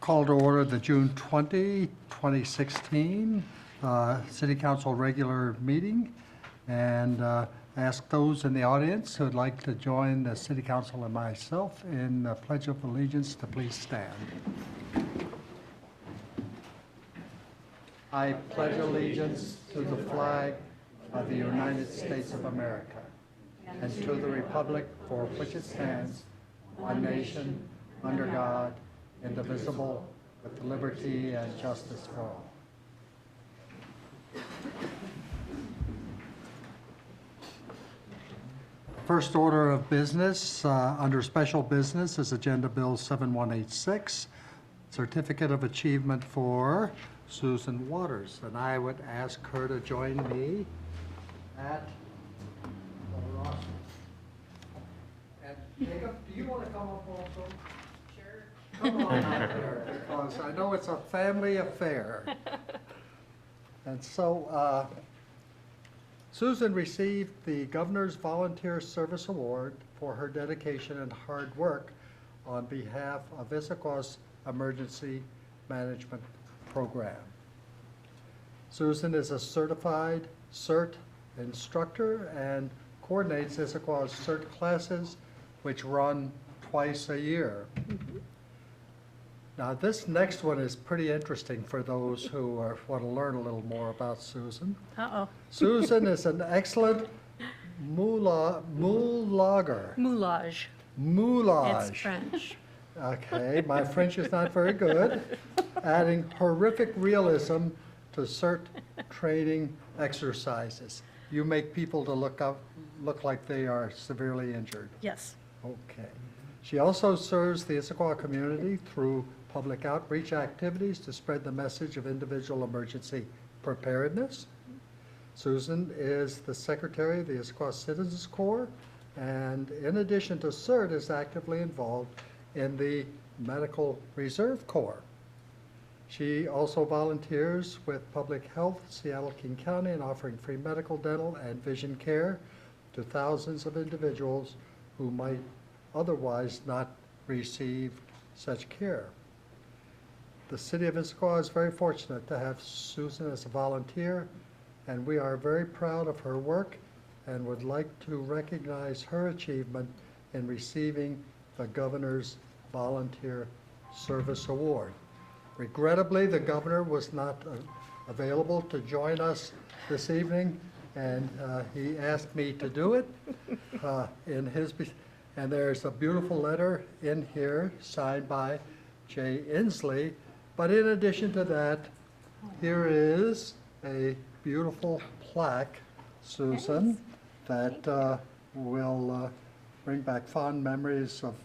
Call to order the June 20, 2016 City Council regular meeting, and ask those in the audience who would like to join the City Council and myself in the Pledge of Allegiance to please stand. I pledge allegiance to the flag of the United States of America and to the republic for which it stands, one nation, under God, indivisible, with liberty and justice for all. First order of business, under special business, is Agenda Bill 7186, Certificate of Achievement for Susan Waters. And I would ask her to join me at the rostrum. And Jacob, do you want to come up also? Come on out there, because I know it's a family affair. And so Susan received the Governor's Volunteer Service Award for her dedication and hard work on behalf of Issaquah's Emergency Management Program. Susan is a certified CERT instructor and coordinates Issaquah's CERT classes, which run twice a year. Now, this next one is pretty interesting for those who want to learn a little more about Susan. Uh-oh. Susan is an excellent moulagger. Moulage. Moulage. It's French. Okay, my French is not very good. Adding horrific realism to CERT training exercises. You make people to look like they are severely injured. Yes. Okay. She also serves the Issaquah community through public outreach activities to spread the message of individual emergency preparedness. Susan is the secretary of the Issaquah Citizens Corps, and in addition to CERT, is actively involved in the Medical Reserve Corps. She also volunteers with Public Health, Seattle King County, in offering free medical, dental, and vision care to thousands of individuals who might otherwise not receive such care. The City of Issaquah is very fortunate to have Susan as a volunteer, and we are very proud of her work and would like to recognize her achievement in receiving the Governor's Volunteer Service Award. Regrettably, the Governor was not available to join us this evening, and he asked me to do it and there's a beautiful letter in here signed by Jay Inslee. But in addition to that, here is a beautiful plaque, Susan, that will bring back fond memories of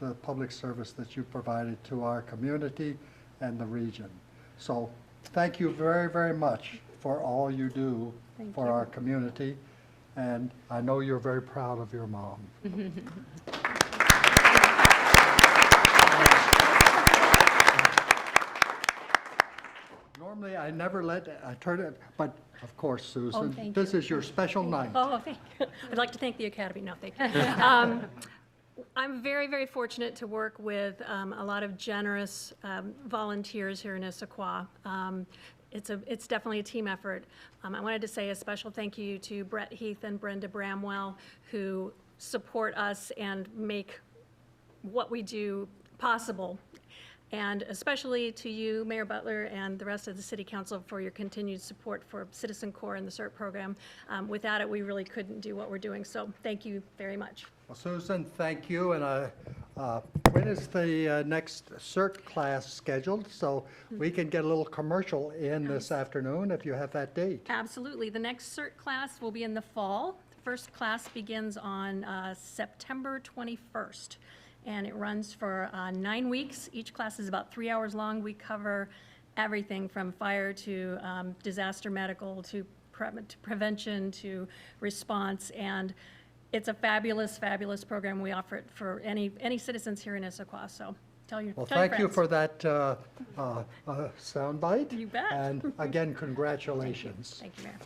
the public service that you provided to our community and the region. So thank you very, very much for all you do for our community. And I know you're very proud of your mom. Normally, I never turn it, but of course, Susan, thank this you. is your special night. Oh, thank you. I'd like to thank the Academy. No, thank you. I'm very, very fortunate to work with a lot of generous volunteers here in Issaquah. It's definitely a team effort. I wanted to say a special thank you to Brett Heath and Brenda Bramwell, who support us and make what we do possible. And especially to you, Mayor Butler, and the rest of the City Council for your continued support for Citizen Corps and the CERT program. Without it, we really couldn't do what we're doing. So thank you very much. Well, Susan, thank you. And when is the next CERT class scheduled? So we can get a little commercial in this afternoon if you have that date. Absolutely. The next CERT class will be in the fall. The first class begins on September 21st. And it runs for 9 weeks. Each class is about 3 hours long. We cover everything from fire to disaster medical to prevention to response. And it's a fabulous, fabulous program. We offer it for any citizens here in Issaquah. So tell your friends. Thank you for that soundbite. You bet. And again, congratulations. Thank you, Mayor.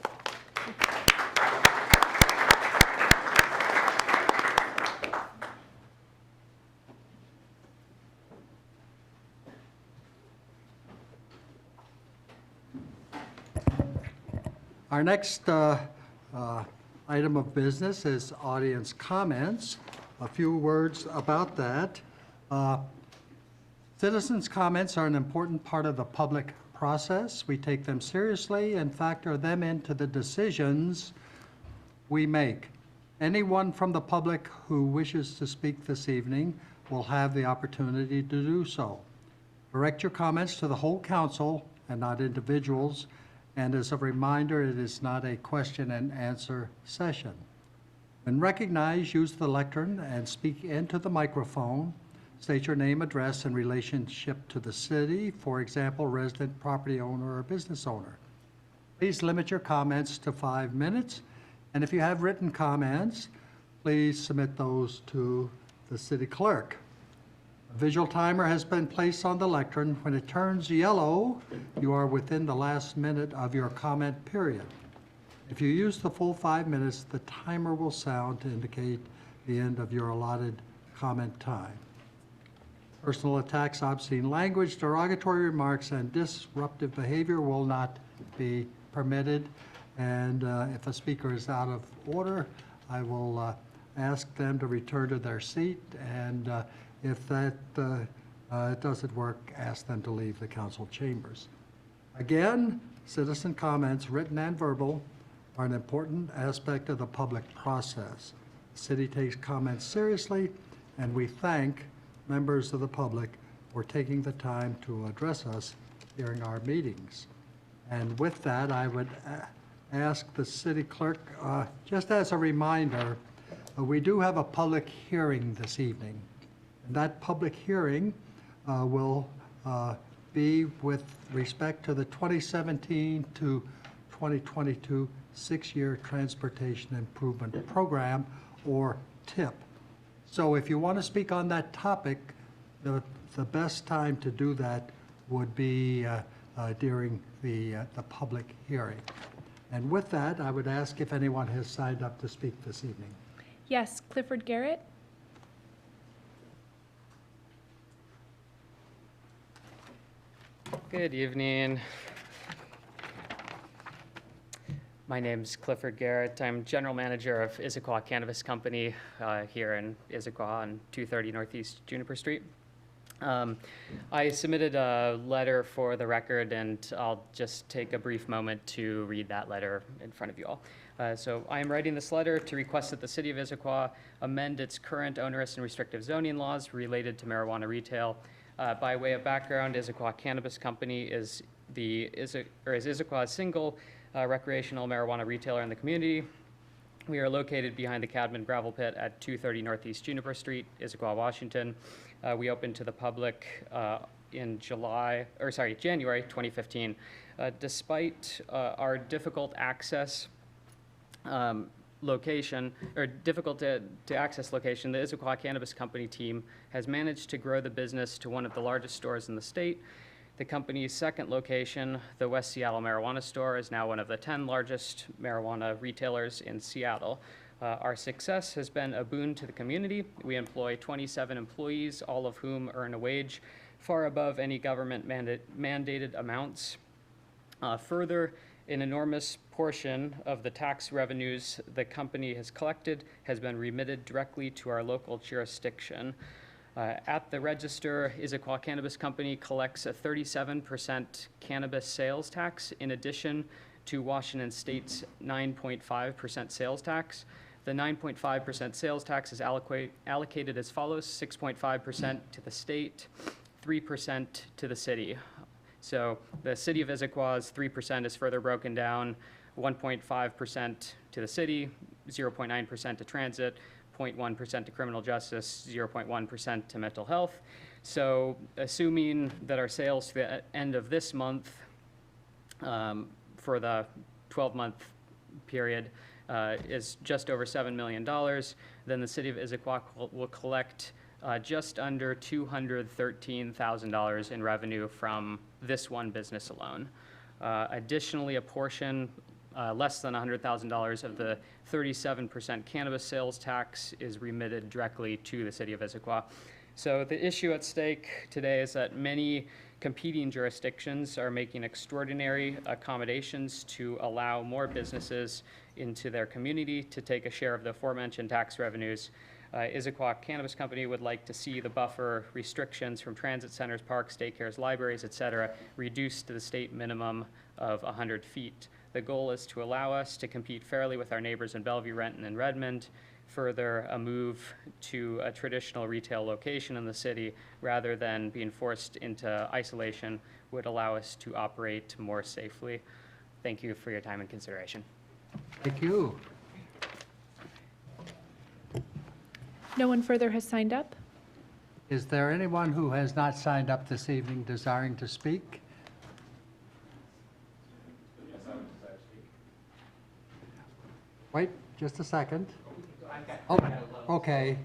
Our next item of business is audience comments. A few words about that. Citizens' comments are an important part of the public process. We take them seriously and factor them into the decisions we make. Anyone from the public who wishes to speak this evening will have the opportunity to do so. Direct your comments to the whole council and not individuals. And as a reminder, it is not a question and answer session. When recognized, use the lectern and speak into the microphone. State your name, address, and relationship to the city, for example, resident, property owner, or business owner. Please limit your comments to 5 minutes, and if you have written comments, please submit those to the city clerk. A visual timer has been placed on the lectern. When it turns yellow, you are within the last minute of your comment period. If you use the full 5 minutes, the timer will sound to indicate the end of your allotted comment time. Personal attacks, obscene language, derogatory remarks, and disruptive behavior will not be permitted. And if a speaker is out of order, I will ask them to return to their seat. And if that doesn't work, ask them to leave the council chambers. Again, citizen comments, written and verbal, are an important aspect of the public process. The city takes comments seriously, and we thank members of the public for taking the time to address us during our meetings. And with that, I would ask the city clerk, just as a reminder, we do have a public hearing this evening. And that public hearing will be with respect to the 2017 to 2022 6-year Transportation Improvement Program, or TIP. So if you want to speak on that topic, the best time to do that would be during the public hearing. And with that, I would ask if anyone has signed up to speak this evening. Yes, Clifford Garrett. Good evening. My name's Clifford Garrett. I'm General Manager of Issaquah Cannabis Company here in Issaquah on 230 Northeast Juniper Street. I submitted a letter for the record, and I'll just take a brief moment to read that letter in front of you all. So I am writing this letter to request that the City of Issaquah amend its current onerous and restrictive zoning laws related to marijuana retail. By way of background, Issaquah Cannabis Company is Issaquah's single recreational marijuana retailer in the community. We are located behind the Cadman Gravel Pit at 230 Northeast Juniper Street, Issaquah, Washington. We opened to the public in January 2015. Despite our difficult access location, or difficult to access location, the Issaquah Cannabis Company team has managed to grow the business to one of the largest stores in the state. The company's second location, the West Seattle Marijuana Store, is now one of the 10 largest marijuana retailers in Seattle. Our success has been a boon to the community. We employ 27 employees, all of whom earn a wage far above any government mandated amounts. Further, an enormous portion of the tax revenues the company has collected has been remitted directly to our local jurisdiction. At the register, Issaquah Cannabis Company collects a 37% cannabis sales tax in addition to Washington State's 9.5% sales tax. The 9.5% sales tax is allocated as follows: 6.5% to the state, 3% to the city. So the city of Issaquah's 3% is further broken down: 1.5% to the city, 0.9% to transit, 0.1% to criminal justice, 0.1% to mental health. So assuming that our sales to the end of this month for the 12-month period is just over $7 million, then the city of Issaquah will collect just under $213,000 in revenue from this one business alone. Additionally, a portion less than $100,000 of the 37% cannabis sales tax is remitted directly to the city of Issaquah. So the issue at stake today is that many competing jurisdictions are making extraordinary accommodations to allow more businesses into their community to take a share of the aforementioned tax revenues. Issaquah Cannabis Company would like to see the buffer restrictions from transit centers, parks, daycares, libraries, et cetera, reduced to the state minimum of 100 feet. The goal is to allow us to compete fairly with our neighbors in Bellevue, Renton, and Redmond. Further, a move to a traditional retail location in the city rather than being forced into isolation would allow us to operate more safely. Thank you for your time and consideration. Thank you. No one further has signed up. Is there anyone who has not signed up this evening desiring to speak? Wait, just a second. Oh, okay.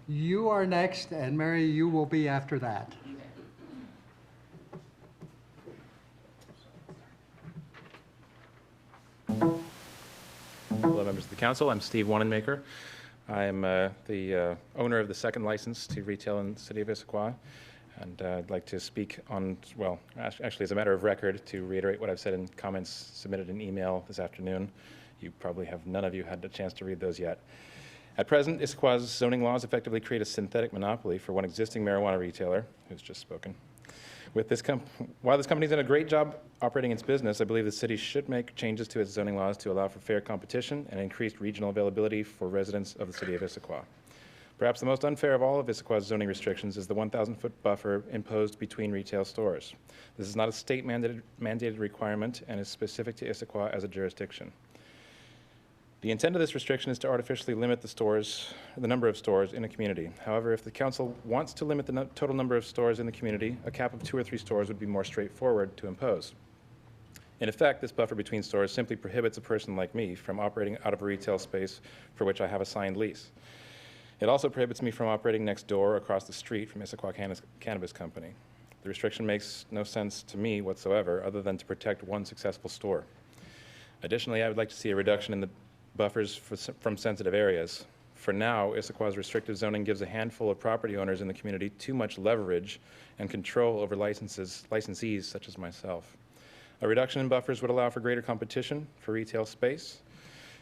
You are next, and Mary, you will be after that. Hello, members of the council. I'm Steve Wanenmaker. I'm the owner of the second license to retail in the city of Issaquah, and I'd like to speak on, well, actually as a matter of record, to reiterate what I've said in comments submitted in email this afternoon. You probably have, none of you had a chance to read those yet. At present, Issaquah's zoning laws effectively create a synthetic monopoly for one existing marijuana retailer, who's just spoken. While this company's done a great job operating its business, I believe the city should make changes to its zoning laws to allow for fair competition and increased regional availability for residents of the city of Issaquah. Perhaps the most unfair of all of Issaquah's zoning restrictions is the 1,000-foot buffer imposed between retail stores. This is not a state-mandated requirement and is specific to Issaquah as a jurisdiction. The intent of this restriction is to artificially limit the number of stores in a community. However, if the council wants to limit the total number of stores in the community, a cap of 2 or 3 stores would be more straightforward to impose. In effect, this buffer between stores simply prohibits a person like me from operating out of a retail space for which I have a signed lease. It also prohibits me from operating next door or across the street from Issaquah Cannabis Company. The restriction makes no sense to me whatsoever other than to protect one successful store. Additionally, I would like to see a reduction in the buffers from sensitive areas. For now, Issaquah's restrictive zoning gives a handful of property owners in the community too much leverage and control over licensees such as myself. A reduction in buffers would allow for greater competition for retail space.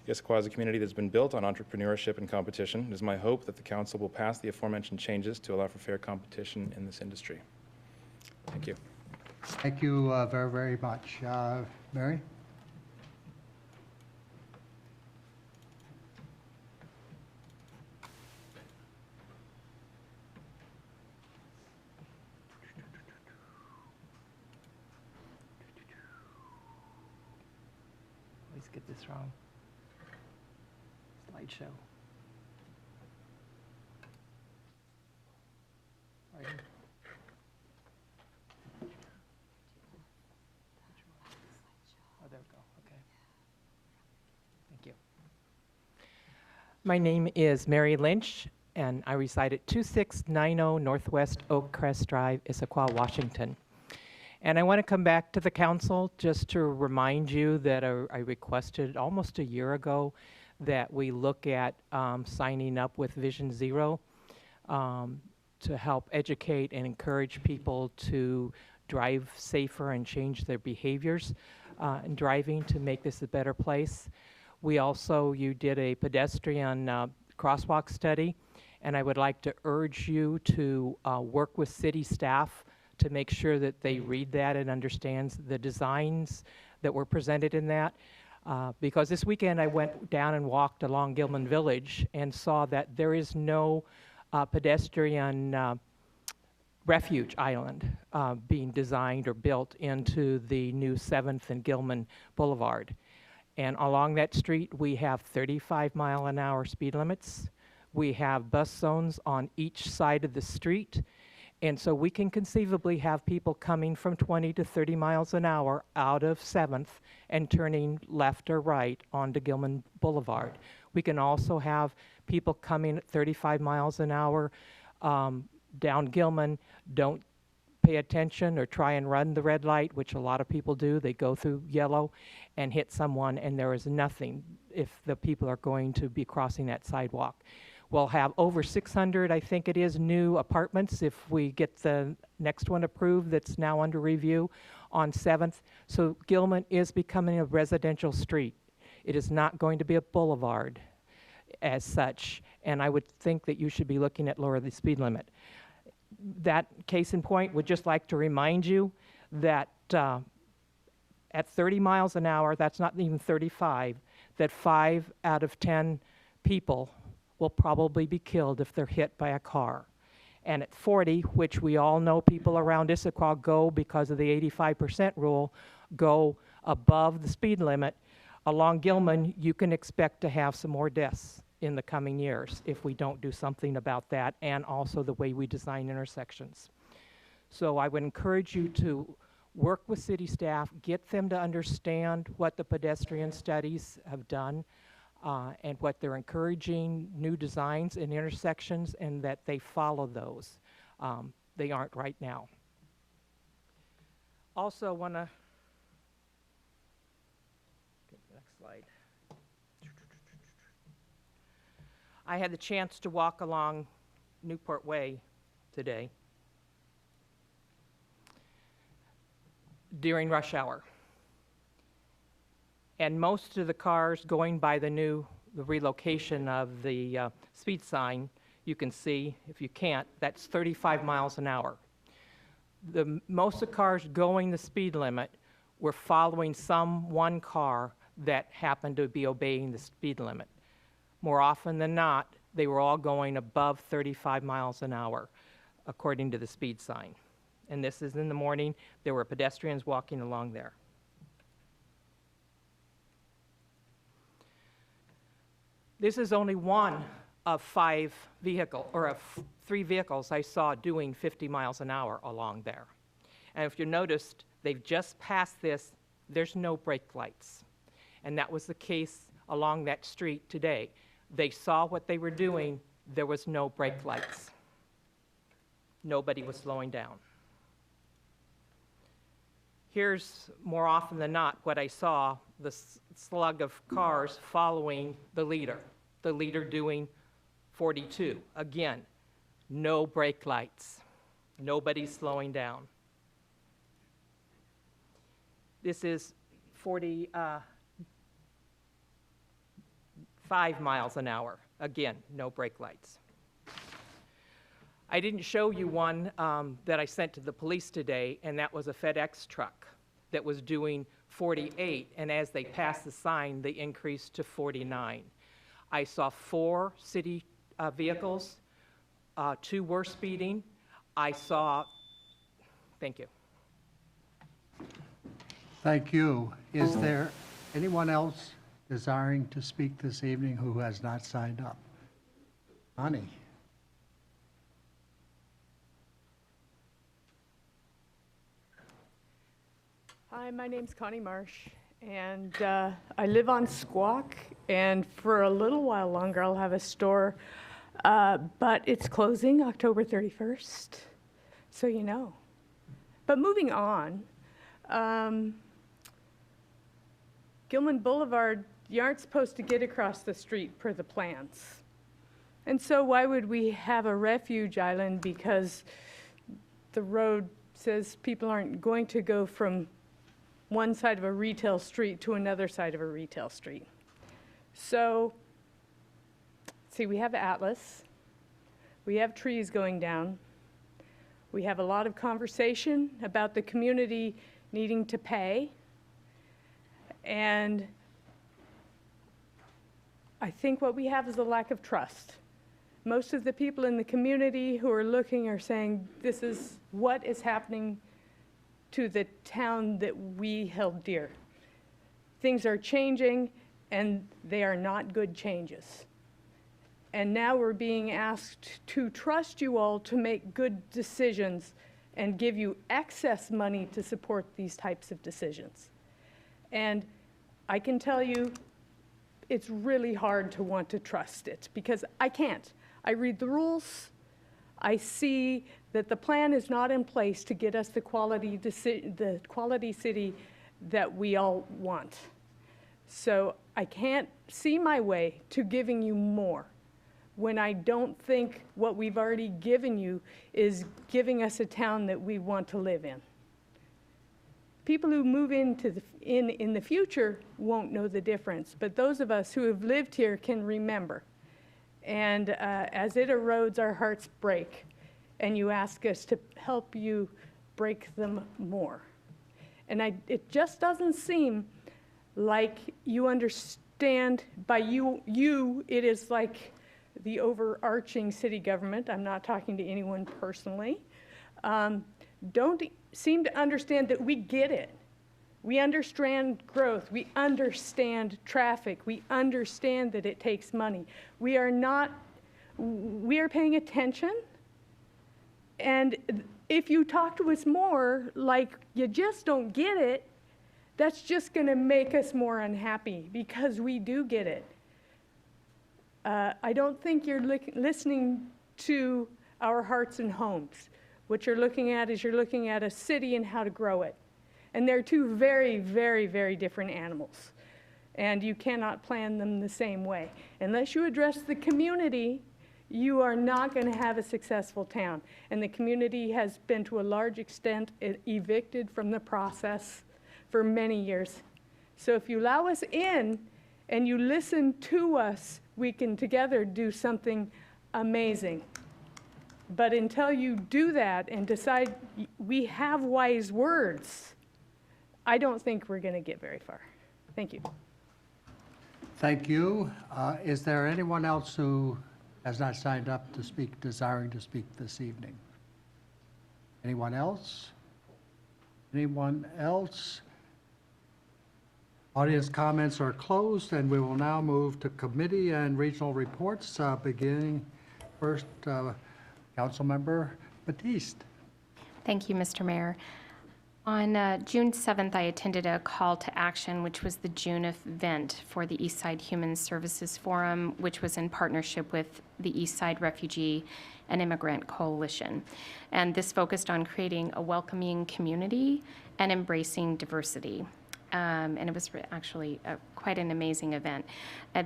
Issaquah is a community that's been built on entrepreneurship and competition. It is my hope that the council will pass the aforementioned changes to allow for fair competition in this industry. Thank you. Thank you very, very much. Mary? Always get this wrong. Slideshow. Right here. Oh, there we go. Okay. Thank you. My name is Mary Lynch, and I reside at 2690 Northwest Oakcrest Drive, Issaquah, Washington. And I want to come back to the council just to remind you that I requested almost a year ago that we look at signing up with Vision Zero to help educate and encourage people to drive safer and change their behaviors in driving to make this a better place. We also, you did a pedestrian crosswalk study, and I would like to urge you to work with city staff to make sure that they read that and understands the designs that were presented in that. Because this weekend I went down and walked along Gilman Village and saw that there is no pedestrian refuge island being designed or built into the new 7th and Gilman Boulevard. And along that street we have 35-mile-an-hour speed limits. We have bus zones on each side of the street. And so we can conceivably have people coming from 20 to 30 miles an hour out of 7th and turning left or right onto Gilman Boulevard. We can also have people coming at 35 miles an hour down Gilman, don't pay attention or try and run the red light, which a lot of people do. They go through yellow and hit someone, and there is nothing if the people are going to be crossing that sidewalk. We'll have over 600, I think it is, new apartments if we get the next one approved that's now under review on 7th. So Gilman is becoming a residential street. It is not going to be a boulevard as such, and I would think that you should be looking at lower the speed limit. That case in point, would just like to remind you that at 30 miles an hour, that's not even 35, that 5 out of 10 people will probably be killed if they're hit by a car. And at 40, which we all know people around Issaquah go because of the 85% rule, go above the speed limit, along Gilman, you can expect to have some more deaths in the coming years if we don't do something about that, and also the way we design intersections. So I would encourage you to work with city staff, get them to understand what the pedestrian studies have done, and what they're encouraging new designs and intersections, and that they follow those. They aren't right now. Also want to, next slide. I had the chance to walk along Newport Way today during rush hour. And most of the cars going by the relocation of the speed sign, you can see, if you can't, that's 35 miles an hour. Most of the cars going the speed limit were following one car that happened to be obeying the speed limit. More often than not, they were all going above 35 miles an hour, according to the speed sign. And this is in the morning. There were pedestrians walking along there. This is only one of 5 vehicles, or of 3 vehicles I saw doing 50 miles an hour along there. And if you noticed, they've just passed this, there's no brake lights. And that was the case along that street today. They saw what they were doing, there was no brake lights. Nobody was slowing down. Here's, more often than not, what I saw, the slug of cars following the leader doing 42. Again, no brake lights. Nobody's slowing down. This is 45 miles an hour. Again, no brake lights. I didn't show you one that I sent to the police today, and that was a FedEx truck that was doing 48, and as they passed the sign, they increased to 49. I saw 4 city vehicles, 2 were speeding. I saw, thank you. Thank you. Is there anyone else desiring to speak this evening who has not signed up? Ani? Hi, my name's Connie Marsh, and I live on Squawk, and for a little while longer I'll have a store, but it's closing October 31st, so you know. But moving on, Gilman Boulevard, you aren't supposed to get across the street per the plans. And so why would we have a refuge island? Because the road says people aren't going to go from one side of a retail street to another side of a retail street. So, see, we have Atlas, we have trees going down, we have a lot of conversation about the community needing to pay, and I think what we have is a lack of trust. Most of the people in the community who are looking are saying, this is what is happening to the town that we held dear. Things are changing, and they are not good changes. And now we're being asked to trust you all to make good decisions and give you excess money to support these types of decisions. And I can tell you, it's really hard to want to trust it, because I can't. I read the rules, I see that the plan is not in place to get us the quality city that we all want. So I can't see my way to giving you more. when I don't think what we've already given you is giving us a town that we want to live in. People who move into in the future won't know the difference, but those of us who have lived here can remember. And as it erodes, our hearts break, and you ask us to help you break them more. And it just doesn't seem like you understand, by you, it is like the overarching city government, I'm not talking to anyone personally, don't seem to understand that we get it. We understand growth, we understand traffic, we understand that it takes money. We are paying attention, and if you talk to us more like you just don't get it, that's just gonna make us more unhappy, because we do get it. I don't think you're listening to our hearts and homes. What you're looking at is you're looking at a city and how to grow it. And they're two very, very, very different animals. And you cannot plan them the same way. Unless you address the community, you are not going to have a successful town. And the community has been, to a large extent, evicted from the process for many years. So if you allow us in and you listen to us, we can together do something amazing. But until you do that and decide we have wise words, I don't think we're going to get very far. Thank you. Thank you. Is there anyone else who has not signed up to speak, desiring to speak this evening? Anyone else? Anyone else? Audience comments are closed, and we will now move to committee and regional reports, beginning first, Councilmember Batiste. Thank you, Mr. Mayor. On June 7th, I attended a call to action, which was the June event for the Eastside Human Services Forum, which was in partnership with the Eastside Refugee and Immigrant Coalition. And this focused on creating a welcoming community and embracing diversity. And it was actually quite an amazing event.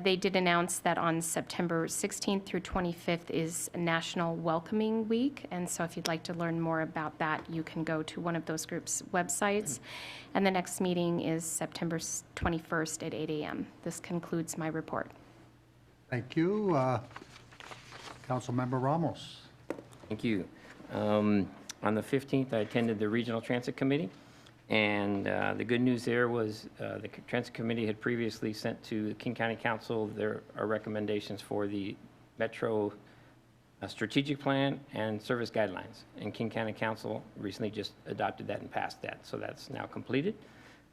They did announce that on September 16th through 25th is National Welcoming Week, and so if you'd like to learn more about that, you can go to one of those groups' websites. And the next meeting is September 21st at 8 a.m. This concludes my report. Thank you. Councilmember Ramos. Thank you. On the 15th, I attended the Regional Transit Committee. And the good news there was the Transit Committee had previously sent to the King County Council their recommendations for the Metro Strategic Plan and Service Guidelines. And King County Council recently just adopted that and passed that, so that's now completed.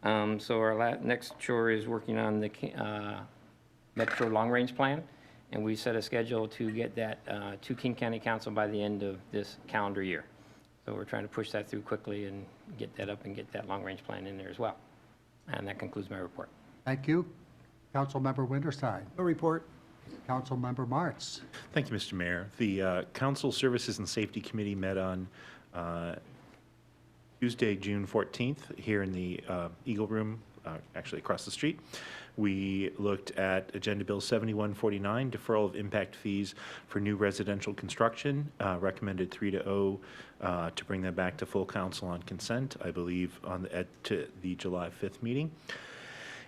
So our next chore is working on the Metro Long Range Plan, and we set a schedule to get that to King County Council by the end of this calendar year. So we're trying to push that through quickly and get that up and get that long-range plan in there as well. And that concludes my report. Thank you. Councilmember Winterstein. No report. Councilmember Martz. Thank you, Mr. Mayor. The Council Services and Safety Committee met on Tuesday, June 14th, here in the Eagle Room, actually across the street. We looked at Agenda Bill 7149, deferral of impact fees for new residential construction, recommended 3-0 to bring that back to full council on consent, I believe, to the July 5th meeting.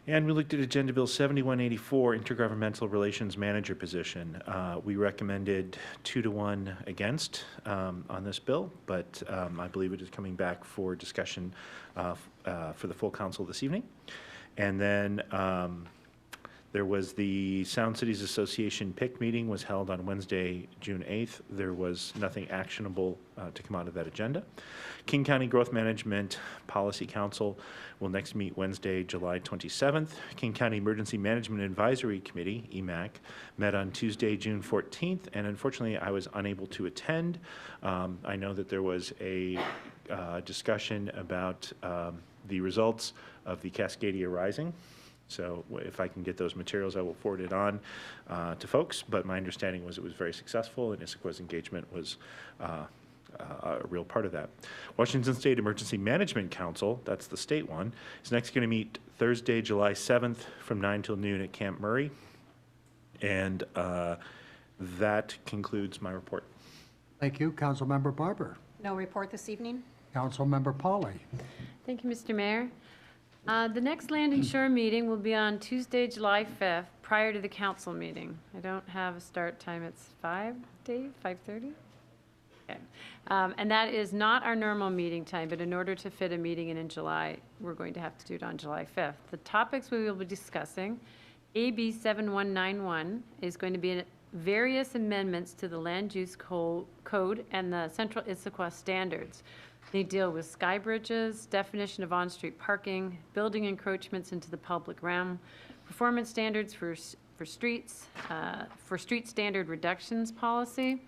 And we looked at Agenda Bill 7184, intergovernmental relations manager position. We recommended 2-1 against on this bill, but I believe it is coming back for discussion for the full council this evening. And then there was the Sound Cities Association PIC meeting was held on Wednesday, June 8th. There was nothing actionable to come out of that agenda. King County Growth Management Policy Council will next meet Wednesday, July 27th. King County Emergency Management Advisory Committee, EMAC, met on Tuesday, June 14th, and unfortunately I was unable to attend. I know that there was a discussion about the results of the Cascadia Rising. So if I can get those materials, I will forward it on to folks. But my understanding was it was very successful, and Issaquah's engagement was a real part of that. Washington State Emergency Management Council, that's the state one, is next going to meet Thursday, July 7th from 9 till noon at Camp Murray. And That concludes my report. Thank you. Councilmember Barber. No report this evening? Councilmember Pauley. Thank you, Mr. Mayor. The next Land and Shore meeting will be on Tuesday, July 5th, prior to the council meeting. I don't have a start time. It's 5, Dave? 5:30? Okay. And that is not our normal meeting time, but in order to fit a meeting in July, we're going to have to do it on July 5th. The topics we will be discussing, AB 7191 is going to be various amendments to the Land Use Code and the Central Issaquah standards. They deal with sky bridges, definition of on-street parking, building encroachments into the public realm, performance standards for streets, for street standard reductions policy,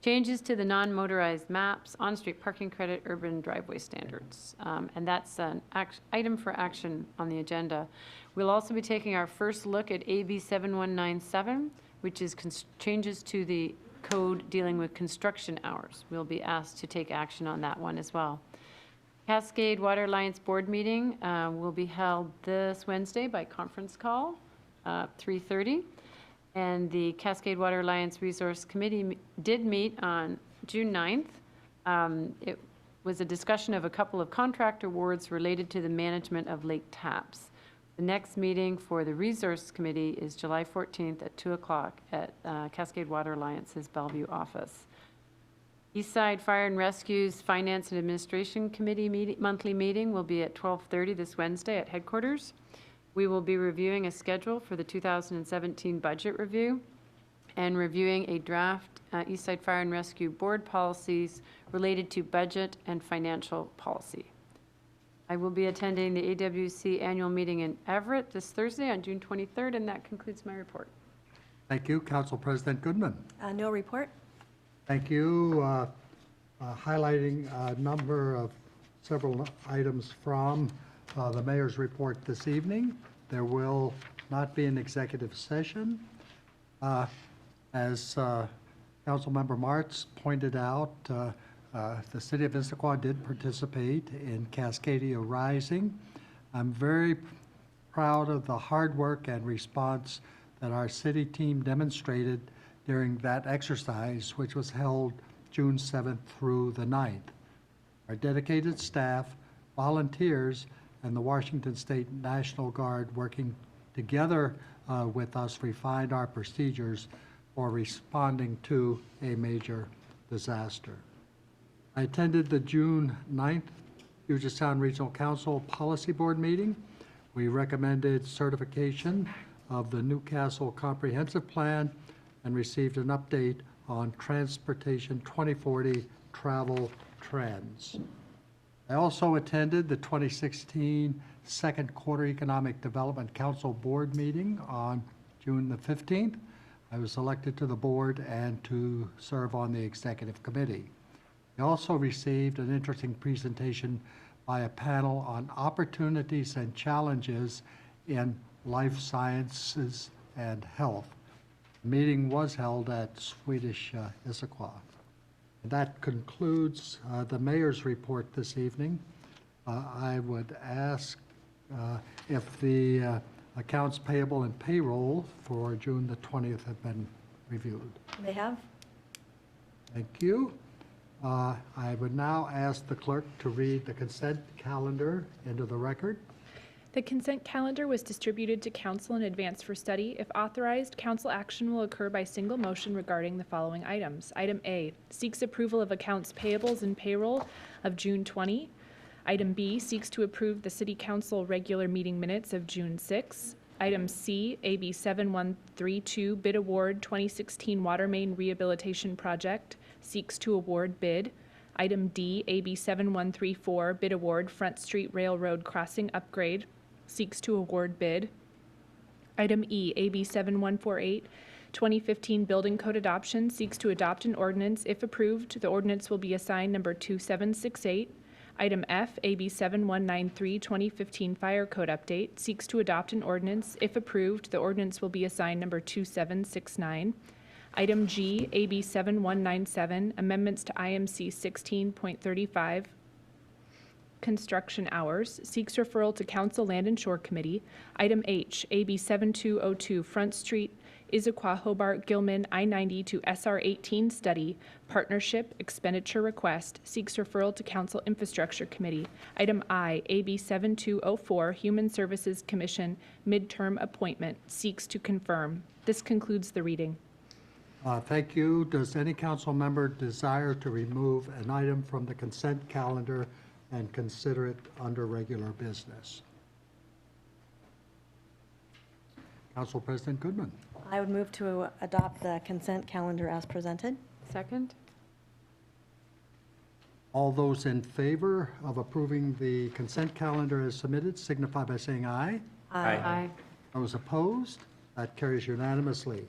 changes to the non-motorized maps, on-street parking credit, urban driveway standards. And that's an item for action on the agenda. We'll also be taking our first look at AB 7197, which is changes to the code dealing with construction hours. We'll be asked to take action on that one as well. Cascade Water Alliance Board meeting will be held this Wednesday by conference call, 3:30. And the Cascade Water Alliance Resource Committee did meet on June 9th. It was a discussion of a couple of contract awards related to the management of lake taps. The next meeting for the Resource Committee is July 14th at 2 o'clock at Cascade Water Alliance's Bellevue office. Eastside Fire and Rescue's Finance and Administration Committee monthly meeting will be at 12:30 this Wednesday at headquarters. We will be reviewing a schedule for the 2017 budget review and reviewing a draft Eastside Fire and Rescue Board policies related to budget and financial policy. I will be attending the AWC annual meeting in Everett this Thursday on June 23rd, and that concludes my report. Thank you. Council President Goodman. No report? Thank you. Highlighting a number of several items from the mayor's report this evening. There will not be an executive session. As Councilmember Martz pointed out, the city of Issaquah did participate in Cascadia Rising. I'm very proud of the hard work and response that our city team demonstrated during that exercise, which was held June 7th through the 9th. Our dedicated staff, volunteers, and the Washington State National Guard working together with us refined our procedures for responding to a major disaster. I attended the June 9th Puget Sound Regional Council Policy Board meeting. We recommended certification of the Newcastle Comprehensive Plan and received an update on Transportation 2040 travel trends. I also attended the 2016 Second Quarter Economic Development Council Board meeting on June the 15th. I was elected to the board and to serve on the executive committee. I also received an interesting presentation by a panel on opportunities and challenges in life sciences and health. The meeting was held at Swedish Issaquah. That concludes the mayor's report this evening. I would ask if the accounts payable and payroll for June the 20th have been reviewed. They have? Thank you. I would now ask the clerk to read the consent calendar into the record. The consent calendar was distributed to council in advance for study. If authorized, council action will occur by single motion regarding the following items. Item A, seeks approval of accounts payables and payroll of June 20. Item B, seeks to approve the city council regular meeting minutes of June 6. Item C, AB 7132 bid award 2016 water main rehabilitation project, seeks to award bid. Item D, AB 7134 bid award Front Street Railroad crossing upgrade, seeks to award bid. Item E, AB 7148 2015 building code adoption, seeks to adopt an ordinance. If approved, the ordinance will be assigned number 2768. Item F, AB 7193 2015 fire code update, seeks to adopt an ordinance. If approved, the ordinance will be assigned number 2769. Item G, AB 7197, amendments to IMC 16.35, construction hours, seeks referral to Council Land and Shore Committee. Item H, AB 7202, Front Street Issaquah Hobart Gilman I-90 to SR-18 study, partnership expenditure request, seeks referral to Council Infrastructure Committee. Item I, AB 7204, Human Services Commission midterm appointment, seeks to confirm. This concludes the reading. Thank you. Does any council member desire to remove an item from the consent calendar and consider it under regular business? Council President Goodman. I would move to adopt the consent calendar as presented. Second? All those in favor of approving the consent calendar as submitted signify by saying aye. Aye. Those opposed? That carries unanimously.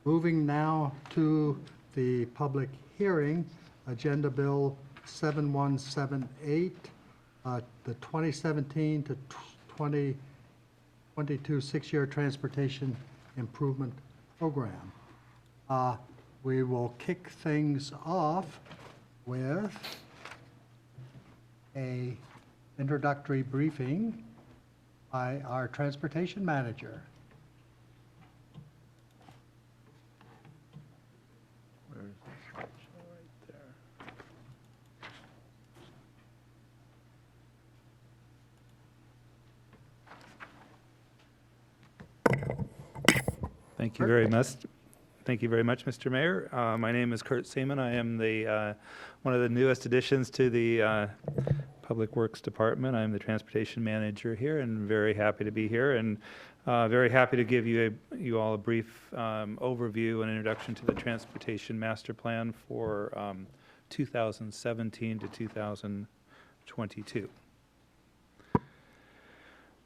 Moving now to the public hearing, Agenda Bill 7178, the 2017 to 2022 six-year transportation improvement program. We will kick things off with a introductory briefing by our transportation manager. Thank you very much. Thank you very much, Mr. Mayor. My name is Kurt Seaman. I am the one of the newest additions to the Public Works Department. I'm the transportation manager here, and very happy to be here, and very happy to give you all a brief overview and introduction to the Transportation Master Plan for 2017 to 2022.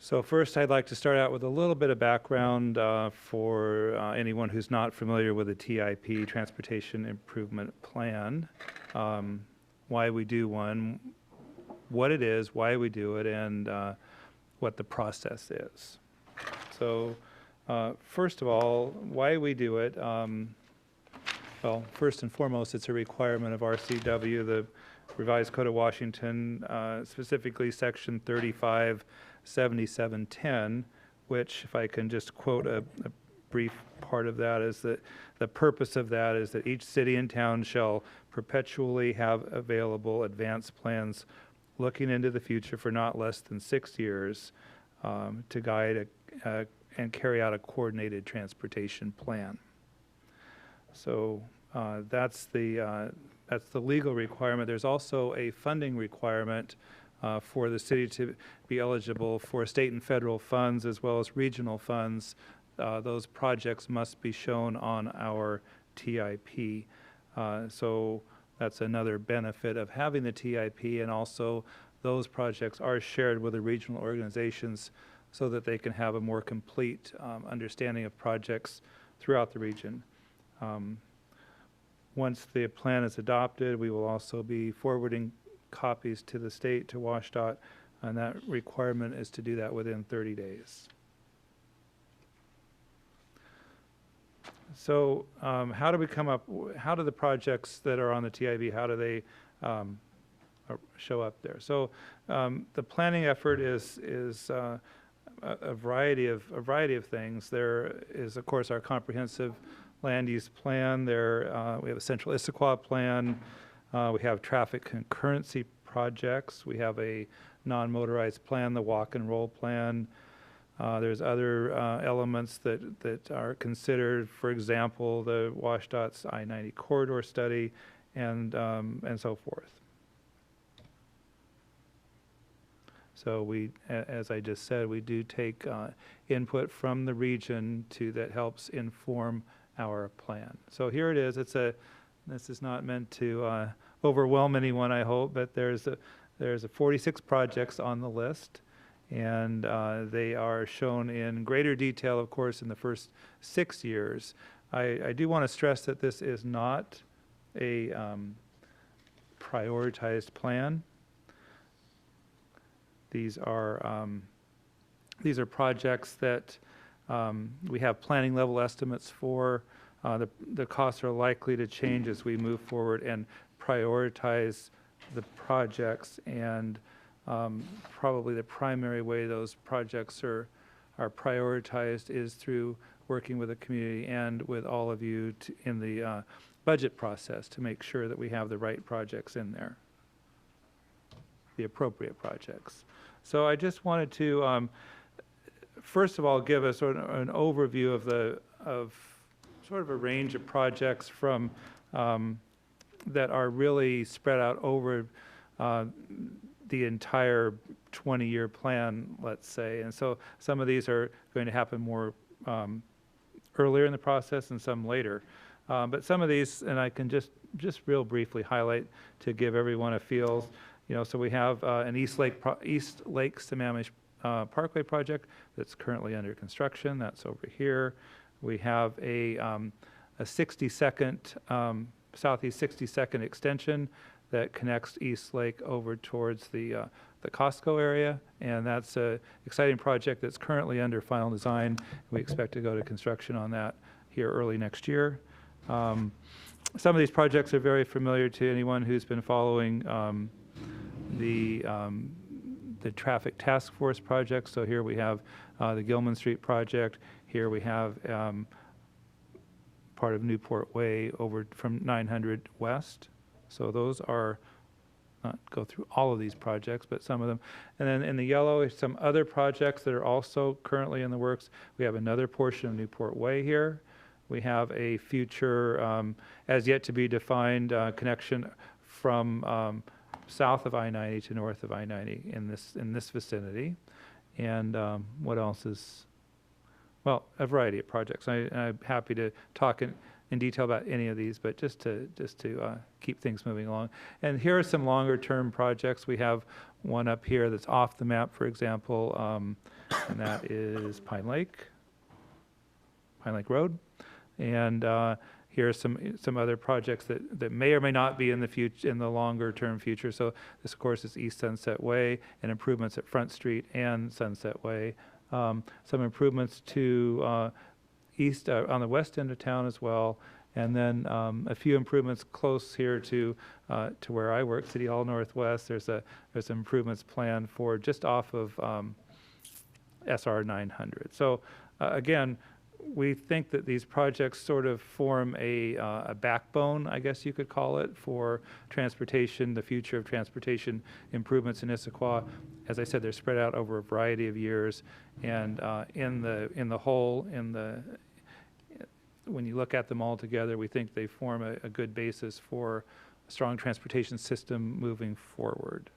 So first, I'd like to start out with a little bit of background for anyone who's not familiar with the TIP, Transportation Improvement Plan, why we do one, what it is, why we do it, and what the process is. So first of all, why we do it, well, first and foremost, it's a requirement of RCW, the Revised Code of Washington, specifically Section 357710, which, if I can just quote a brief part of that, is that the purpose of that is that each city and town shall perpetually have available advanced plans looking into the future for not less than 6 years to guide and carry out a coordinated transportation plan. So that's the legal requirement. There's also a funding requirement for the city to be eligible for state and federal funds as well as regional funds. Those projects must be shown on our TIP. So that's another benefit of having the TIP, and also those projects are shared with the regional organizations so that they can have a more complete understanding of projects throughout the region. Once the plan is adopted, we will also be forwarding copies to the state, to WashDOT, and that requirement is to do that within 30 days. So how do we come up, how do the projects that are on the TIB, how do they show up there? So the planning effort is a variety of things. There is, of course, our comprehensive land use plan. There we have a central Issaquah plan. We have traffic concurrency projects. We have a non-motorized plan, the walk and roll plan. There's other elements that are considered, for example, the WashDOT's I-90 corridor study, and so forth. So we, as I just said, we do take input from the region that helps inform our plan. So here it is. This is not meant to overwhelm anyone, I hope, but there's 46 projects on the list, and they are shown in greater detail, of course, in the first 6 years. I do want to stress that this is not a prioritized plan. These are projects that we have planning level estimates for. The costs are likely to change as we move forward and prioritize the projects, and probably the primary way those projects are prioritized is through working with the community and with all of you in the budget process to make sure that we have the right projects in there, the appropriate projects. So I just wanted to, first of all, give us an overview of sort of a range of projects from that are really spread out over the entire 20-year plan, let's say. And so some of these are going to happen more earlier in the process and some later. But some of these, and I can just real briefly highlight to give everyone a feel. So we have an East Lake Sammamish Parkway project that's currently under construction. That's over here. We have a 62nd, Southeast 62nd extension that connects East Lake over towards the Costco area, and that's an exciting project that's currently under final design. We expect to go to construction on that here early next year. Some of these projects are very familiar to anyone who's been following the traffic task force project. So here we have the Gilman Street project. Here we have part of Newport Way over from 900 West. So those are, not go through all of these projects, but some of them. And then in the yellow is some other projects that are also currently in the works. We have another portion of Newport Way here. We have a future, as yet to be defined, connection from south of I-90 to north of I-90 in this vicinity. And what else is, well, a variety of projects. I'm happy to talk in detail about any of these, but just to keep things moving along. And here are some longer term projects. We have one up here that's off the map, for example, and that is Pine Lake Road. And here are some other projects that may or may not be in the longer term future. So this, of course, is East Sunset Way and improvements at Front Street and Sunset Way. Some improvements to east on the west end of town as well, and then a few improvements close here to where I work, City Hall Northwest. There's some improvements planned for just off of SR 900. So again, we think that these projects sort of form a backbone, I guess you could call it, for transportation, the future of transportation improvements in Issaquah. As I said, they're spread out over a variety of years, and in the whole, when you look at them all together, we think they form a good basis for a strong transportation system moving forward.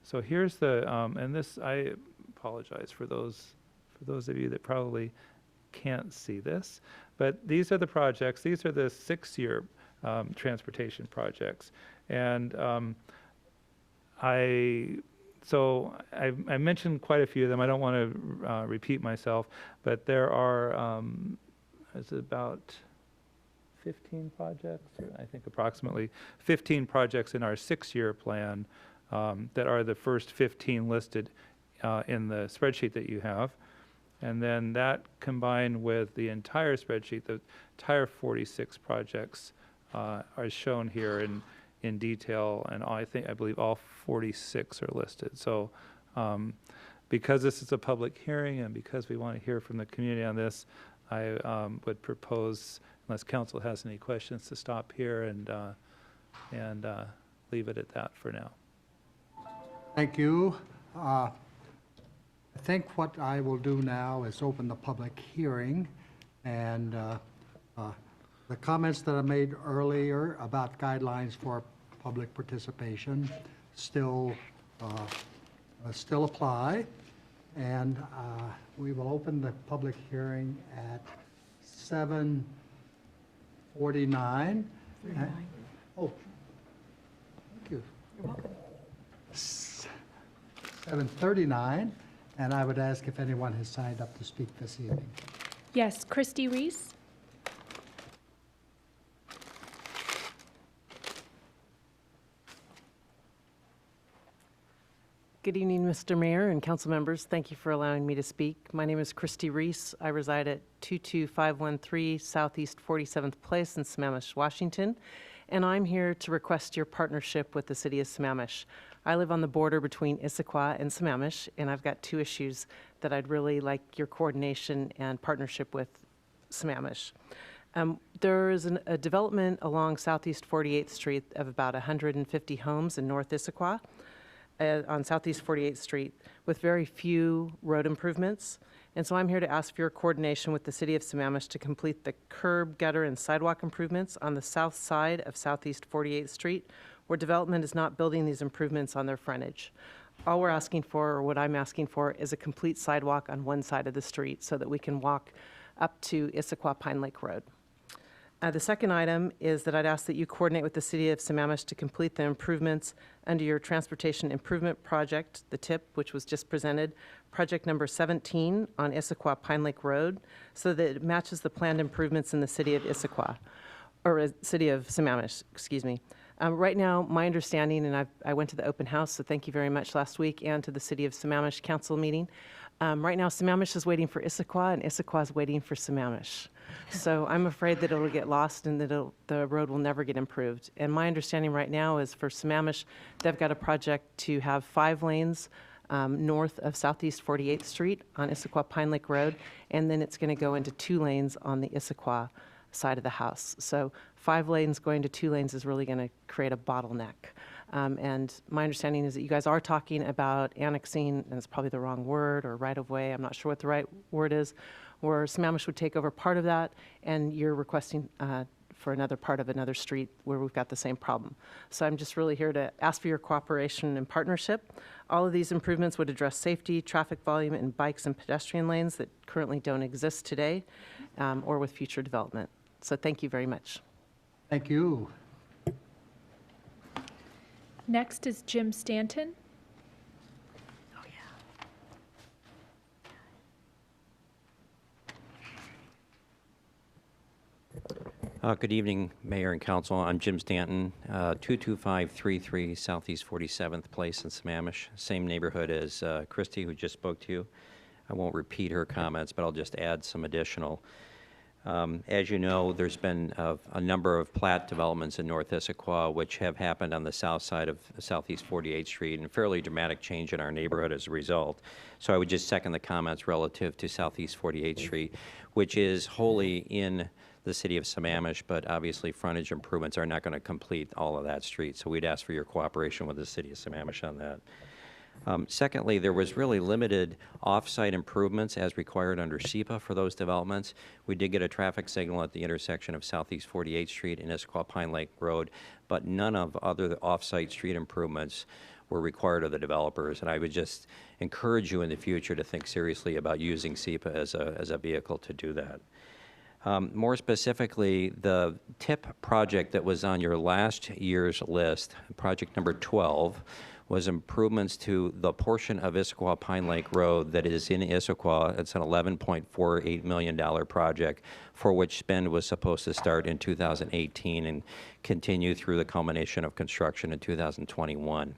So here's the, and this, I apologize for those of you that probably can't see this, but these are the projects. These are the 6-year transportation projects, and I mentioned quite a few of them. I don't want to repeat myself, but there are it's about 15 projects, or I think approximately 15 projects in our 6-year plan that are the first 15 listed in the spreadsheet that you have. And then that combined with the entire spreadsheet, the entire 46 projects are shown here in detail, and I believe all 46 are listed. So because this is a public hearing and because we want to hear from the community on this, I would propose, unless council has any questions, to stop here and leave it at that for now. Thank you. I think what I will do now is open the public hearing, and the comments that I made earlier about guidelines for public participation still apply, and we will open the public hearing at 7:49. Oh, thank you. You're welcome. 7:39. And I would ask if anyone has signed up to speak this evening. Yes, Christy Reese. Good evening, Mr. Mayor and council members. Thank you for allowing me to speak. My name is Christy Reese. I reside at 22513 Southeast 47th Place in Sammamish, Washington, and I'm here to request your partnership with the city of Sammamish. I live on the border between Issaquah and Sammamish, and I've got 2 issues that I'd really like your coordination and partnership with Sammamish. There is a development along Southeast 48th Street of about 150 homes in North Issaquah on Southeast 48th Street with very few road improvements. And so I'm here to ask for your coordination with the City of Sammamish to complete the curb, gutter, and sidewalk improvements on the south side of Southeast 48th Street, where development is not building these improvements on their frontage. All we're asking for, or what I'm asking for, is a complete sidewalk on one side of the street so that we can walk up to Issaquah Pine Lake Road. The second item is that I'd ask that you coordinate with the City of Sammamish to complete the improvements under your Transportation Improvement Project, the TIP, which was just presented, project number 17 on Issaquah Pine Lake Road, so that it matches the planned improvements in the City of Issaquah, or City of Sammamish, excuse me. Right now, my understanding, and I went to the open house, so thank you very much last week, and to the City of Sammamish Council meeting. Right now, Sammamish is waiting for Issaquah, and Issaquah is waiting for Sammamish. So I'm afraid that it'll get lost and that the road will never get improved. And my understanding right now is for Sammamish, they've got a project to have 5 lanes north of Southeast 48th Street on Issaquah Pine Lake Road, and then it's going to go into 2 lanes on the Issaquah side of the house. So 5 lanes going to 2 lanes is really going to create a bottleneck. And my understanding is that you guys are talking about annexing, and it's probably the wrong word, or right-of-way, I'm not sure what the right word is, where Sammamish would take over part of that, and you're requesting for another part of another street where we've got the same problem. So I'm just really here to ask for your cooperation and partnership. All of these improvements would address safety, traffic volume, and bikes and pedestrian lanes that currently don't exist today or with future development. So thank you very much. Thank you. Next is Jim Stanton. Good evening, Mayor and Council. I'm Jim Stanton, 22533 Southeast 47th Place in Sammamish, same neighborhood as Christy, who just spoke to you. I won't repeat her comments, but I'll just add some additional. As you know, there's been a number of plat developments in North Issaquah which have happened on the south side of Southeast 48th Street, and a fairly dramatic change in our neighborhood as a result. So I would just second the comments relative to Southeast 48th Street, which is wholly in the City of Sammamish, but obviously frontage improvements are not going to complete all of that street. So we'd ask for your cooperation with the City of Sammamish on that. Secondly, there was really limited off-site improvements as required under SEPA for those developments. We did get a traffic signal at the intersection of Southeast 48th Street and Issaquah Pine Lake Road, but none of other off-site street improvements were required of the developers. And I would just encourage you in the future to think seriously about using SEPA as a vehicle to do that. More specifically, the TIP project that was on your last year's list, project number 12, was improvements to the portion of Issaquah Pine Lake Road that is in Issaquah. It's an $11.48 million project for which spend was supposed to start in 2018 and continue through the culmination of construction in 2021.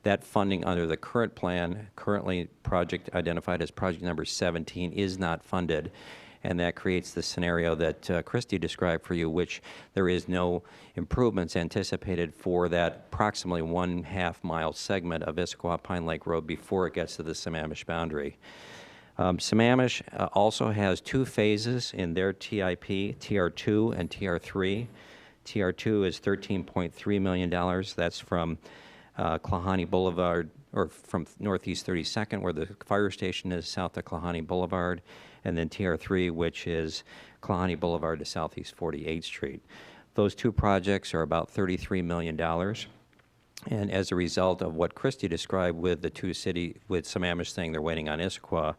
That funding under the current plan, currently project identified as project number 17, is not funded. And that creates the scenario that Christy described for you, which there is no improvements anticipated for that approximately 1/2 mile segment of Issaquah Pine Lake Road before it gets to the Sammamish boundary. Sammamish also has 2 phases in their TIP, TR2 and TR3. TR2 is $13.3 million. That's from Klahani Boulevard, or from Northeast 32nd, where the fire station is, south of Klahani Boulevard, and then TR3, which is Klahani Boulevard to Southeast 48th Street. Those 2 projects are about $33 million. And as a result of what Christy described with the with Sammamish saying they're waiting on Issaquah,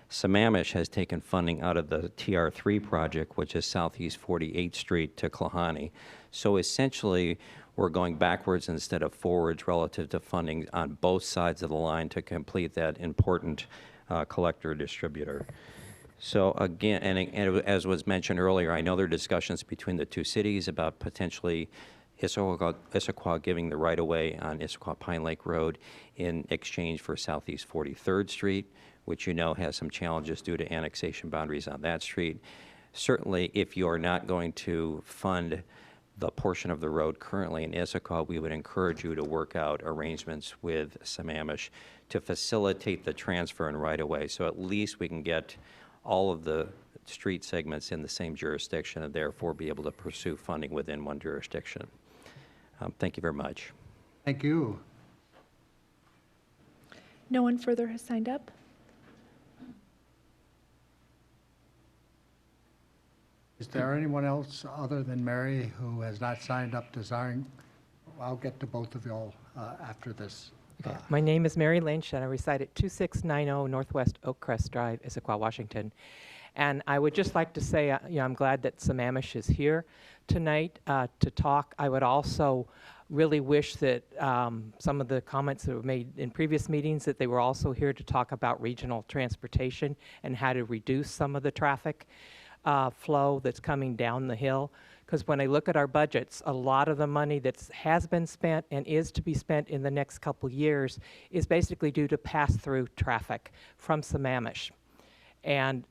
Sammamish has taken funding out of the TR3 project, which is Southeast 48th Street to Klahani. So essentially, we're going backwards instead of forwards relative to funding on both sides of the line to complete that important collector distributor. So again, and as was mentioned earlier, I know there are discussions between the 2 cities about potentially Issaquah giving the right-of-way on Issaquah Pine Lake Road in exchange for Southeast 43rd Street, which you know has some challenges due to annexation boundaries on that street. Certainly, if you're not going to fund the portion of the road currently in Issaquah, we would encourage you to work out arrangements with Sammamish to facilitate the transfer and right-of-way, so at least we can get all of the street segments in the same jurisdiction and therefore be able to pursue funding within one jurisdiction. Thank you very much. Thank you. No one further has signed up. Is there anyone else other than Mary who has not signed up desiring? I'll get to both of y'all after this. Okay. My name is Mary Lynch, and I reside at 2690 Northwest Oakcrest Drive, Issaquah, Washington. And I would just like to say, I'm glad that Sammamish is here tonight to talk. I would also really wish that some of the comments that were made in previous meetings, that they were also here to talk about regional transportation and how to reduce some of the traffic flow that's coming down the hill. Because when I look at our budgets, a lot of the money that has been spent and is to be spent in the next couple years is basically due to pass-through traffic from Sammamish. And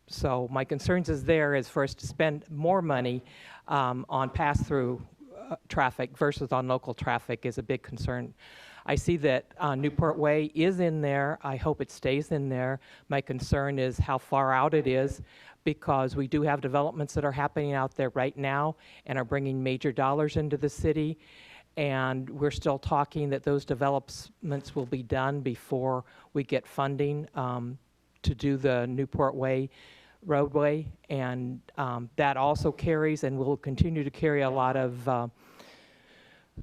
so my concerns is for us to spend more money on pass-through traffic versus on local traffic is a big concern. I see that Newport Way is in there. I hope it stays in there. My concern is how far out it is, because we do have developments that are happening out there right now and are bringing major dollars into the city. And we're still talking that those developments will be done before we get funding to do the Newport Way roadway. And that also carries and will continue to carry a lot of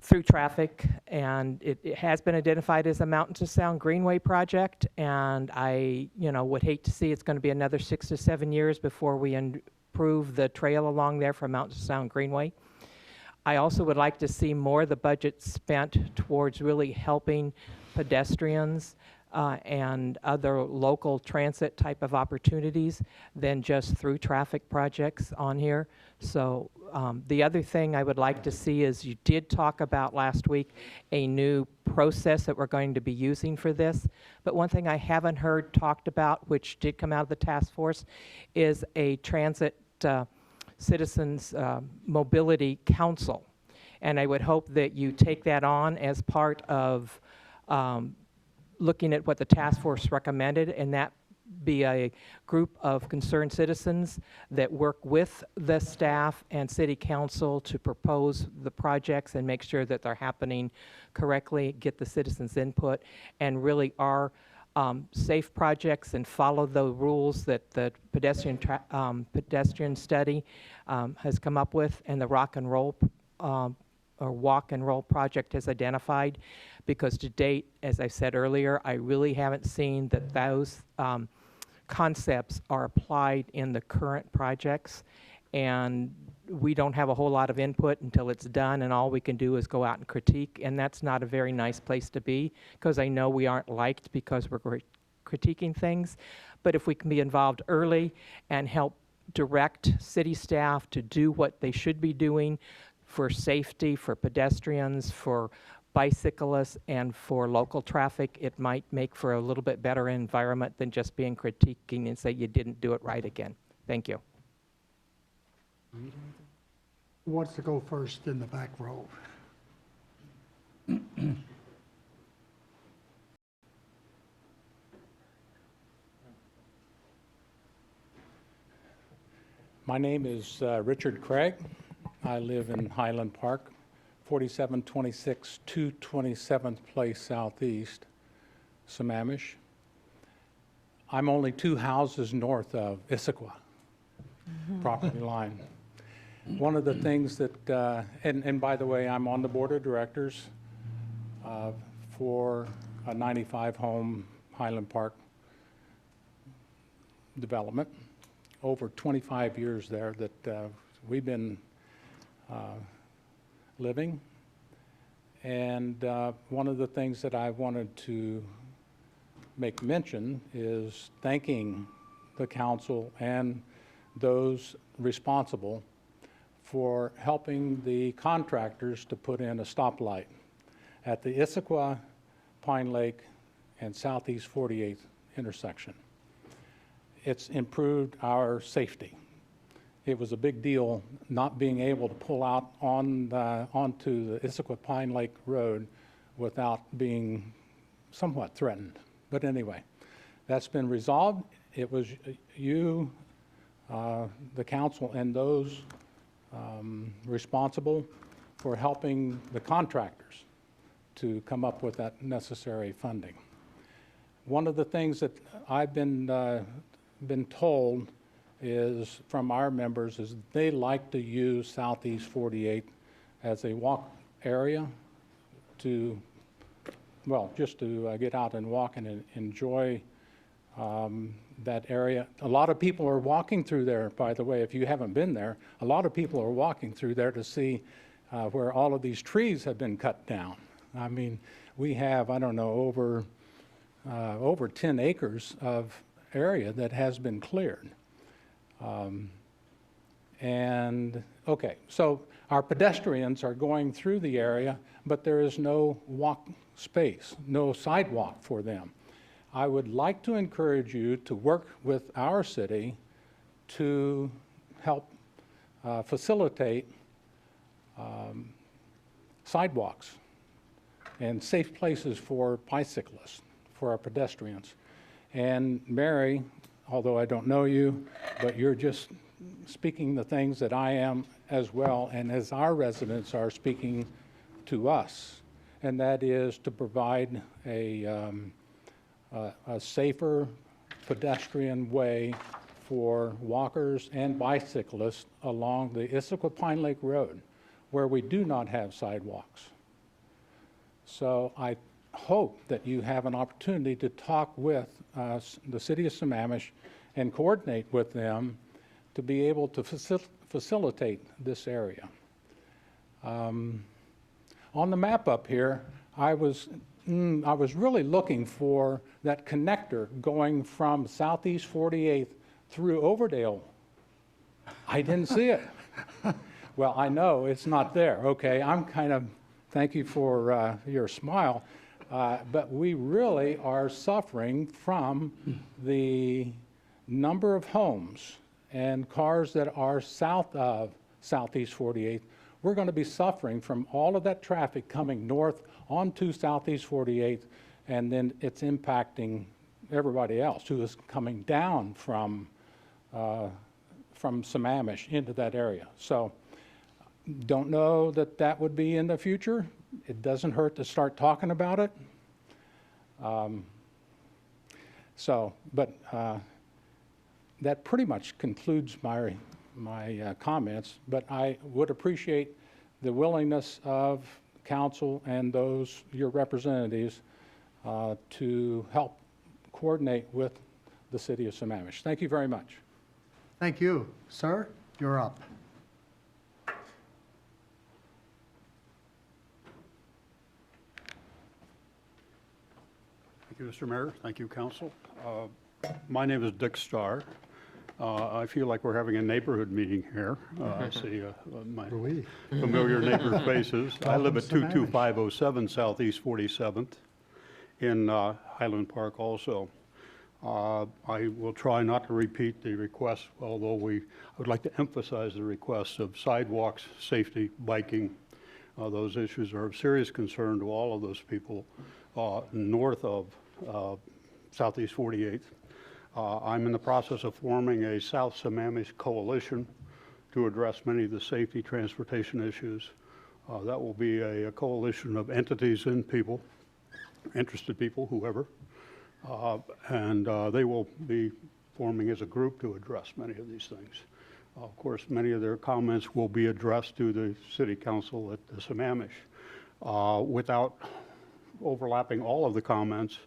through traffic, and it has been identified as a Mountain to Sound Greenway project, and I would hate to see it's going to be another 6 to 7 years before we improve the trail along there from Mountain to Sound Greenway. I also would like to see more of the budget spent towards really helping pedestrians and other local transit type of opportunities than just through traffic projects on here. So the other thing I would like to see is, you did talk about last week a new process that we're going to be using for this, but one thing I haven't heard talked about, which did come out of the task force, is a transit citizens mobility council. And I would hope that you take that on as part of looking at what the task force recommended, and that be a group of concerned citizens that work with the staff and city council to propose the projects and make sure that they're happening correctly, get the citizens' input, and really are safe projects and follow the rules that the pedestrian study has come up with, and the rock and roll or walk and roll project has identified. Because to date, as I said earlier, I really haven't seen that those concepts are applied in the current projects, and we don't have a whole lot of input until it's done, and all we can do is go out and critique, and that's not a very nice place to be, because I know we aren't liked because we're critiquing things. But if we can be involved early and help direct city staff to do what they should be doing for safety, for pedestrians, for bicyclists, and for local traffic, it might make for a little bit better environment than just being critiquing and say you didn't do it right again. Thank you. Who wants to go first in the back row? My name is Richard Craig. I live in Highland Park, 4726 227th Place Southeast, Sammamish. I'm only 2 houses north of Issaquah property line. One of the things that, and by the way, I'm on the board of directors for a 95-home Highland Park development. Over 25 years there that we've been living. And one of the things that I wanted to make mention is thanking the council and those responsible for helping the contractors to put in a stoplight at the Issaquah, Pine Lake, and Southeast 48th intersection. It's improved our safety. it was a big deal not being able to pull out onto the Issaquah Pine Lake Road without being somewhat threatened. But anyway, that's been resolved. It was you, the council, and those responsible for helping the contractors to come up with that necessary funding. One of the things that I've been told is from our members is they like to use Southeast 48 as a walk area to, well, just to get out and walk and enjoy that area. A lot of people are walking through there, by the way, if you haven't been there. A lot of people are walking through there to see where all of these trees have been cut down. I mean, we have, I don't know, over 10 acres of area that has been cleared. And, okay, so our pedestrians are going through the area, but there is no walk space, no sidewalk for them. I would like to encourage you to work with our city to help facilitate sidewalks and safe places for bicyclists, for our pedestrians. And Mary, although I don't know you, but you're just speaking the things that I am as well, and as our residents are speaking to us, and that is to provide a safer pedestrian way for walkers and bicyclists along the Issaquah Pine Lake Road, where we do not have sidewalks. So I hope that you have an opportunity to talk with the city of Sammamish and coordinate with them to be able to facilitate this area. On the map up here, I was really looking for that connector going from Southeast 48th through Overdale. I didn't see it. Well, I know it's not there. Okay, I'm kind of, thank you for your smile. But we really are suffering from the number of homes and cars that are south of Southeast 48th. We're going to be suffering from all of that traffic coming north onto Southeast 48th, and then it's impacting everybody else who is coming down from Sammamish into that area. So don't know that that would be in the future. It doesn't hurt to start talking about it. That pretty much concludes my comments, but I would appreciate the willingness of council and those, your representatives, to help coordinate with the city of Sammamish. Thank you very much. Thank you. Sir, you're up. Thank you, Mr. Mayor. Thank you, Council. My name is Dick Starr. I feel like we're having a neighborhood meeting here. I see my familiar neighbor faces. I live at 22507 Southeast 47th in Highland Park also. I will try not to repeat the request, although I would like to emphasize the requests of sidewalks, safety, biking. Those issues are of serious concern to all of those people north of Southeast 48th. I'm in the process of forming a South Sammamish coalition to address many of the safety transportation issues. That will be a coalition of entities and people, interested people, whoever, and they will be forming as a group to address many of these things. Of course, many of their comments will be addressed to the City Council at the Sammamish. Without overlapping all of the comments,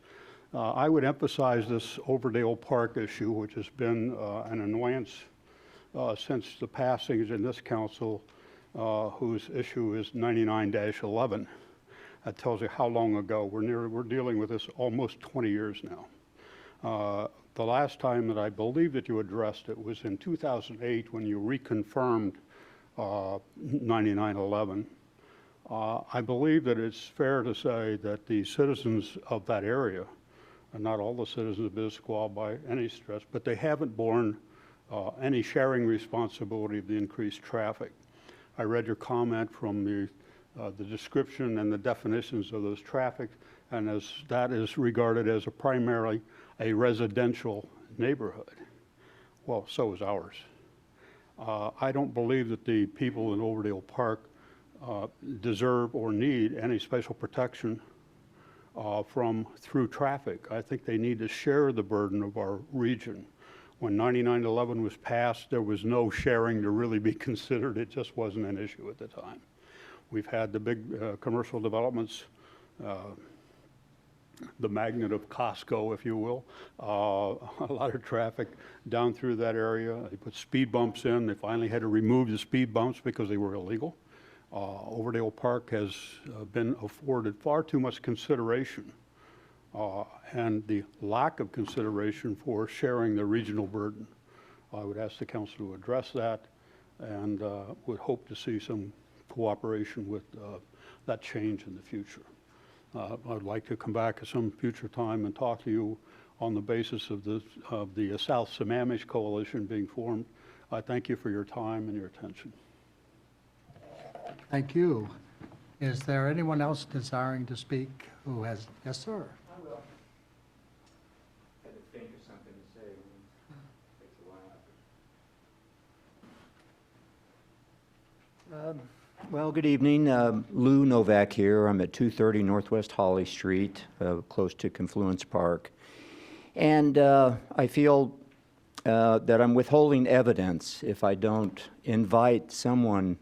I would emphasize this Overdale Park issue, which has been an annoyance since the passings in this council, whose issue is 99-11. That tells you how long ago. We're dealing with this almost 20 years now. The last time that I believe that you addressed it was in 2008 when you reconfirmed 99-11. I believe that it's fair to say that the citizens of that area, and not all the citizens of Issaquah by any stretch, but they haven't borne any sharing responsibility of the increased traffic. I read your comment from the description and the definitions of those traffic, and as that is regarded as primarily a residential neighborhood. Well, so is ours. I don't believe that the people in Overdale Park deserve or need any special protection through traffic. I think they need to share the burden of our region. When 9911 was passed, there was no sharing to really be considered. It just wasn't an issue at the time. We've had the big commercial developments, the magnet of Costco, if you will, a lot of traffic down through that area. They put speed bumps in. They finally had to remove the speed bumps because they were illegal. Overdale Park has been afforded far too much consideration and the lack of consideration for sharing the regional burden. I would ask the council to address that and would hope to see some cooperation with that change in the future. I'd like to come back at some future time and talk to you on the basis of the South Sammamish Coalition being formed. I thank you for your time and your attention. Thank you. Is there anyone else desiring to speak who has, yes, sir? I will. I had to think of something to say. It takes a while. Well, good evening. Lou Novak here. I'm at 230 Northwest Holly Street, close to Confluence Park. And I feel that I'm withholding evidence if I don't invite someone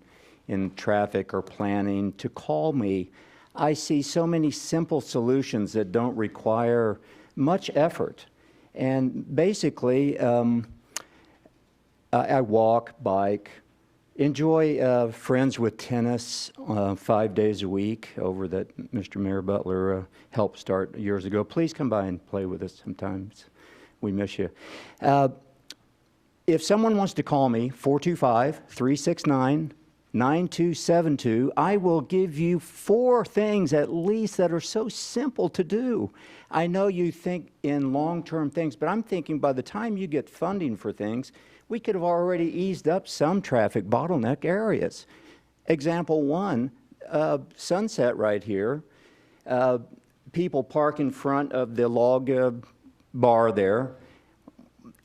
in traffic or planning to call me. I see so many simple solutions that don't require much effort. And basically, I walk, bike, enjoy friends with tennis 5 days a week over that Mr. Mayor Butler helped start years ago. Please come by and play with us sometimes. We miss you. If someone wants to call me, 425-369-9272, I will give you 4 things at least that are so simple to do. I know you think in long-term things, but I'm thinking by the time you get funding for things, we could have already eased up some traffic bottleneck areas. Example 1, Sunset right here. People park in front of the log bar there,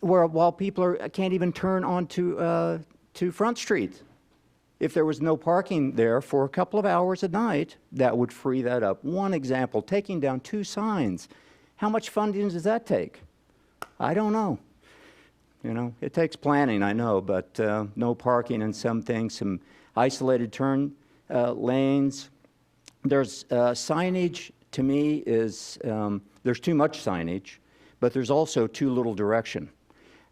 while people can't even turn onto to Front Street. If there was no parking there for a couple of hours a night, that would free that up. One example, taking down 2 signs. How much funding does that take? I don't know. You know, it takes planning, I know, but no parking in some things, some isolated turn lanes. There's signage, to me, is, there's too much signage, but there's also too little direction.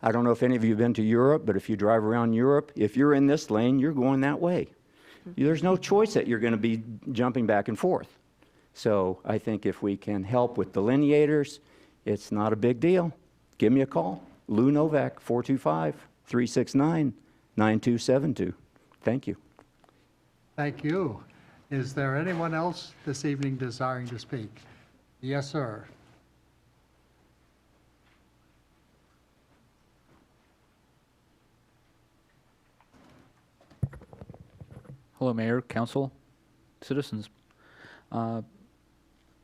I don't know if any of you have been to Europe, but if you drive around Europe, if you're in this lane, you're going that way. There's no choice that you're going to be jumping back and forth. So I think if we can help with delineators, it's not a big deal. Give me a call. Lou Novak, 425-369-9272. Thank you. Thank you. Is there anyone else this evening desiring to speak? Yes, sir. Hello, Mayor, Council, citizens. My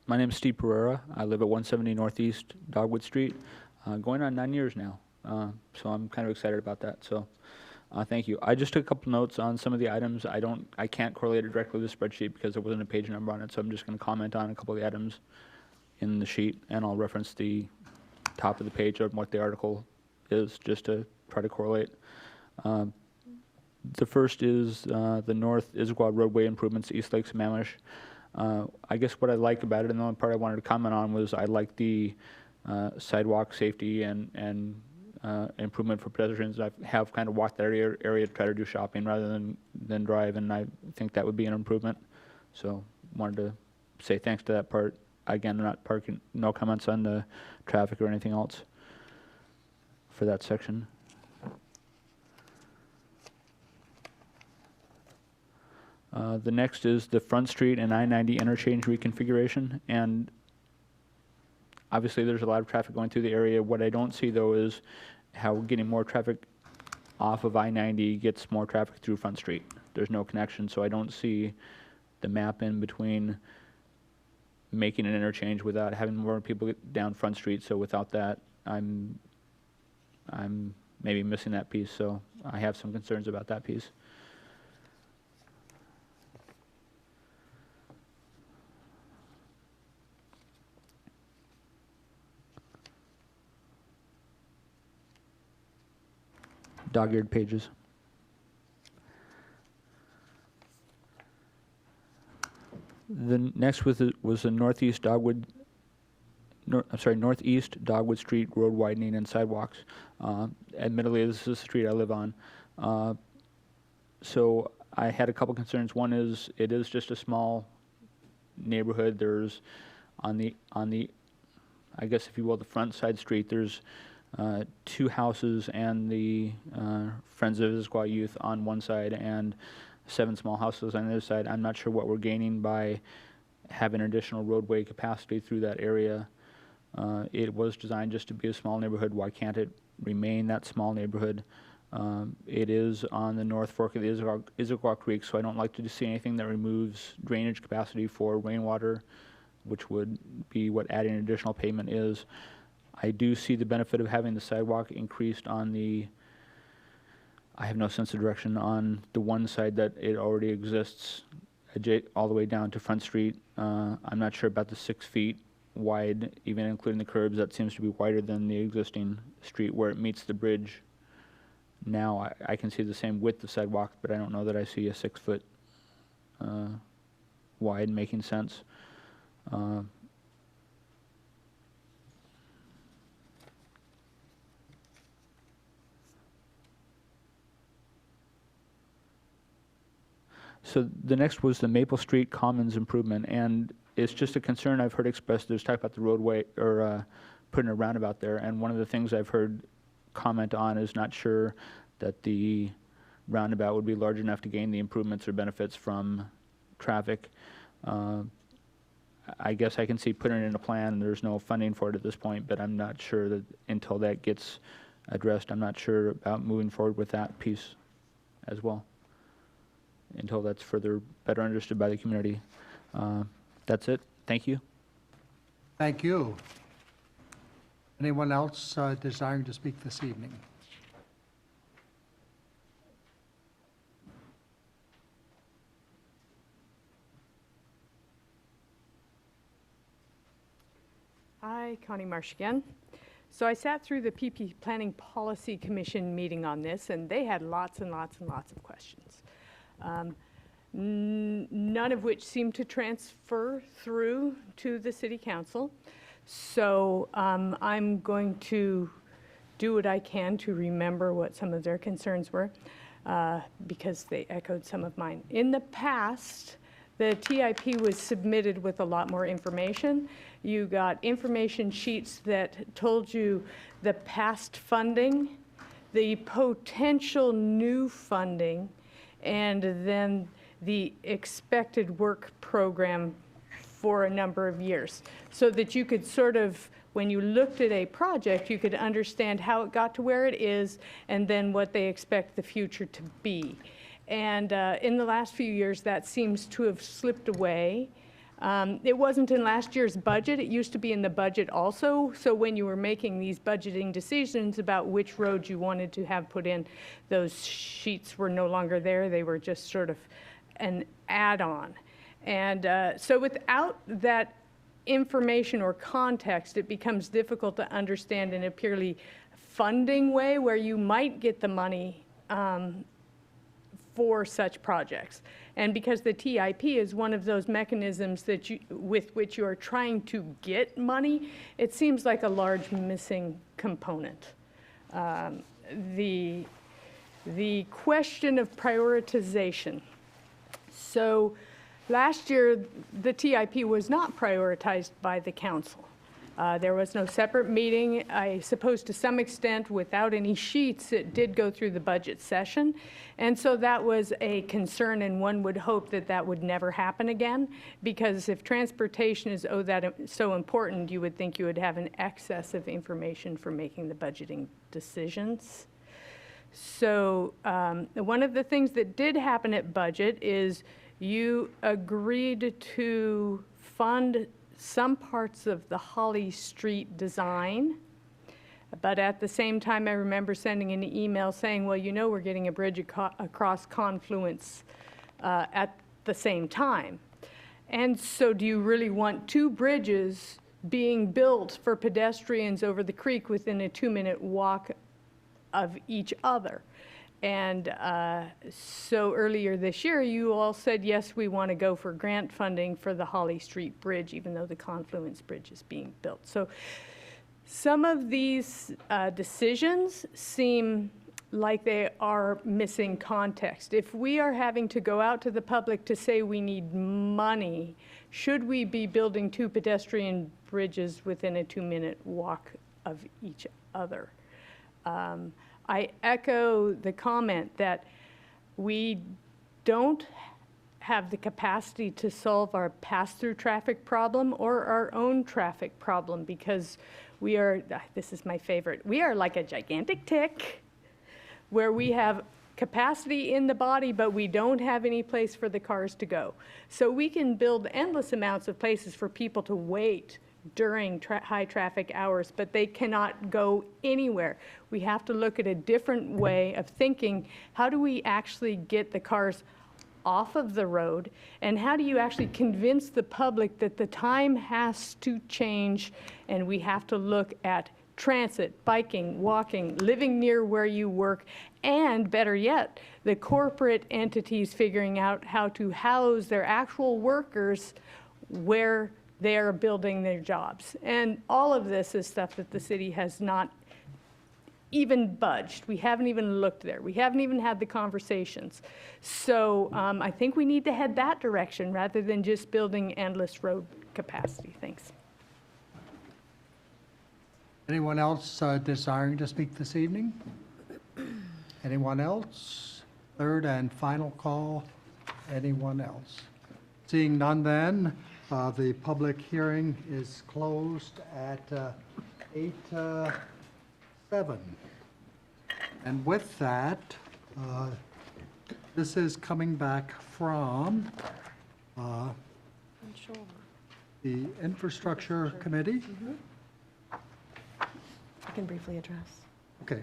name is Steve Pereira. I live at 170 Northeast Dogwood Street, going on 9 years now. So I'm kind of excited about that. So thank you. I just took a couple notes on some of the items. I can't correlate it directly with the spreadsheet because there wasn't a page number on it. So I'm just going to comment on a couple of the items in the sheet, and I'll reference the top of the page of what the article is just to try to correlate. The first is the North Issaquah roadway improvements, East Lake Sammamish. I guess what I like about it, and the only part I wanted to comment on, was I like the sidewalk safety and improvement for pedestrians. I have kind of walked that area to try to do shopping rather than drive, and I think that would be an improvement. So wanted to say thanks to that part. Again, not parking, no comments on the traffic or anything else for that section. The next is the Front Street and I-90 interchange reconfiguration, and obviously there's a lot of traffic going through the area. What I don't see though is how getting more traffic off of I-90 gets more traffic through Front Street. There's no connection, so I don't see the map in between making an interchange without having more people get down Front Street. So without that, I'm maybe missing that piece. So I have some concerns about that piece. Dog-eared pages. The next was the northeast Dogwood Street road widening and sidewalks. Admittedly, this is the street I live on. So I had a couple concerns. One is it is just a small neighborhood. There's on the I guess if you will, the front side street, there's 2 houses and the Friends of Issaquah Youth on one side and 7 small houses on the other side. I'm not sure what we're gaining by having additional roadway capacity through that area. It was designed just to be a small neighborhood. Why can't it remain that small neighborhood? It is on the North Fork of the Issaquah Creek, so I don't like to see anything that removes drainage capacity for rainwater, which would be what adding additional pavement is. I do see the benefit of having the sidewalk increased on the, I have no sense of direction, on the one side that it already exists all the way down to Front Street. I'm not sure about the 6 feet wide, even including the curbs. That seems to be wider than the existing street where it meets the bridge. Now I can see the same width of sidewalk, but I don't know that I see a 6 foot wide making sense. So the next was the Maple Street Commons improvement, and it's just a concern I've heard expressed. There's talk about the roadway or putting a roundabout there, and one of the things I've heard comment on is not sure that the roundabout would be large enough to gain the improvements or benefits from traffic. I guess I can see putting it in a plan. There's no funding for it at this point, but I'm not sure that until that gets addressed, I'm not sure about moving forward with that piece as well, until that's better understood by the community. That's it. Thank you. Thank you. Anyone else desiring to speak this evening? Hi, Connie Marsh again. So I sat through the PP Planning Policy Commission meeting on this, and they had lots and lots and lots of questions. None of which seemed to transfer through to the City Council. So I'm going to do what I can to remember what some of their concerns were, because they echoed some of mine. In the past, the TIP was submitted with a lot more information. You got information sheets that told you the past funding, the potential new funding, and then the expected work program for a number of years, so that you could sort of, when you looked at a project, you could understand how it got to where it is and then what they expect the future to be. And in the last few years, that seems to have slipped away. It wasn't in last year's budget. It used to be in the budget also. So when you were making these budgeting decisions about which roads you wanted to have put in, those sheets were no longer there. They were just sort of an add-on. And so without that information or context, it becomes difficult to understand in a purely funding way where you might get the money for such projects. And because the TIP is one of those mechanisms that with which you are trying to get money, it seems like a large missing component. The question of prioritization. So last year, the TIP was not prioritized by the council. There was no separate meeting. I suppose to some extent, without any sheets, it did go through the budget session. And so that was a concern, and one would hope that that would never happen again, because if transportation is so important, you would think you would have an excess of information for making the budgeting decisions. So one of the things that did happen at budget is you agreed to fund some parts of the Holly Street design. But at the same time, I remember sending an email saying, well, you know, we're getting a bridge across Confluence at the same time. And so do you really want two bridges being built for pedestrians over the creek within a 2-minute walk of each other? And so earlier this year, you all said, yes, we want to go for grant funding for the Holly Street Bridge, even though the Confluence Bridge is being built. So some of these decisions seem like they are missing context. If we are having to go out to the public to say we need money, should we be building two pedestrian bridges within a 2-minute walk of each other? I echo the comment that we don't have the capacity to solve our pass-through traffic problem or our own traffic problem, because we are, this is my favorite, we are like a gigantic tick where we have capacity in the body, but we don't have any place for the cars to go. So we can build endless amounts of places for people to wait during high traffic hours, but they cannot go anywhere. We have to look at a different way of thinking. How do we actually get the cars off of the road? And how do you actually convince the public that the time has to change and we have to look at transit, biking, walking, living near where you work, and better yet, the corporate entities figuring out how to house their actual workers where they are building their jobs. And all of this is stuff that the city has not even budged. We haven't even looked there. We haven't even had the conversations. So I think we need to head that direction rather than just building endless road capacity. Thanks. Anyone else desiring to speak this evening? Anyone else? Third and final call. Anyone else? Seeing none then, the public hearing is closed at 8:07. And with that, this is coming back from the Infrastructure Committee. I can briefly address. Okay.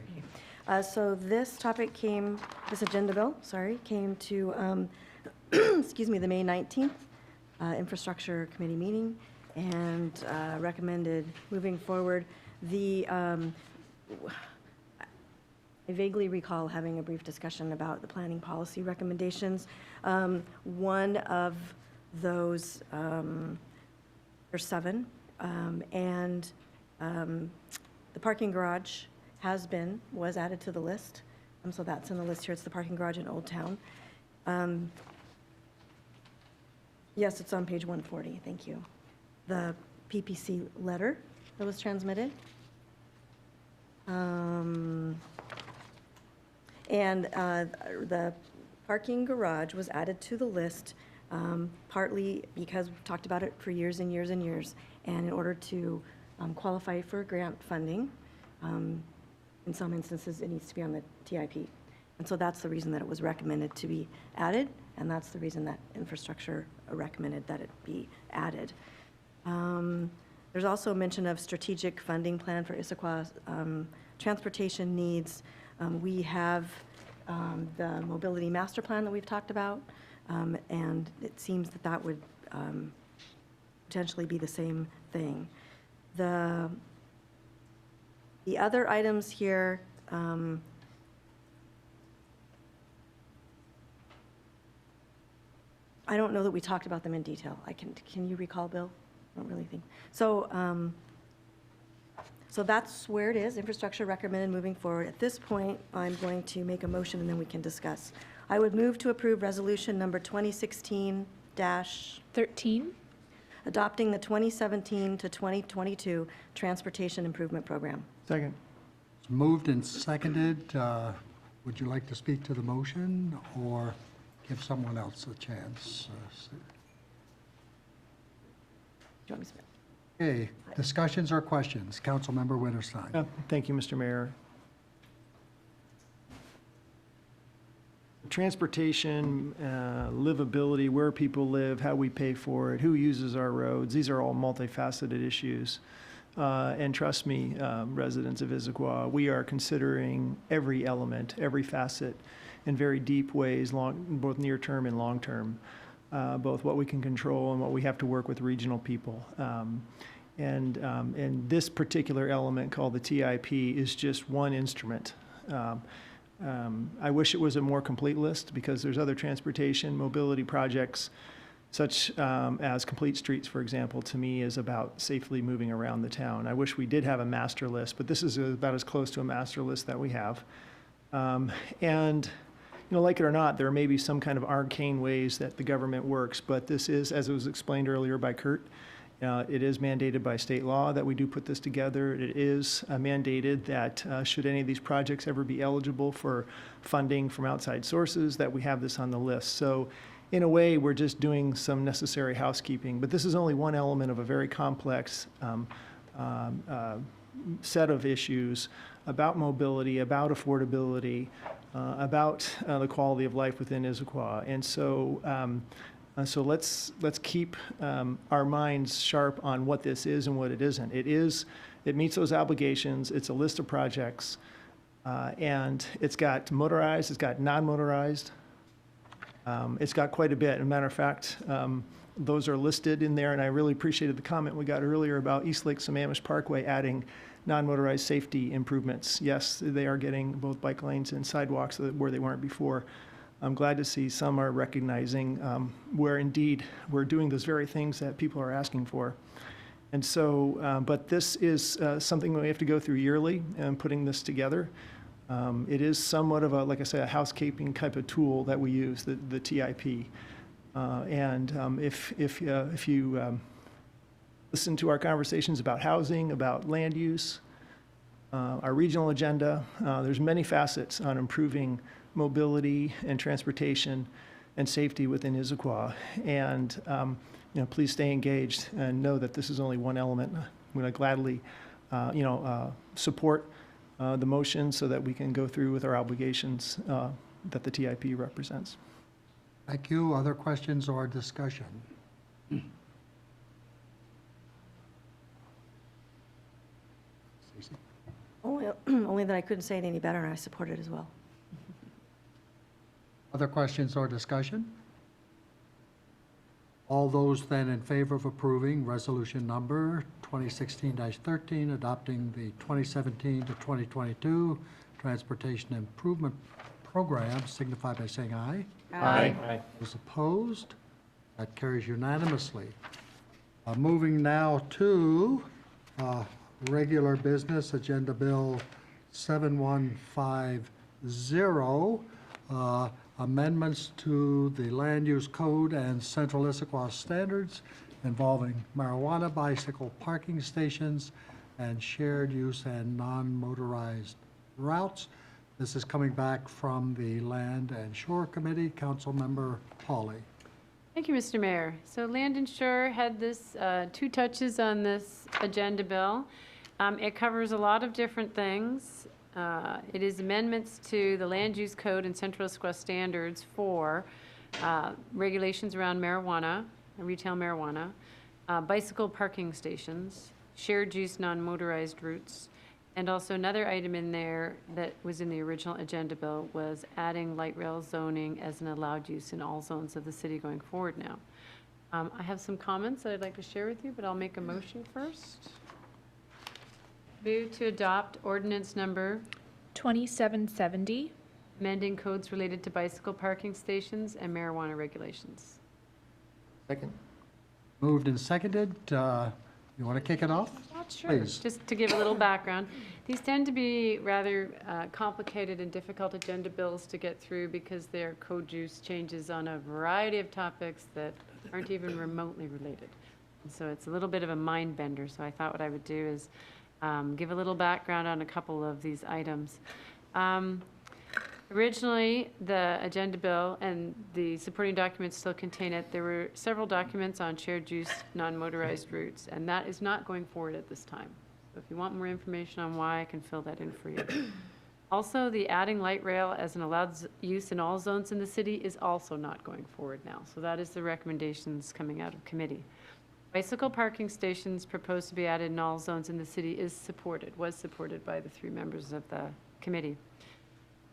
So this topic came, this agenda bill, came to, excuse me, the May 19th Infrastructure Committee meeting and recommended moving forward. I vaguely recall having a brief discussion about the planning policy recommendations. One of those, there's 7, and the parking garage was added to the list. So that's in the list here. It's the parking garage in Old Town. Yes, it's on page 140. Thank you. The PPC letter that was transmitted. And the parking garage was added to the list partly because we've talked about it for years and years and years. And in order to qualify for grant funding, in some instances, it needs to be on the TIP. And so that's the reason that it was recommended to be added, and that's the reason that infrastructure recommended that it be added. There's also a mention of strategic funding plan for Issaquah transportation needs. We have the mobility master plan that we've talked about, and it seems that that would potentially be the same thing. The other items here, I don't know that we talked about them in detail. Can you recall, Bill? I don't really think. So, so that's where it is. Infrastructure recommended moving forward. At this point, I'm going to make a motion and then we can discuss. I would move to approve resolution number 2016-13, adopting the 2017 to 2022 Transportation Improvement Program. Second. It's moved and seconded. Would you like to speak to the motion or give someone else a chance? Do you want me to speak? Okay, discussions or questions? Councilmember Winterstein. Thank you, Mr. Mayor. transportation, livability, where people live, how we pay for it, who uses our roads, these are all multifaceted issues. And trust me, residents of Issaquah, we are considering every element, every facet in very deep ways, both near term and long term, both what we can control and what we have to work with regional people. And this particular element called the TIP is just one instrument. I wish it was a more complete list because there's other transportation, mobility projects, such as Complete Streets, for example, to me is about safely moving around the town. I wish we did have a master list, but this is about as close to a master list that we have. And, you know, like it or not, there may be some kind of arcane ways that the government works, but this is, as it was explained earlier by Kurt, it is mandated by state law that we do put this together. It is mandated that should any of these projects ever be eligible for funding from outside sources, that we have this on the list. So in a way, we're just doing some necessary housekeeping, but this is only one element of a very complex set of issues about mobility, about affordability, about the quality of life within Issaquah. And so, so let's keep our minds sharp on what this is and what it isn't. It meets those obligations. It's a list of projects, and it's got motorized, it's got non-motorized. It's got quite a bit. As a matter of fact, those are listed in there, and I really appreciated the comment we got earlier about East Lake Sammamish Parkway adding non-motorized safety improvements. Yes, they are getting both bike lanes and sidewalks where they weren't before. I'm glad to see some are recognizing where indeed we're doing those very things that people are asking for. And so, but this is something that we have to go through yearly and putting this together. It is somewhat of a, like I say, a housekeeping type of tool that we use, the TIP. If you listen to our conversations about housing, about land use, our regional agenda, there's many facets on improving mobility and transportation and safety within Issaquah. And you know, please stay engaged and know that this is only one element. I'm going to gladly, support the motion so that we can go through with our obligations that the TIP represents. Thank you. Other questions or discussion? Stacey? Only that I couldn't say it any better, and I support it as well. Other questions or discussion? All those then in favor of approving resolution number 2016-13, adopting the 2017 to 2022 Transportation Improvement Program, signify by saying aye. Aye. Aye. Those opposed? That carries unanimously. Moving now to regular business, Agenda Bill 7150, amendments to the Land Use Code and Central Issaquah standards involving marijuana, bicycle parking stations, and shared use and non-motorized routes. This is coming back from the Land and Shore Committee. Councilmember Pauley. Thank you, Mr. Mayor. So Land and Shore had this, two touches on this agenda bill. It covers a lot of different things. It is amendments to the Land Use Code and Central Issaquah standards for regulations around marijuana, retail marijuana, bicycle parking stations, shared use non-motorized routes, and also another item in there that was in the original agenda bill was adding light rail zoning as an allowed use in all zones of the city going forward now. I have some comments that I'd like to share with you, but I'll make a motion first. Move to adopt ordinance number 2770, amending codes related to bicycle parking stations and marijuana regulations. Second. Moved and seconded. You want to kick it off? Sure. Please. Just to give a little background, these tend to be rather complicated and difficult agenda bills to get through because they're code use changes on a variety of topics that aren't even remotely related. And so it's a little bit of a mind bender. So I thought what I would do is give a little background on a couple of these items. Originally, the agenda bill and the supporting documents still contain it. There were several documents on shared use non-motorized routes, and that is not going forward at this time. So if you want more information on why, I can fill that in for you. Also, the adding light rail as an allowed use in all zones in the city is also not going forward now. So that is the recommendations coming out of committee. Bicycle parking stations proposed to be added in all zones in the city was supported by the 3 members of the committee.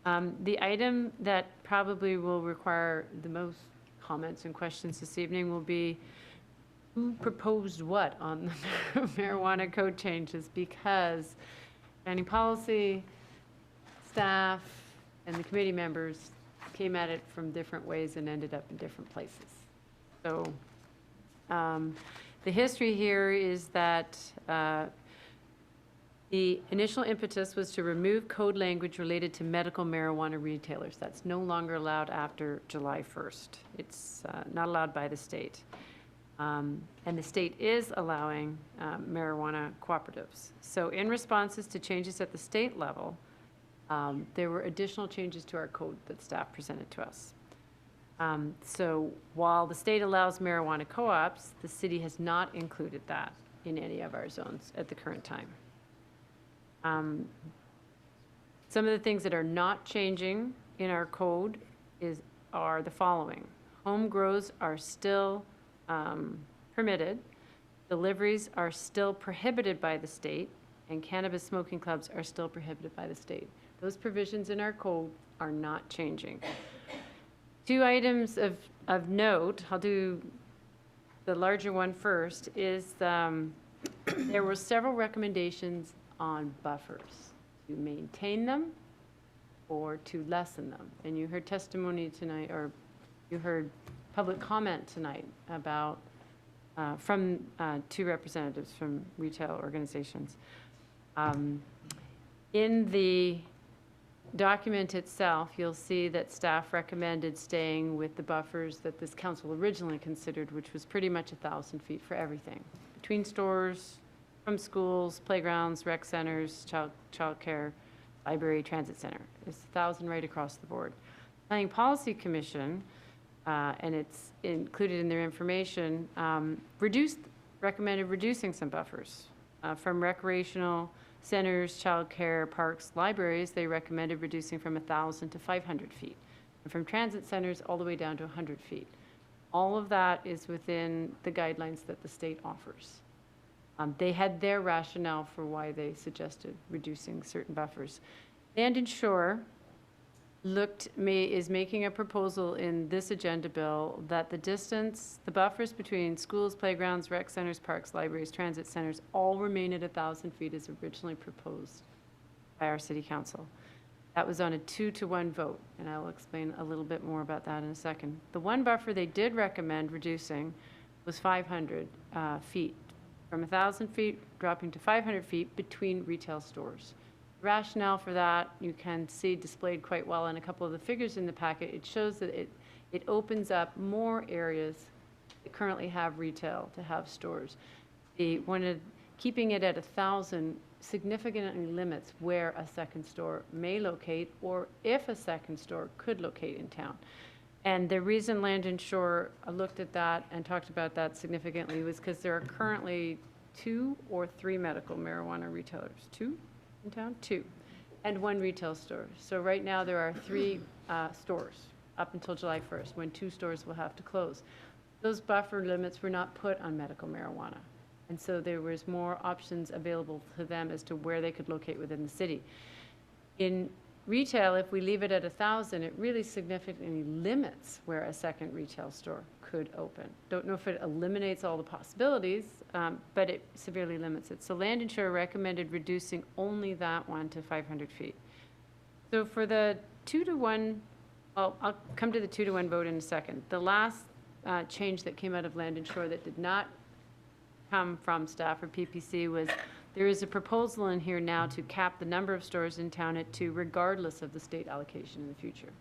The item that probably will require the most comments and questions this evening will be who proposed what on the marijuana code changes, because planning policy, staff, and the committee members came at it from different ways and ended up in different places. So the history here is that the initial impetus was to remove code language related to medical marijuana retailers. That's no longer allowed after July 1st. It's not allowed by the state. And the state is allowing marijuana cooperatives. So in responses to changes at the state level, there were additional changes to our code that staff presented to us. So while the state allows marijuana co-ops, the city has not included that in any of our zones at the current time. Some of the things that are not changing in our code are the following. Home grows are still permitted, deliveries are still prohibited by the state, and cannabis smoking clubs are still prohibited by the state. Those provisions in our code are not changing. 2 items of note, I'll do the larger one first, is there were several recommendations on buffers, to maintain them or to lessen them. And you heard testimony tonight, or you heard public comment tonight about, from 2 representatives from retail organizations. In the document itself, you'll see that staff recommended staying with the buffers that this council originally considered, which was pretty much 1,000 feet for everything, between stores, from schools, playgrounds, rec centers, child care, library, transit center. It's 1,000 right across the board. Planning Policy Commission, and it's included in their information, recommended reducing some buffers. From recreational centers, child care, parks, libraries, they recommended reducing from 1,000 to 500 feet. And from transit centers all the way down to 100 feet. All of that is within the guidelines that the state offers. They had their rationale for why they suggested reducing certain buffers. Land and Shore is making a proposal in this agenda bill that the buffers between schools, playgrounds, rec centers, parks, libraries, transit centers all remain at 1,000 feet as originally proposed by our city council. That was on a 2-to-1 vote, and I will explain a little bit more about that in a second. The one buffer they did recommend reducing was 500 feet, from 1,000 feet dropping to 500 feet between retail stores. The rationale for that you can see displayed quite well in a couple of the figures in the packet. It shows that it opens up more areas that currently have retail to have stores. Keeping it at 1,000 significantly limits where a second store may locate, or if a second store could locate in town. And the reason Land and Shore looked at that and talked about that significantly was because there are currently 2 or 3 medical marijuana retailers. 2 in town? 2. And 1 retail store. So right now there are 3 stores up until July 1st, when 2 stores will have to close. Those buffer limits were not put on medical marijuana. And so there was more options available to them as to where they could locate within the city. In retail, if we leave it at 1,000, it really significantly limits where a second retail store could open. Don't know if it eliminates all the possibilities, but it severely limits it. So Land and Shore recommended reducing only that one to 500 feet. So for the 2-to-1, well, I'll come to the 2-to-1 vote in a second. The last change that came out of Land and Shore that did not come from staff or PPC was there is a proposal in here now to cap the number of stores in town at 2, regardless of the state allocation in the future.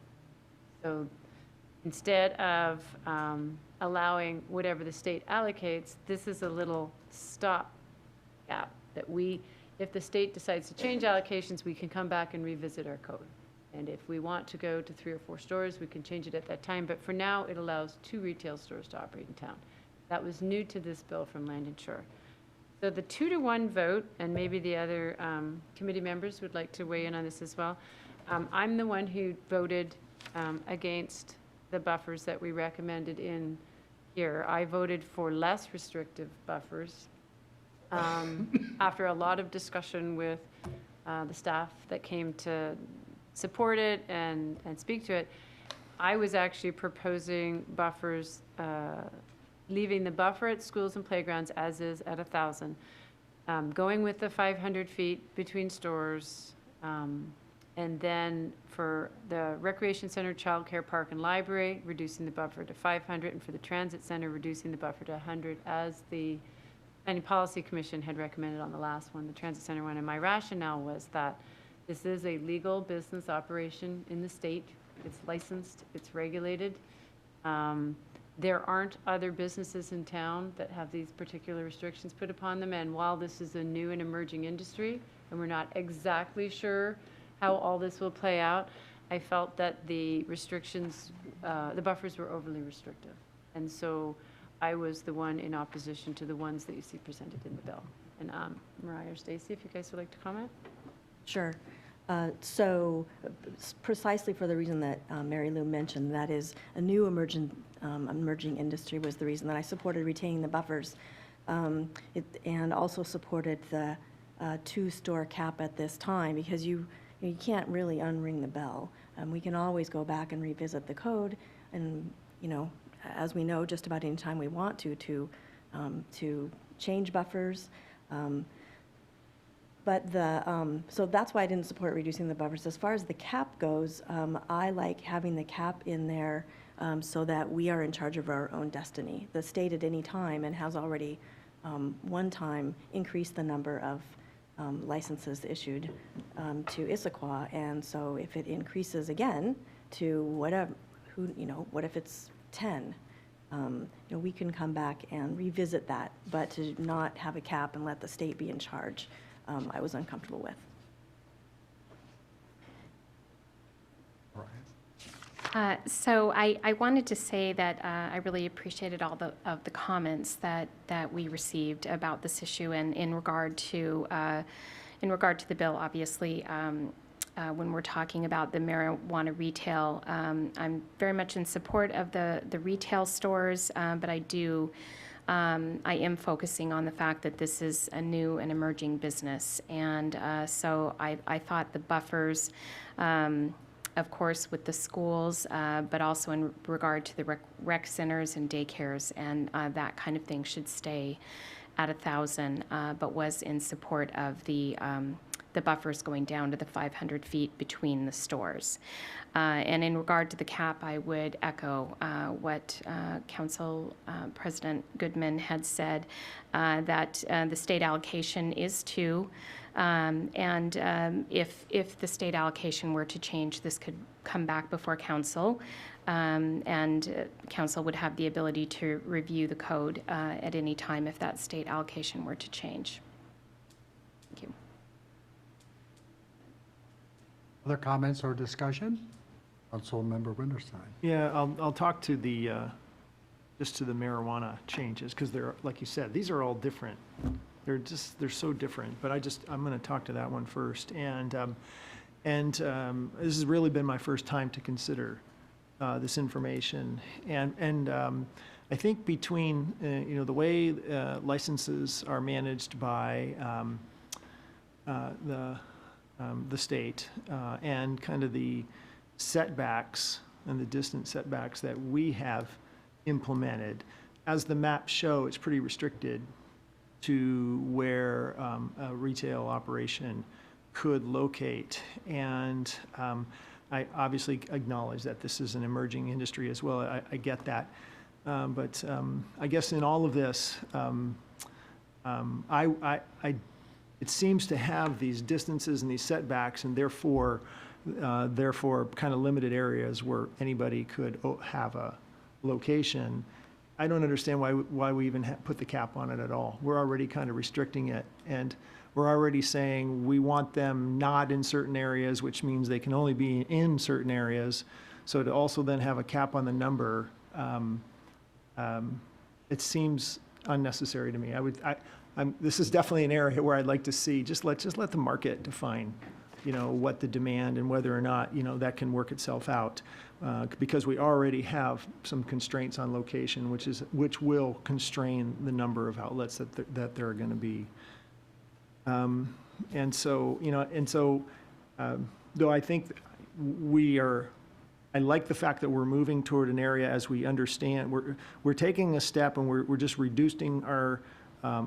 So instead of allowing whatever the state allocates, this is a little stop gap that if the state decides to change allocations, we can come back and revisit our code. And if we want to go to 3 or 4 stores, we can change it at that time. But for now, it allows 2 retail stores to operate in town. That was new to this bill from Land and Shore. So the 2-to-1 vote, and maybe the other committee members would like to weigh in on this as well, I'm the one who voted against the buffers that we recommended in here. I voted for less restrictive buffers after a lot of discussion with the staff that came to support it and speak to it. I was actually proposing buffers, leaving the buffer at schools and playgrounds as is at 1,000, going with the 500 feet between stores, and then for the recreation center, childcare, park, and library, reducing the buffer to 500, and for the transit center, reducing the buffer to 100, as the Planning Policy Commission had recommended on the last one, the transit center one. And my rationale was that this is a legal business operation in the state. It's licensed, it's regulated. There aren't other businesses in town that have these particular restrictions put upon them. And while this is a new and emerging industry, and we're not exactly sure how all this will play out, I felt that the restrictions, the buffers were overly restrictive. And so I was the one in opposition to the ones that you see presented in the bill. And Mariah or Stacy, if you guys would like to comment? Sure. So precisely for the reason that Mary Lou mentioned, that is a new emerging industry, was the reason that I supported retaining the buffers, and also supported the 2-store cap at this time, because you can't really unring the bell. We can always go back and revisit the code, and as we know, just about any time we want to change buffers. So that's why I didn't support reducing the buffers. As far as the cap goes, I like having the cap in there so that we are in charge of our own destiny. The state at any time, and has already one time, increased the number of licenses issued to Issaquah. And so if it increases again to whatever, what if it's 10? We can come back and revisit that, but to not have a cap and let the state be in charge, I was uncomfortable with. So I wanted to say that I really appreciated all of the comments that we received about this issue, and in regard to the bill. Obviously, when we're talking about the marijuana retail, I'm very much in support of the retail stores, but I am focusing on the fact that this is a new and emerging business. And so I thought the buffers, of course, with the schools, but also in regard to the rec centers and daycares and that kind of thing, should stay at 1,000, but was in support of the buffers going down to the 500 feet between the stores. And in regard to the cap, I would echo what Council President Goodman had said, that the state allocation is 2. And if the state allocation were to change, this could come back before council, and council would have the ability to review the code at any time if that state allocation were to change. Thank you. Other comments or discussion? Councilmember Winterstein. Yeah, I'll talk to the, just to the marijuana changes, because they're, like you said, these are all different. They're so different, but I'm going to talk to that one first. And this has really been my first time to consider this information. And I think between, the way licenses are managed by the state and kind of the setbacks and the distance setbacks that we have implemented, as the maps show, it's pretty restricted to where a retail operation could locate. And I obviously acknowledge that this is an emerging industry as well. I get that. But I guess in all of this, it seems to have these distances and these setbacks, and therefore kind of limited areas where anybody could have a location. I don't understand why we even put the cap on it at all. We're already kind of restricting it, and we're already saying we want them not in certain areas, which means they can only be in certain areas. So to also then have a cap on the number, it seems unnecessary to me. This is definitely an area where I'd like to see, just let the market define what the demand and whether or not, that can work itself out. Because we already have some constraints on location, which will constrain the number of outlets that there are going to be. And so, though I think I like the fact that we're moving toward an area as we understand, we're taking a step and we're just reducing our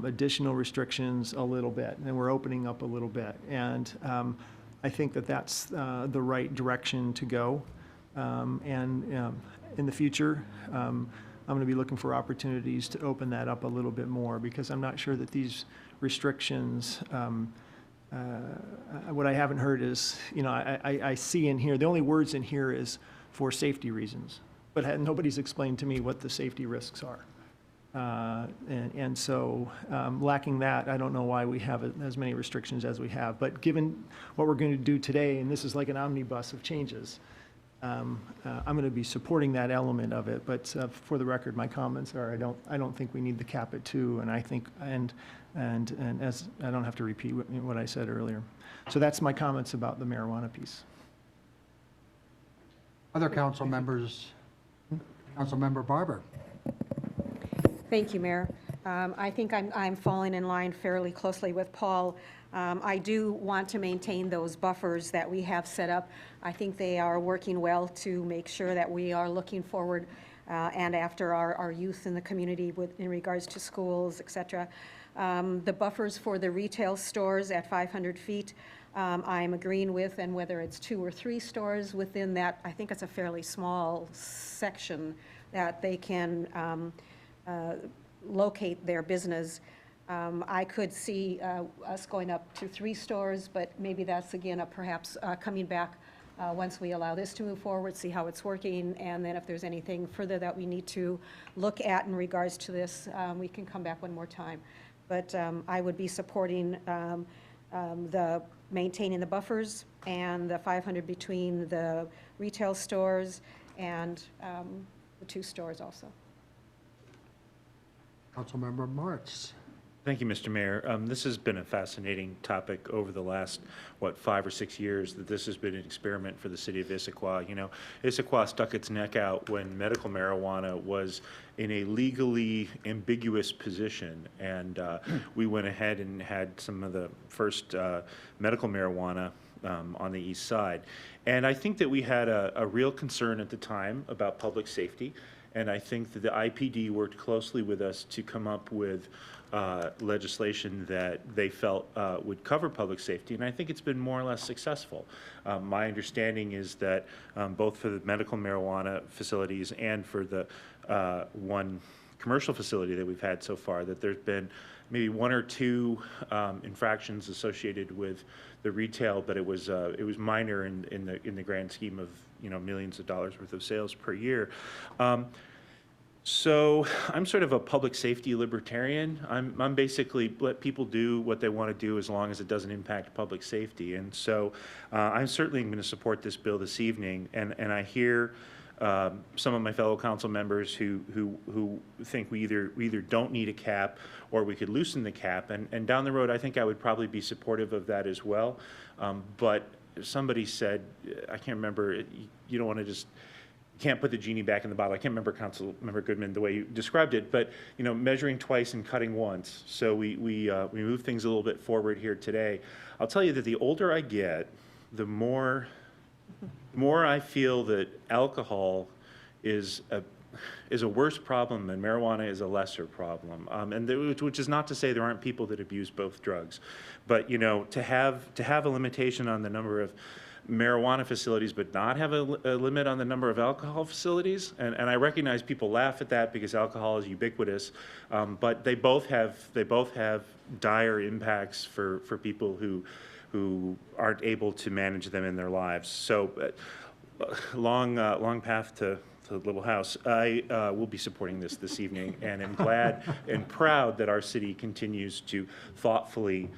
additional restrictions a little bit, and we're opening up a little bit. And I think that that's the right direction to go. And in the future, I'm going to be looking for opportunities to open that up a little bit more, because I'm not sure that these restrictions, what I haven't heard is, I see in here, the only words in here is for safety reasons, but nobody's explained to me what the safety risks are. And so lacking that, I don't know why we have as many restrictions as we have. But given what we're going to do today, and this is like an omnibus of changes, I'm going to be supporting that element of it. But for the record, my comments are I don't think we need the cap at 2, and I think and as I don't have to repeat what I said earlier. So that's my comments about the marijuana piece. Other council members, Councilmember Barber. Thank you, Mayor. I think I'm falling in line fairly closely with Paul. I do want to maintain those buffers that we have set up. I think they are working well to make sure that we are looking forward and after our youth in the community in regards to schools, et cetera. The buffers for the retail stores at 500 feet, I'm agreeing with, and whether it's 2 or 3 stores within that, I think it's a fairly small section that they can locate their business. I could see us going up to 3 stores, but maybe that's again perhaps coming back once we allow this to move forward, see how it's working, and then if there's anything further that we need to look at in regards to this, we can come back one more time. But I would be supporting the maintaining the buffers and the 500 between the retail stores and the 2 stores also. Councilmember Martz. Thank you, Mr. Mayor. This has been a fascinating topic over the last, 5 or 6 years that this has been an experiment for the city of Issaquah. Issaquah stuck its neck out when medical marijuana was in a legally ambiguous position, and we went ahead and had some of the first medical marijuana on the east side. And I think that we had a real concern at the time about public safety, and I think that the IPD worked closely with us to come up with legislation that they felt would cover public safety, and I think it's been more or less successful. My understanding is that both for the medical marijuana facilities and for the one commercial facility that we've had so far, that there's been maybe 1 or 2 infractions associated with the retail, but it was minor in the grand scheme of millions of dollars worth of sales per year. So I'm sort of a public safety libertarian. I'm basically let people do what they want to do as long as it doesn't impact public safety. And so I'm certainly going to support this bill this evening. And I hear some of my fellow council members who think we either don't need a cap or we could loosen the cap. And down the road, I think I would probably be supportive of that as well. But somebody said, I can't remember, you don't want to just can't put the genie back in the bottle. I can't remember Councilmember Goodman the way you described it, but measuring twice and cutting once. So we move things a little bit forward here today. I'll tell you that the older I get, the more I feel that alcohol is a worse problem and marijuana is a lesser problem. Which is not to say there aren't people that abuse both drugs, but to have a limitation on the number of marijuana facilities but not have a limit on the number of alcohol facilities, and I recognize people laugh at that because alcohol is ubiquitous, but they both have dire impacts for people who aren't able to manage them in their lives. So long path to the little house. I will be supporting this evening, and am glad and proud that our city continues to thoughtfully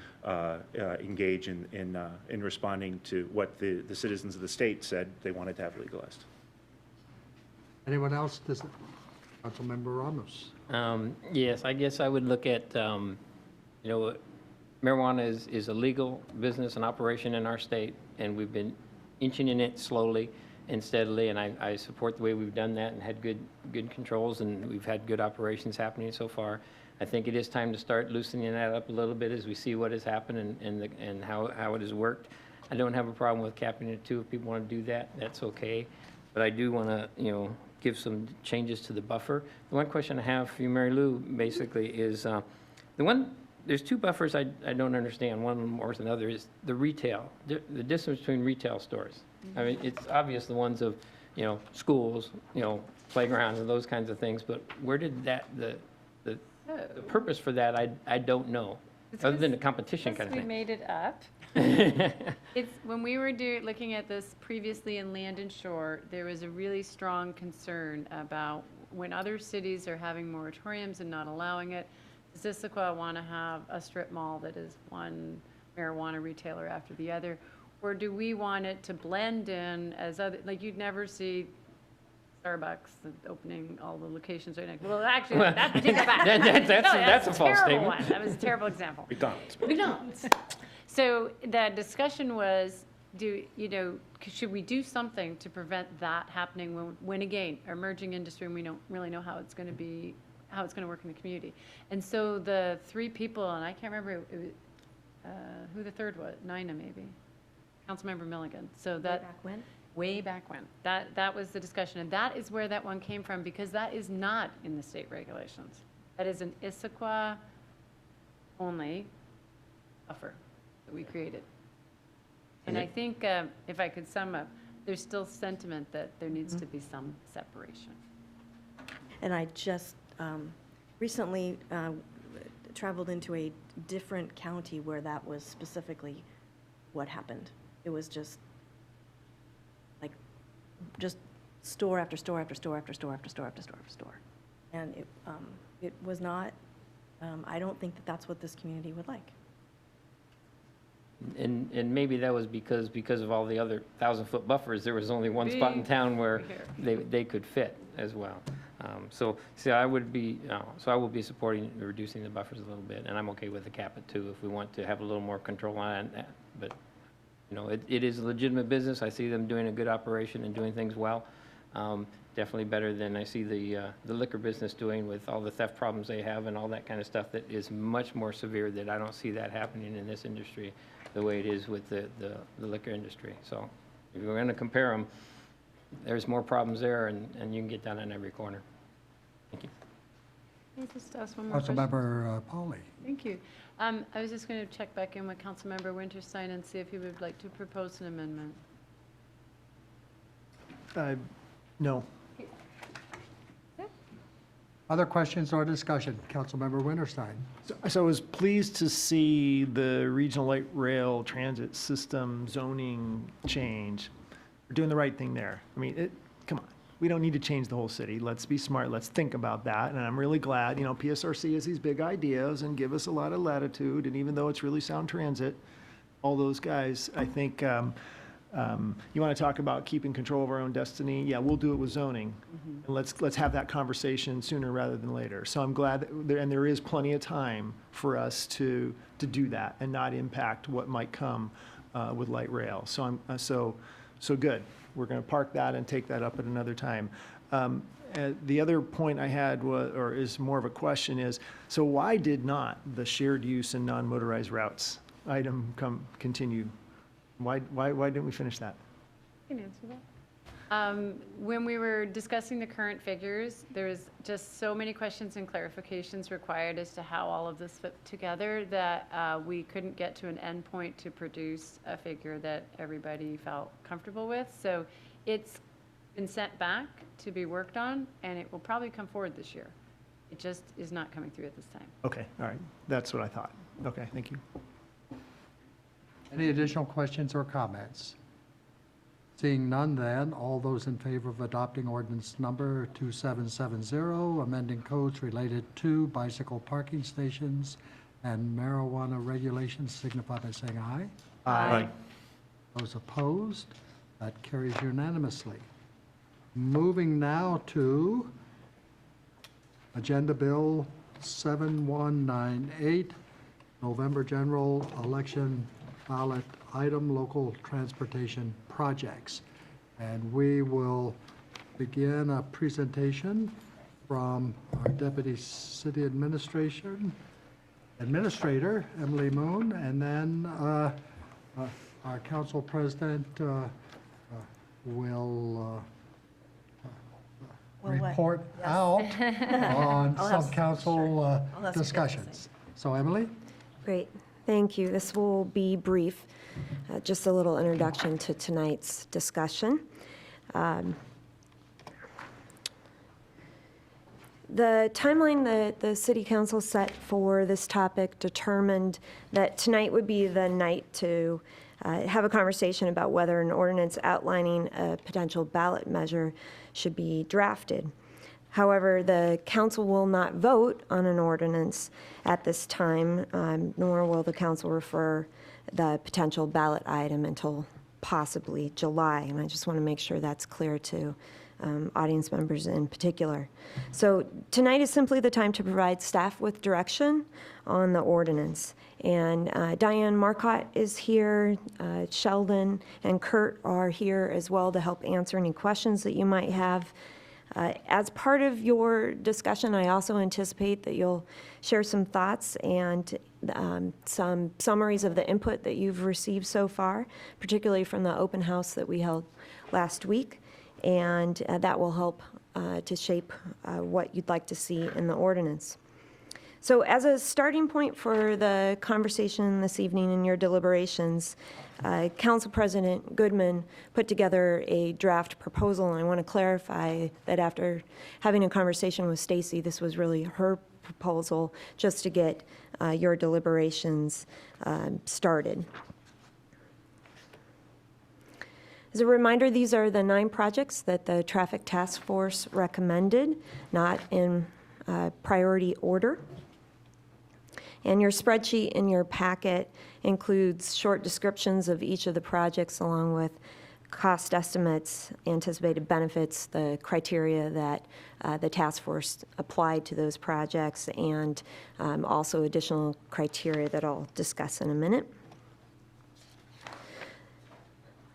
engage in responding to what the citizens of the state said they wanted to have legalized. Anyone else? Councilmember Ramos. Yes, I guess I would look at, marijuana is a legal business and operation in our state, and we've been inching in it slowly and steadily, and I support the way we've done that and had good controls, and we've had good operations happening so far. I think it is time to start loosening that up a little bit as we see what has happened and how it has worked. I don't have a problem with capping it too. If people want to do that, that's okay. But I do want to, give some changes to the buffer. The one question I have for you, Mary Lou, basically is there's two buffers I don't understand. One more than the other is the retail, the distance between retail stores. I mean, it's obvious the ones of, schools, playgrounds and those kinds of things, but where did the purpose for that, I don't know, other than the competition kind of We thing. made it up. It's, when we were looking at this previously in Land and Shore, there was a really strong concern about when other cities are having moratoriums and not allowing it, does Issaquah want to have a strip mall that is one marijuana retailer after the other? Or do we want it to blend in as other, like you'd never see Starbucks opening all the locations right next. Well, actually, that takes it back. That's a false terrible statement. one. That was a terrible example. McDonald's. McDonald's. So the discussion was, should we do something to prevent that happening when again, our emerging industry, and we don't really know how it's going to work in the community. And so the three people, and I can't remember who the third was, Nina maybe, Councilmember Milligan. So that way back when. That was the discussion, and that is where that one came from, because that is not in the state regulations. That is an Issaquah only buffer that we created. And I think, if I could sum up, there's still sentiment that there needs to be some separation. And I just recently traveled into a different county where that was specifically what happened. It was just store after store after store after store after store after store after store. And it was not, I don't think that that's what this community would like. And maybe that was because of all the other 1,000-foot buffers, there was only one spot in town where they could fit as well. So I will be supporting reducing the buffers a little bit, and I'm okay with the cap it too if we want to have a little more control on that. But it is a legitimate business. I see them doing a good operation and doing things well. Definitely better than I see the liquor business doing with all the theft problems they have and all that kind of stuff that is much more severe, that I don't see that happening in this industry the way it is with the liquor industry. So if we're going to compare them, there's more problems there, and you can get down on every corner. Thank you. Can I just ask one more question? Councilmember Pauly. Thank you. I was just going to check back in with Councilmember Winterstein and see if he would like to propose an amendment. No. Other questions or discussion? Councilmember Winterstein. So I was pleased to see the regional light rail transit system zoning change. We're doing the right thing there. I mean, come on. We don't need to change the whole city. Let's be smart. Let's think about that. And I'm really glad, PSRC has these big ideas and give us a lot of latitude. And even though it's really sound transit, all those guys, I think, you want to talk about keeping control of our own destiny? Yeah, we'll do it with zoning. And let's have that conversation sooner rather than later. So I'm glad that there is plenty of time for us to do that and not impact what might come with light rail. So so good. We're going to park that and take that up at another time. The other point I had is more of a question is, so why did not the shared use and non-motorized routes item continue? Why didn't we finish that? I can answer that. When we were discussing the current figures, there was just so many questions and clarifications required as to how all of this fit together that we couldn't get to an endpoint to produce a figure that everybody felt comfortable with. So it's been sent back to be worked on, and it will probably come forward this year. It just is not coming through at this time. Okay, all right. That's what I thought. Okay, thank you. Any additional questions or comments? Seeing none then, all those in favor of adopting ordinance number 2770, amending codes related to bicycle parking stations and marijuana regulations, signify by saying aye. Aye. Those opposed, that carries unanimously. Moving now to Agenda Bill 7198, November general election ballot item, local transportation projects. And we will begin a presentation from our Deputy City Administrator, Emily Moon, and then our Council President will report out on some council discussions. So Emily? Great, thank you. This will be brief, just a little introduction to tonight's discussion. The timeline that the City Council set for this topic determined that tonight would be the night to have a conversation about whether an ordinance outlining a potential ballot measure should be drafted. However, the council will not vote on an ordinance at this time, nor will the council refer the potential ballot item until possibly July. And I just want to make sure that's clear to audience members in particular. So tonight is simply the time to provide staff with direction on the ordinance. And Diane Marcotte is here, Sheldon and Kurt are here as well to help answer any questions that you might have. As part of your discussion, I also anticipate that you'll share some thoughts and some summaries of the input that you've received so far, particularly from the open house that we held last week. And that will help to shape what you'd like to see in the ordinance. So as a starting point for the conversation this evening in your deliberations, Council President Goodman put together a draft proposal, and I want to clarify that after having a conversation with Stacy, this was really her proposal just to get your deliberations started. As a reminder, these are the 9 projects that the Traffic Task Force recommended, not in priority order. And your spreadsheet in your packet includes short descriptions of each of the projects along with cost estimates, anticipated benefits, the criteria that the task force applied to those projects, and also additional criteria that I'll discuss in a minute.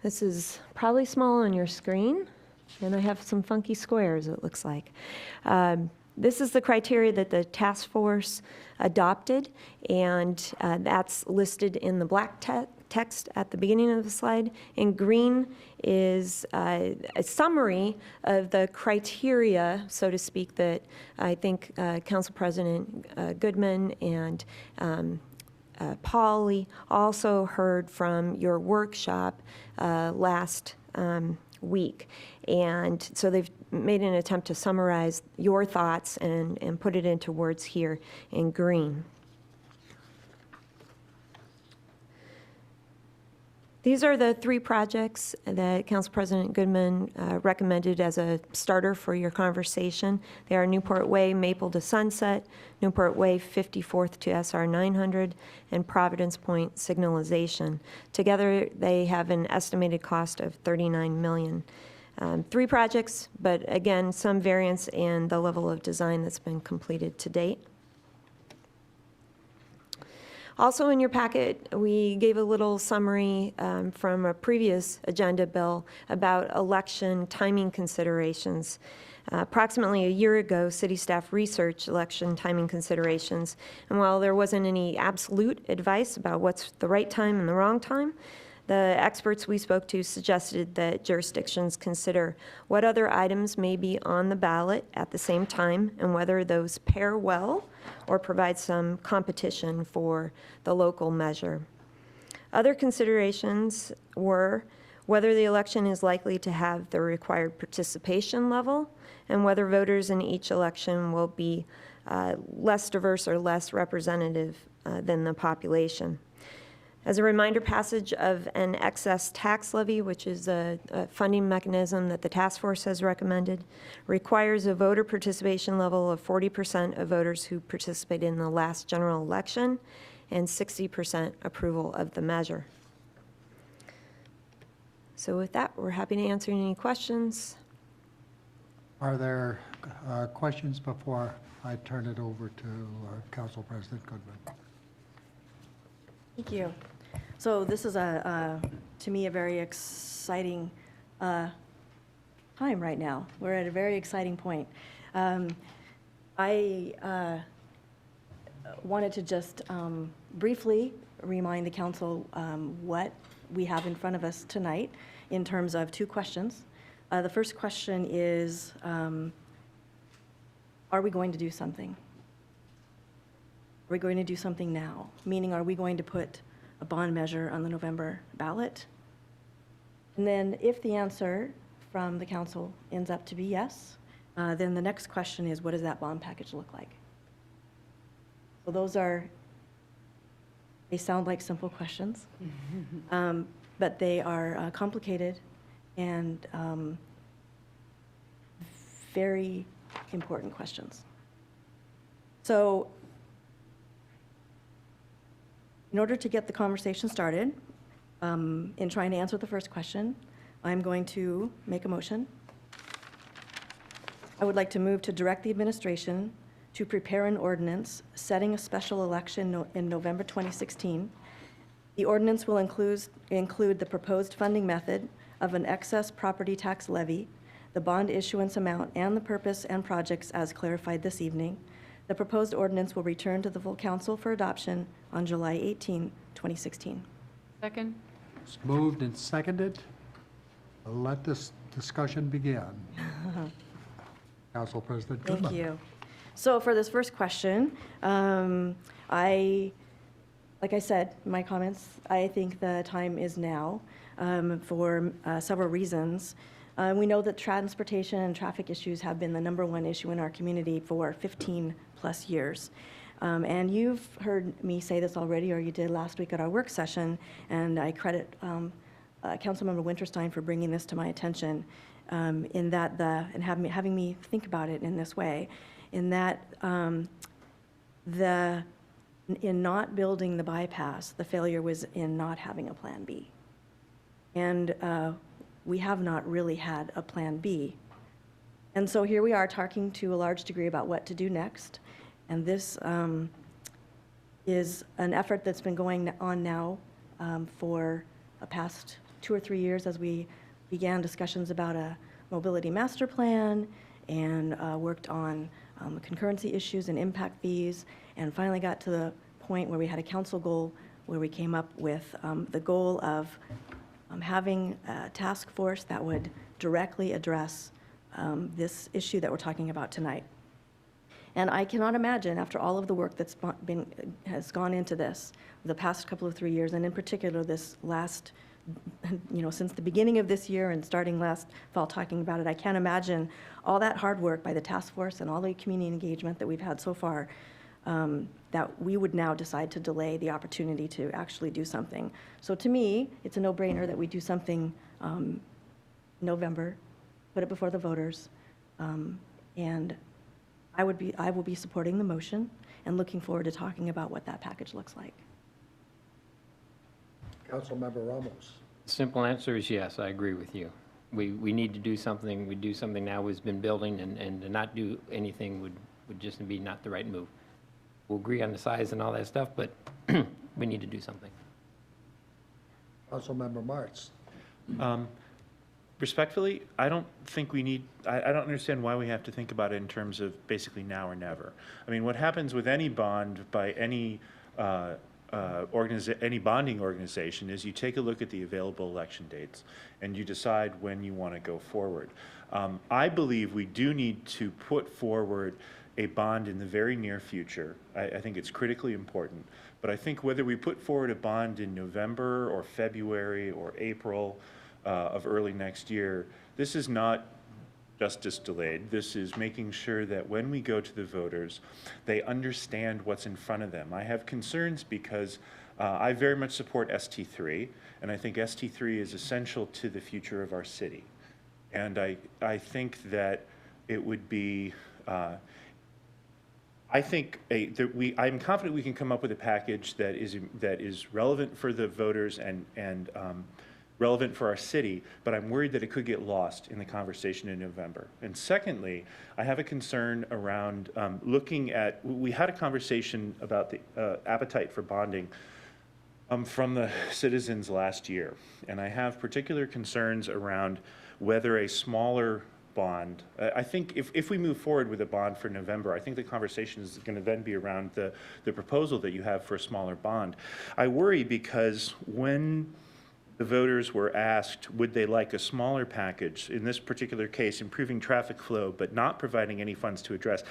This is probably small on your screen, and I have some funky squares, it looks like. This is the criteria that the task force adopted, and that's listed in the black text at the beginning of the slide. In green is a summary of the criteria, so to speak, that I think Council President Goodman and Polly also heard from your workshop last week. And so they've made an attempt to summarize your thoughts and put it into words here in green. These are the 3 projects that Council President Goodman recommended as a starter for your conversation. They are Newport Way, Maple to Sunset, Newport Way, 54th to SR 900, and Providence Point Signalization. Together, they have an estimated cost of $39 million. 3 projects, but again, some variance in the level of design that's been completed to date. Also in your packet, we gave a little summary from a previous agenda bill about election timing considerations. Approximately a year ago, city staff researched election timing considerations, and while there wasn't any absolute advice about what's the right time and the wrong time, the experts we spoke to suggested that jurisdictions consider what other items may be on the ballot at the same time and whether those pair well or provide some competition for the local measure. Other considerations were whether the election is likely to have the required participation level and whether voters in each election will be less diverse or less representative than the population. As a reminder, passage of an excess tax levy, which is a funding mechanism that the task force has recommended, requires a voter participation level of 40% of voters who participated in the last general election and 60% approval of the measure. So with that, we're happy to answer any questions. Are there questions before I turn it over to Council President Goodman? Thank you. So this is to me, a very exciting time right now. We're at a very exciting point. I wanted to just briefly remind the council what we have in front of us tonight in terms of two questions. The first question is, are we going to do something? Are we going to do something now? Meaning, are we going to put a bond measure on the November ballot? And then if the answer from the council ends up to be yes, then the next question is, what does that bond package look like? So those they sound like simple questions, but they are complicated and very important questions. So in order to get the conversation started, in trying to answer the first question, I'm going to make a motion. I would like to move to direct the administration to prepare an ordinance setting a special election in November 2016. The ordinance will include the proposed funding method of an excess property tax levy, the bond issuance amount, and the purpose and projects as clarified this evening. The proposed ordinance will return to the full council for adoption on July 18, 2016. Second? It's moved and seconded. Let this discussion begin. Council President Goodman. Thank you. So for this first question, like I said in my comments, I think the time is now for several reasons. We know that transportation and traffic issues have been the #1 issue in our community for 15+ years. And you've heard me say this already, or you did last week at our work session, and I credit Councilmember Winterstein for bringing this to my attention in that and having me think about it in this way, in that in not building the bypass, the failure was in not having a plan B. And we have not really had a plan B. And so here we are talking to a large degree about what to do next. And this is an effort that's been going on now for the past 2 or 3 years as we began discussions about a mobility master plan and worked on concurrency issues and impact fees, and finally got to the point where we had a council goal where we came up with the goal of having a task force that would directly address this issue that we're talking about tonight. And I cannot imagine, after all of the work that's has gone into this the past couple of 3 years, and in particular this last, since the beginning of this year and starting last fall talking about it, I can't imagine all that hard work by the task force and all the community engagement that we've had so far, that we would now decide to delay the opportunity to actually do something. So to me, it's a no-brainer that we do something November, put it before the voters, and I will be supporting the motion and looking forward to talking about what that package looks like. Councilmember Ramos. Simple answer is yes, I agree with you. We need to do something. We do something now we've been building, and to not do anything would just be not the right move. We'll agree on the size and all that stuff, but we need to do something. Councilmember Martz. Respectfully, I don't think we need, I don't understand why we have to think about it in terms of basically now or never. I mean, what happens with any bond by any bonding organization is you take a look at the available election dates and you decide when you want to go forward. I believe we do need to put forward a bond in the very near future. I think it's critically important. But I think whether we put forward a bond in November or February or April of early next year, this is not justice delayed. This is making sure that when we go to the voters, they understand what's in front of them. I have concerns because I very much support ST3, and I think ST3 is essential to the future of our city. And I think that it would be, I'm confident we can come up with a package that is relevant for the voters and relevant for our city, but I'm worried that it could get lost in the conversation in November. And secondly, I have a concern around looking at, we had a conversation about the appetite for bonding from the citizens last year. And I have particular concerns around whether a smaller bond, I think if we move forward with a bond for November, I think the conversation is going to then be around the proposal that you have for a smaller bond. I worry because when the voters were asked, would they like a smaller package, in this particular case, improving traffic flow, but not providing any funds to address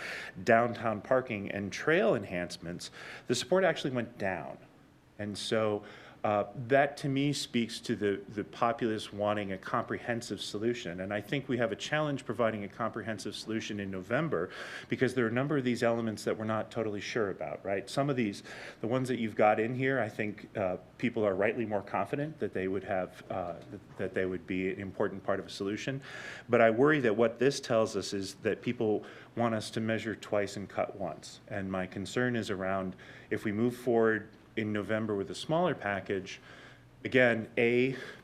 downtown parking and trail enhancements, the support actually went down. And so that to me speaks to the populace wanting a comprehensive solution. And I think we have a challenge providing a comprehensive solution in November because there are a number of these elements that we're not totally sure about, right? Some of these, the ones that you've got in here, I think people are rightly more confident that they would have, that they would be an important part of a solution. But I worry that what this tells us is that people want us to measure twice and cut once. And my concern is around if we move forward in November with a smaller package, again,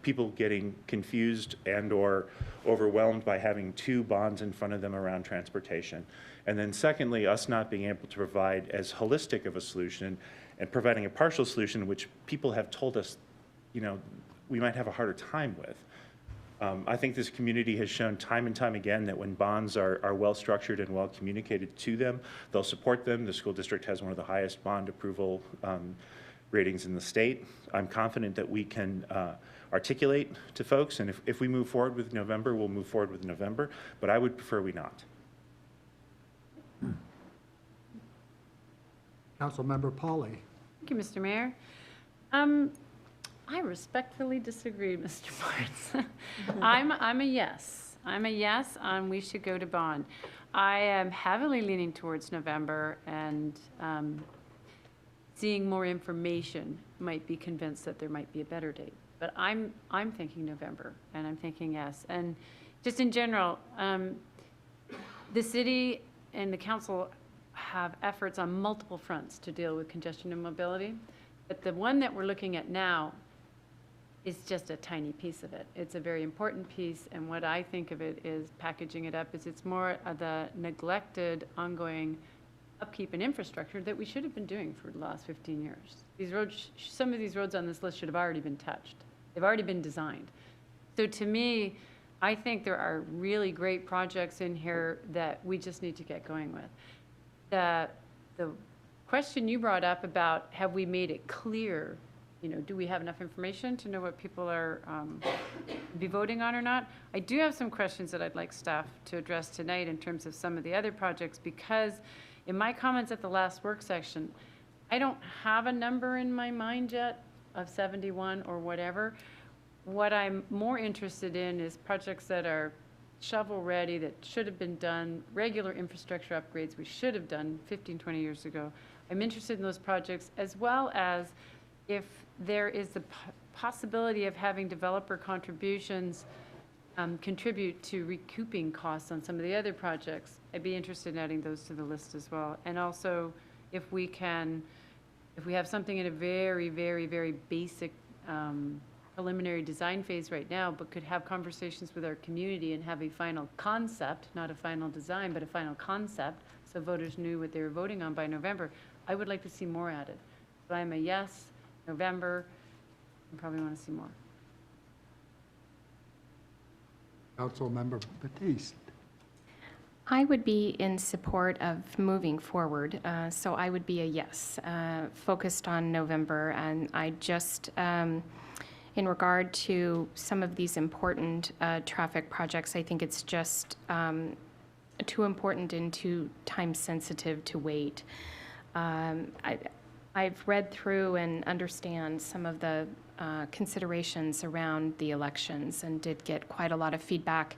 people getting confused and or overwhelmed by having two bonds in front of them around transportation. And then secondly, us not being able to provide as holistic of a solution and providing a partial solution, which people have told us, you know, we might have a harder time with. I think this community has shown time and time again that when bonds are well structured and well communicated to them, they'll support them. The school district has one of the highest bond approval ratings in the state. I'm confident that we can articulate to folks, and if we move forward with November, we'll move forward with November, but I would prefer we not. Councilmember Pauly. Thank you, Mr. Mayor. I respectfully disagree, Mr. Barnes. I'm a yes. I'm a yes on we should go to bond. I am heavily leaning towards November, and seeing more information might be convinced that there might be a better date. But I'm thinking November, and I'm thinking yes. And just in general, the city and the council have efforts on multiple fronts to deal with congestion and mobility. But the one that we're looking at now is just a tiny piece of it. It's a very important piece, and what I think of it is packaging it up is it's more of the neglected ongoing upkeep and infrastructure that we should have been doing for the last 15 years. These roads, some of these roads on this list should have already been touched. They've already been designed. So to me, I think there are really great projects in here that we just need to get going with. The question you brought up about have we made it clear, you know, do we have enough information to know what people are be voting on or not? I do have some questions that I'd like staff to address tonight in terms of some of the other projects, because in my comments at the last work session, I don't have a number in my mind yet of 71 or whatever. What I'm more interested in is projects that are shovel-ready, that should have been done, regular infrastructure upgrades we should have done 15, 20 years ago. I'm interested in those projects, as well as if there is the possibility of having developer contributions contribute to recouping costs on some of the other projects. I'd be interested in adding those to the list as well. And also, if we have something in a very, very, very basic preliminary design phase right now, but could have conversations with our community and have a final concept, not a final design, but a final concept, so voters knew what they were voting on by November, I would like to see more added. So I'm a yes, November, I probably want to see more. Councilmember Batiste. I would be in support of moving forward, so I would be a yes, focused on November. And I just, in regard to some of these important traffic projects, I think it's just too important and too time sensitive to wait. I've read through and understand some of the considerations around the elections and did get quite a lot of feedback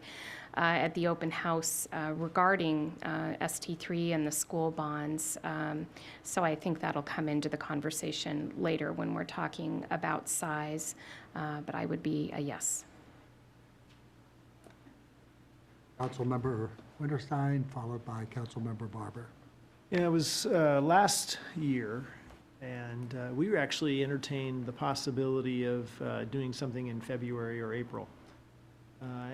at the open house regarding ST3 and the school bonds. So I think that'll come into the conversation later when we're talking about size, but I would be a yes. Councilmember Winterstein, followed by Councilmember Barber. Yeah, it was last year, and we actually entertained the possibility of doing something in February or April.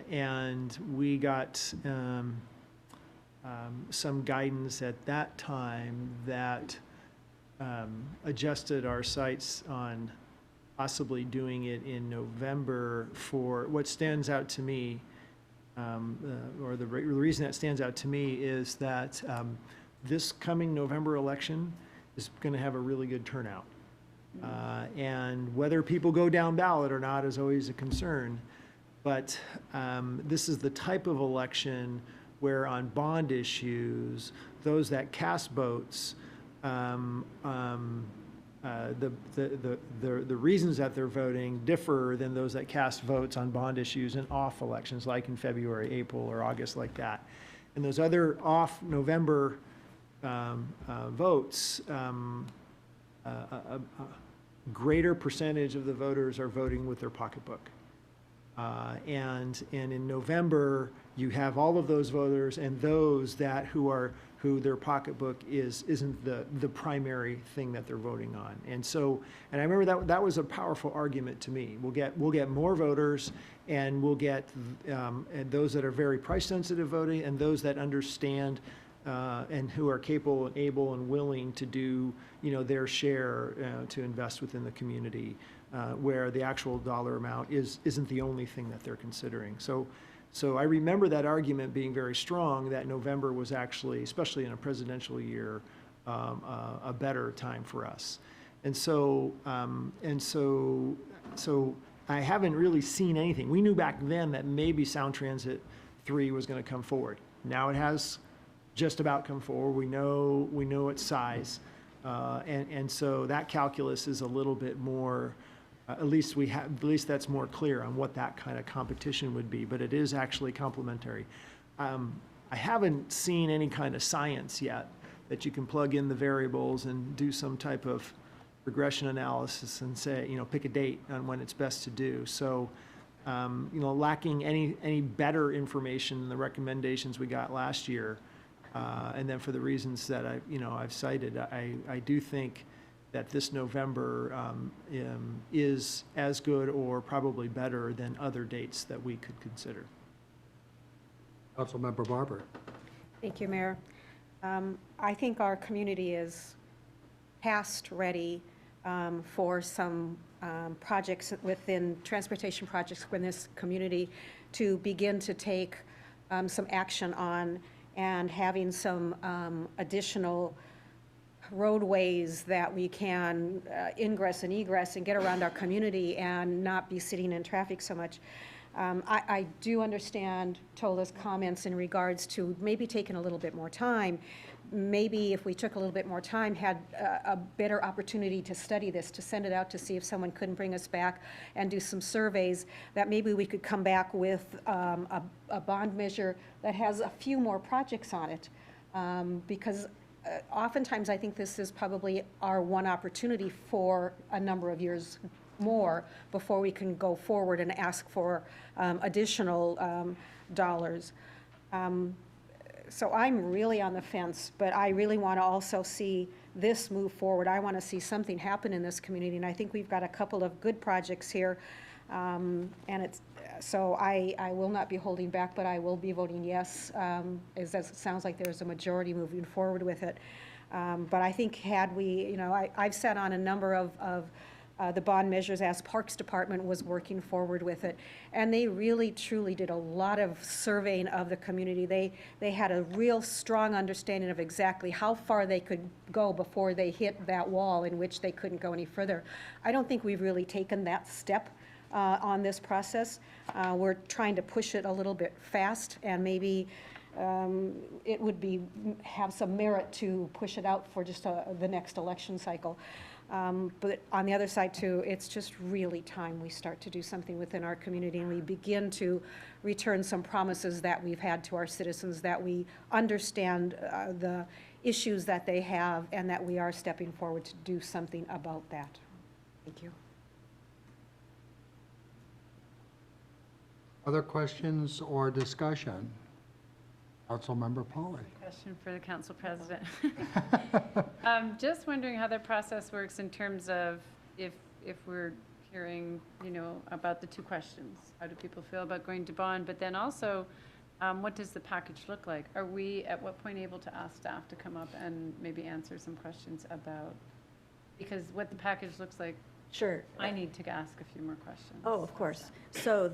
And we got some guidance at that time that adjusted our sights on possibly doing it in November for what stands out to me, or the reason that stands out to me is that this coming November election is going to have a really good turnout. And whether people go down ballot or not is always a concern. But this is the type of election where on bond issues, those that cast votes, the reasons that they're voting differ than those that cast votes on bond issues in off elections, like in February, April, or August, like that. And those other off November votes, a greater percentage of the voters are voting with their pocketbook. And in November, you have all of those voters and those that who their pocketbook isn't the primary thing that they're voting on. And so, and I remember that was a powerful argument to me. We'll get more voters, and we'll get and those that are very price sensitive voting, and those that understand and who are capable and able and willing to do their share to invest within the community, where the actual dollar amount isn't the only thing that they're considering. So I remember that argument being very strong, that November was actually, especially in a presidential year, a better time for us. And so I haven't really seen anything. We knew back then that maybe Sound Transit 3 was going to come forward. Now it has just about come forward. We know its size, and so that calculus is a little bit more. At least that's more clear on what that kind of competition would be, but it is actually complementary. I haven't seen any kind of science yet that you can plug in the variables and do some type of regression analysis and say, pick a date on when it's best to do. So, lacking any better information than the recommendations we got last year, and then for the reasons that I've cited, I do think that this November is as good or probably better than other dates that we could consider. Councilmember Barber. Thank you, Mayor. I think our community is past ready for some projects within transportation projects within this community to begin to take some action on, and having some additional roadways that we can ingress and egress and get around our community and not be sitting in traffic so much. I do understand Tola's comments in regards to maybe taking a little bit more time. Maybe if we took a little bit more time, had a better opportunity to study this, to send it out to see if someone couldn't bring us back and do some surveys, that maybe we could come back with a bond measure that has a few more projects on it. Because oftentimes I think this is probably our one opportunity for a number of years more before we can go forward and ask for additional dollars. So I'm really on the fence, but I really want to also see this move forward. I want to see something happen in this community, and I think we've got a couple of good projects here. So I will not be holding back, but I will be voting yes, as it sounds like there's a majority moving forward with it. But I think had we, I've sat on a number of the bond measures as Parks Department was working forward with it, and they really truly did a lot of surveying of the community. They had a real strong understanding of exactly how far they could go before they hit that wall in which they couldn't go any further. I don't think we've really taken that step on this process. We're trying to push it a little bit fast, and maybe it would have some merit to push it out for just the next election cycle. But on the other side too, it's just really time we start to do something within our community, and we begin to return some promises that we've had to our citizens, that we understand the issues that they have, and that we are stepping forward to do something about that. Thank you. Other questions or discussion? Councilmember Pauly. Question for the council president. Just wondering how the process works in terms of if we're hearing, about the two questions. How do people feel about going to bond? But then also, what does the package look like? Are we at what point able to ask staff to come up and maybe answer some questions about, because what the package looks like Sure. I need to ask a few more questions. Oh, of course. So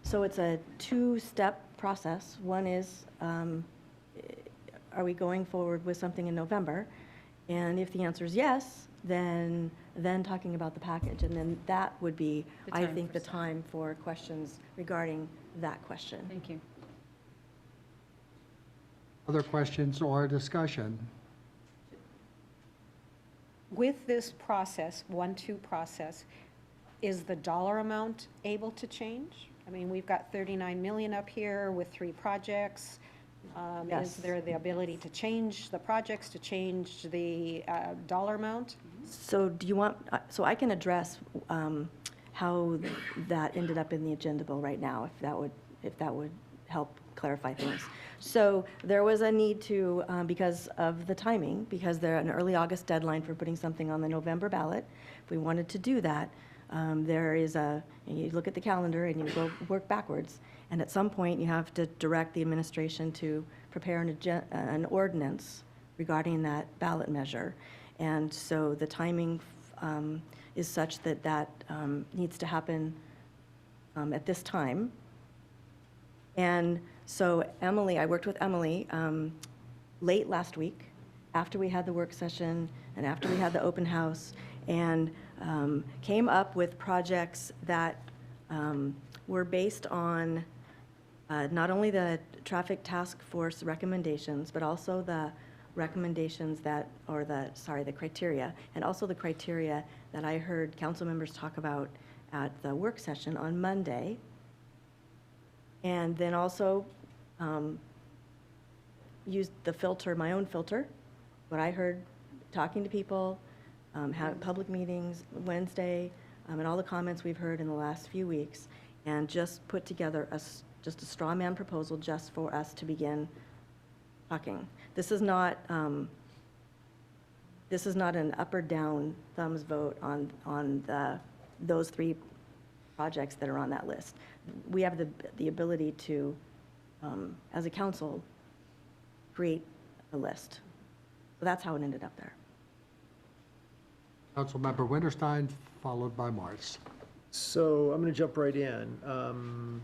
so it's a two-step process. One is, are we going forward with something in November? And if the answer is yes, then talking about the package, and then that would be, I think, the time for questions regarding that question. Thank you. Other questions or discussion? With this process, 1-2 process, is the dollar amount able to change? I mean, we've got 39 million up here with 3 projects. Yes. Is there the ability to change the projects, to change the dollar amount? So do you want, so I can address how that ended up in the agenda bill right now, if that would help clarify things. So there was a need to, because of the timing, because there's an early August deadline for putting something on the November ballot. If we wanted to do that, there is you look at the calendar and you go work backwards. And at some point, you have to direct the administration to prepare an ordinance regarding that ballot measure. And so the timing is such that that needs to happen at this time. And so Emily, I worked with Emily late last week, after we had the work session and after we had the open house, and came up with projects that were based on not only the traffic task force recommendations, but also the recommendations that, or the criteria, and also the criteria that I heard council members talk about at the work session on Monday. And then also used the filter, my own filter, what I heard talking to people, had public meetings Wednesday, and all the comments we've heard in the last few weeks, and just put together just a straw man proposal just for us to begin talking. This is not an up or down thumbs vote on those 3 projects that are on that list. We have the ability to, as a council, create a list. So that's how it ended up there. Councilmember Winterstein, followed by Martz. So I'm going to jump right in. I'm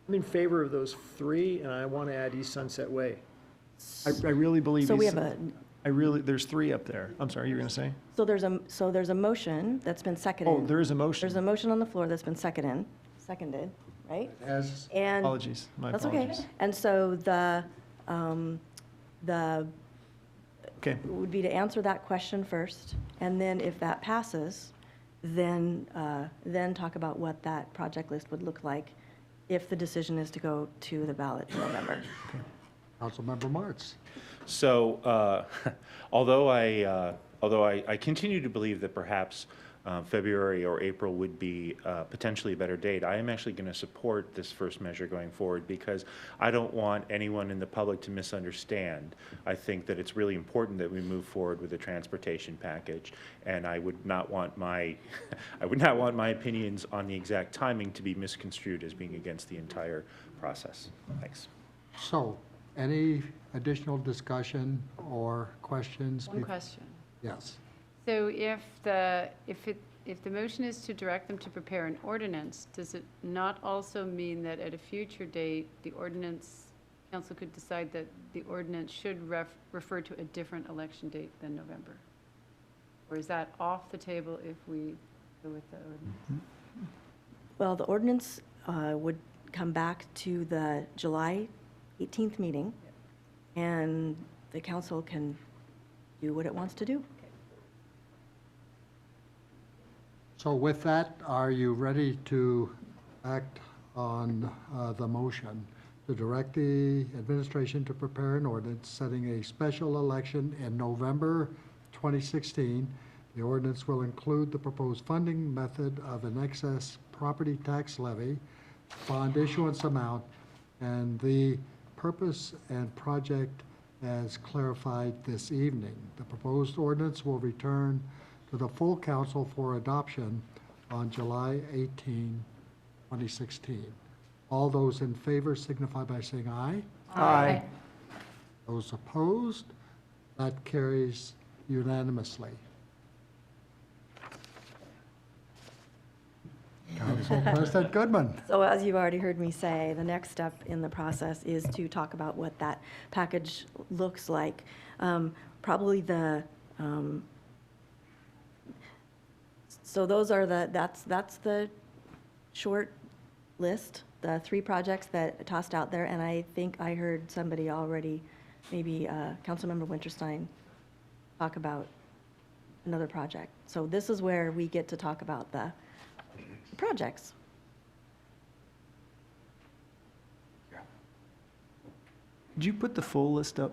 in favor of those 3, and I want to add East Sunset Way. I really believe. So we have there's 3 up there. I'm sorry, you were going to say? So there's a motion that's been seconded. Oh, there is a motion. There's a motion on the floor that's been seconded, right? As And apologies, my that's apologies. okay. And so the Okay. would be to answer that question first, and then if that passes, then talk about what that project list would look like if the decision is to go to the ballot in November. Councilmember Martz. So, although I continue to believe that perhaps February or April would be potentially a better date, I am actually going to support this first measure going forward because I don't want anyone in the public to misunderstand. I think that it's really important that we move forward with a transportation package, and I would not want my opinions on the exact timing to be misconstrued as being against the entire process. Thanks. So, any additional discussion or questions? One question. Yes. So if the motion is to direct them to prepare an ordinance, does it not also mean that at a future date, the ordinance, council could decide that the ordinance should refer to a different election date than November? Or is that off the table if we go with the ordinance? Well, the ordinance would come back to the July 18th meeting, and the council can do what it wants to do. So with that, are you ready to act on the motion to direct the administration to prepare an ordinance setting a special election in November 2016? The ordinance will include the proposed funding method of an excess property tax levy, bond issuance amount, and the purpose and project as clarified this evening. The proposed ordinance will return to the full council for adoption on July 18, 2016. All those in favor signify by saying aye. Aye. Those opposed, that carries unanimously. Council President Goodman. So as you've already heard me say, the next step in the process is to talk about what that package looks like. Probably so those are that's the short list, the 3 projects that I tossed out there, and I think I heard somebody already, maybe Councilmember Winterstein, talk about another project. So this is where we get to talk about the projects. Did you put the full list up?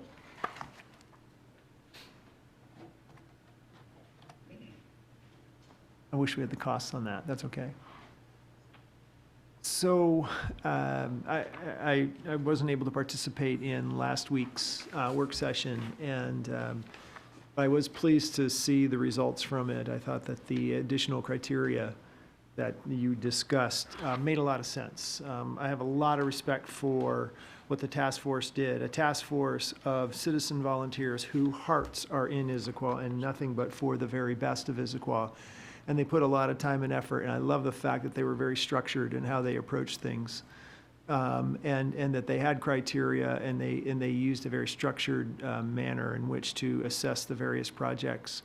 I wish we had the costs on that. That's okay. So I wasn't able to participate in last week's work session, and I was pleased to see the results from it. I thought that the additional criteria that you discussed made a lot of sense. I have a lot of respect for what the task force did, a task force of citizen volunteers whose hearts are in Issaquah and nothing but for the very best of Issaquah. And they put a lot of time and effort, and I love the fact that they were very structured in how they approached things, and that they had criteria, and they used a very structured manner in which to assess the various projects.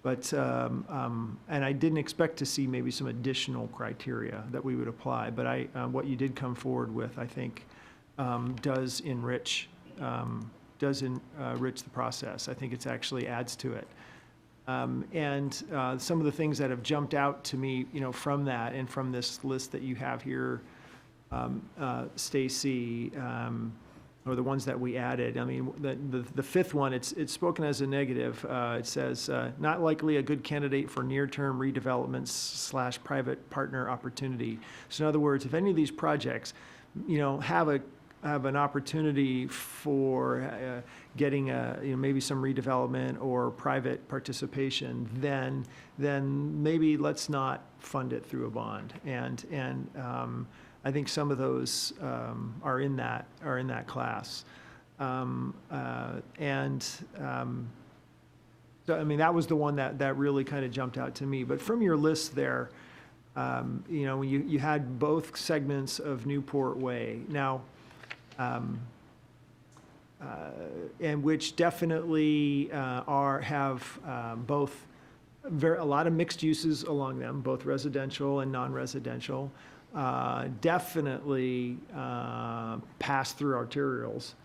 But and I didn't expect to see maybe some additional criteria that we would apply. But what you did come forward with, I think, does enrich the process. I think it actually adds to it. And some of the things that have jumped out to me, from that and from this list that you have here, Stacy, or the ones that we added. I mean, the 5th one, it's spoken as a negative. It says, not likely a good candidate for near-term redevelopments / private partner opportunity. So in other words, if any of these projects, have an opportunity for getting maybe some redevelopment or private participation, then maybe let's not fund it through a bond. And I think some of those are in that class. So I mean, that was the one that really kind of jumped out to me. But from your list there, you had both segments of Newport Way. Now, and which definitely have both a lot of mixed uses along them, both residential and non-residential. Definitely pass through arterials,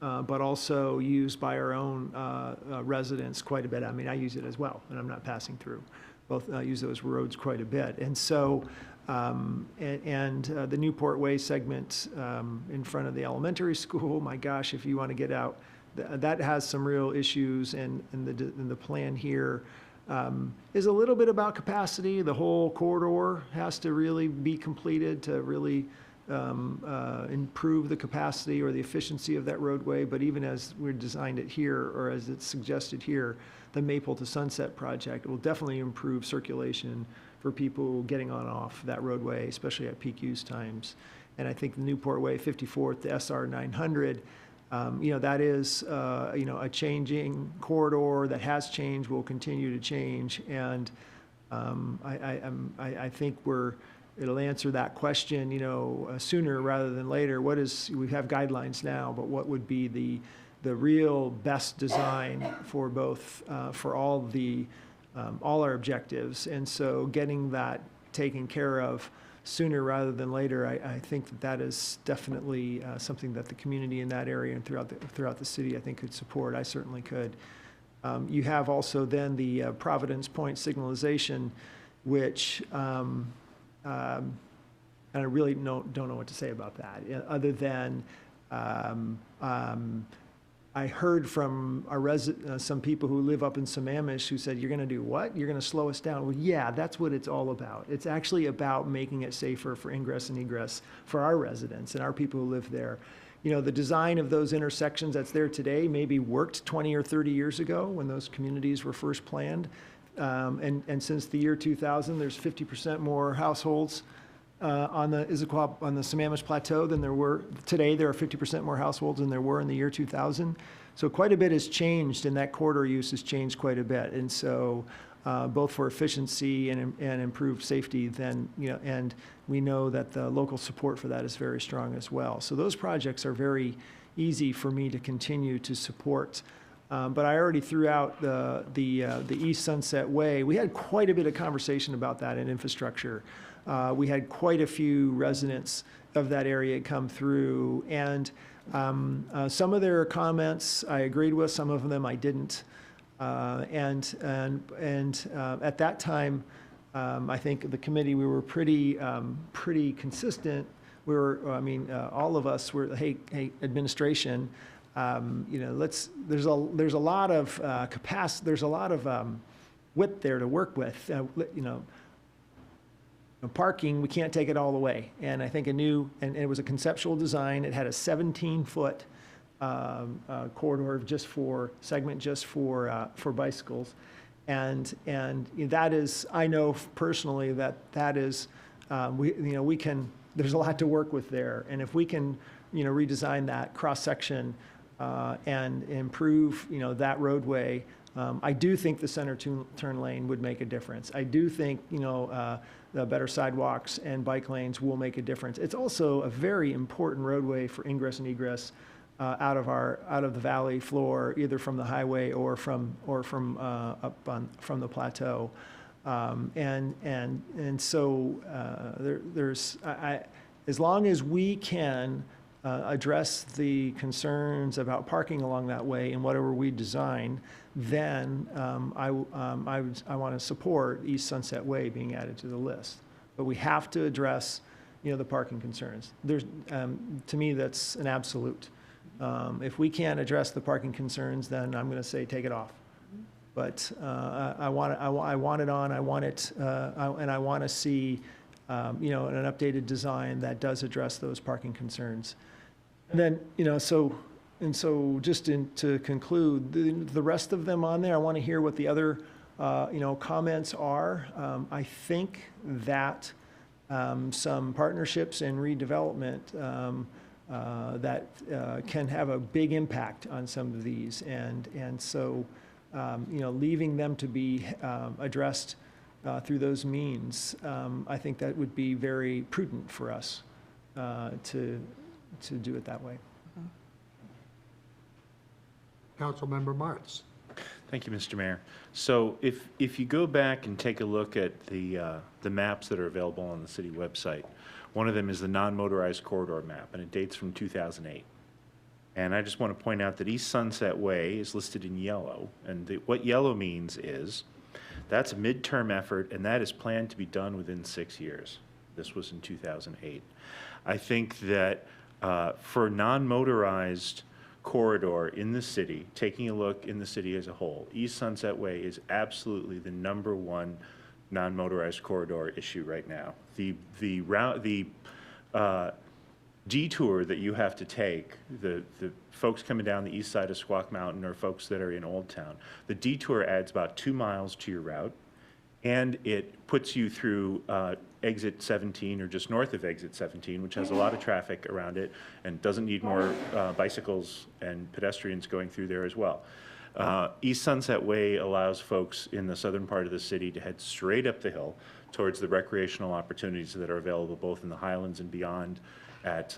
but also used by our own residents quite a bit. I mean, I use it as well, and I'm not passing through. Both use those roads quite a bit, and so. The Newport Way segment in front of the elementary school, my gosh, if you want to get out, that has some real issues, and the plan here is a little bit about capacity. The whole corridor has to really be completed to really improve the capacity or the efficiency of that roadway. But even as we're designed it here, or as it's suggested here, the Maple to Sunset project will definitely improve circulation for people getting on and off that roadway, especially at peak use times. And I think the Newport Way 54th, the SR 900, that is, a changing corridor that has changed, will continue to change. And I think it'll answer that question, sooner rather than later. We have guidelines now, but what would be the real best design for both, for all our objectives? And so getting that taken care of sooner rather than later, I think that is definitely something that the community in that area and throughout the city, I think, could support. I certainly could. You have also then the Providence Point signalization, which, and I really don't know what to say about that, other than I heard from some people who live up in Sammamish who said, "You're going to do what? You're going to slow us down?" Well, yeah, that's what it's all about. It's actually about making it safer for ingress and egress for our residents and our people who live there. The design of those intersections that's there today maybe worked 20 or 30 years ago when those communities were first planned. And since the year 2000, there's 50% more households on the Issaquah, on the Sammamish Plateau than there were. Today, there are 50% more households than there were in the year 2000. So quite a bit has changed, and that corridor use has changed quite a bit. And so both for efficiency and improved safety, then, and we know that the local support for that is very strong as well. So those projects are very easy for me to continue to support. But I already threw out the East Sunset Way. We had quite a bit of conversation about that in infrastructure. We had quite a few residents of that area come through, and some of their comments I agreed with, some of them I didn't. And at that time, I think the committee, we were pretty consistent. We were, all of us were, hey, administration, there's a lot of capacity, there's a lot of width there to work with. Parking, we can't take it all the way. And I think and it was a conceptual design. It had a 17-foot corridor segment just for bicycles. And that is, I know personally that is, there's a lot to work with there. And if we can, redesign that cross-section and improve, that roadway, I do think the center turn lane would make a difference. I do think, the better sidewalks and bike lanes will make a difference. It's also a very important roadway for ingress and egress out of the valley floor, either from the highway or from the plateau. So as long as we can address the concerns about parking along that way in whatever we design, then I want to support East Sunset Way being added to the list. But we have to address, the parking concerns. To me, that's an absolute. If we can't address the parking concerns, then I'm going to say take it off. But I want it on. I want it, and I want to see, an updated design that does address those parking concerns. And then, so just to conclude, the rest of them on there, I want to hear what the other, comments are. I think that some partnerships and redevelopment that can have a big impact on some of these, and so leaving them to be addressed through those means, I think that would be very prudent for us to do it that way. Councilmember Martz. Thank you, Mr. Mayor. So if you go back and take a look at the maps that are available on the city website, one of them is the non-motorized corridor map, and it dates from 2008. And I just want to point out that East Sunset Way is listed in yellow, and what yellow means is that's a midterm effort, and that is planned to be done within 6 years. This was in 2008. I think that for non-motorized corridor in the city, taking a look in the city as a whole, East Sunset Way is absolutely the #1 non-motorized corridor issue right now. The detour that you have to take, the folks coming down the east side of Squaw Mountain or folks that are in Old Town, the detour adds about 2 miles to your route, and it puts you through exit 17 or just north of exit 17, which has a lot of traffic around it and doesn't need more bicycles and pedestrians going through there as well. East Sunset Way allows folks in the southern part of the city to head straight up the hill towards the recreational opportunities that are available both in the Highlands and beyond at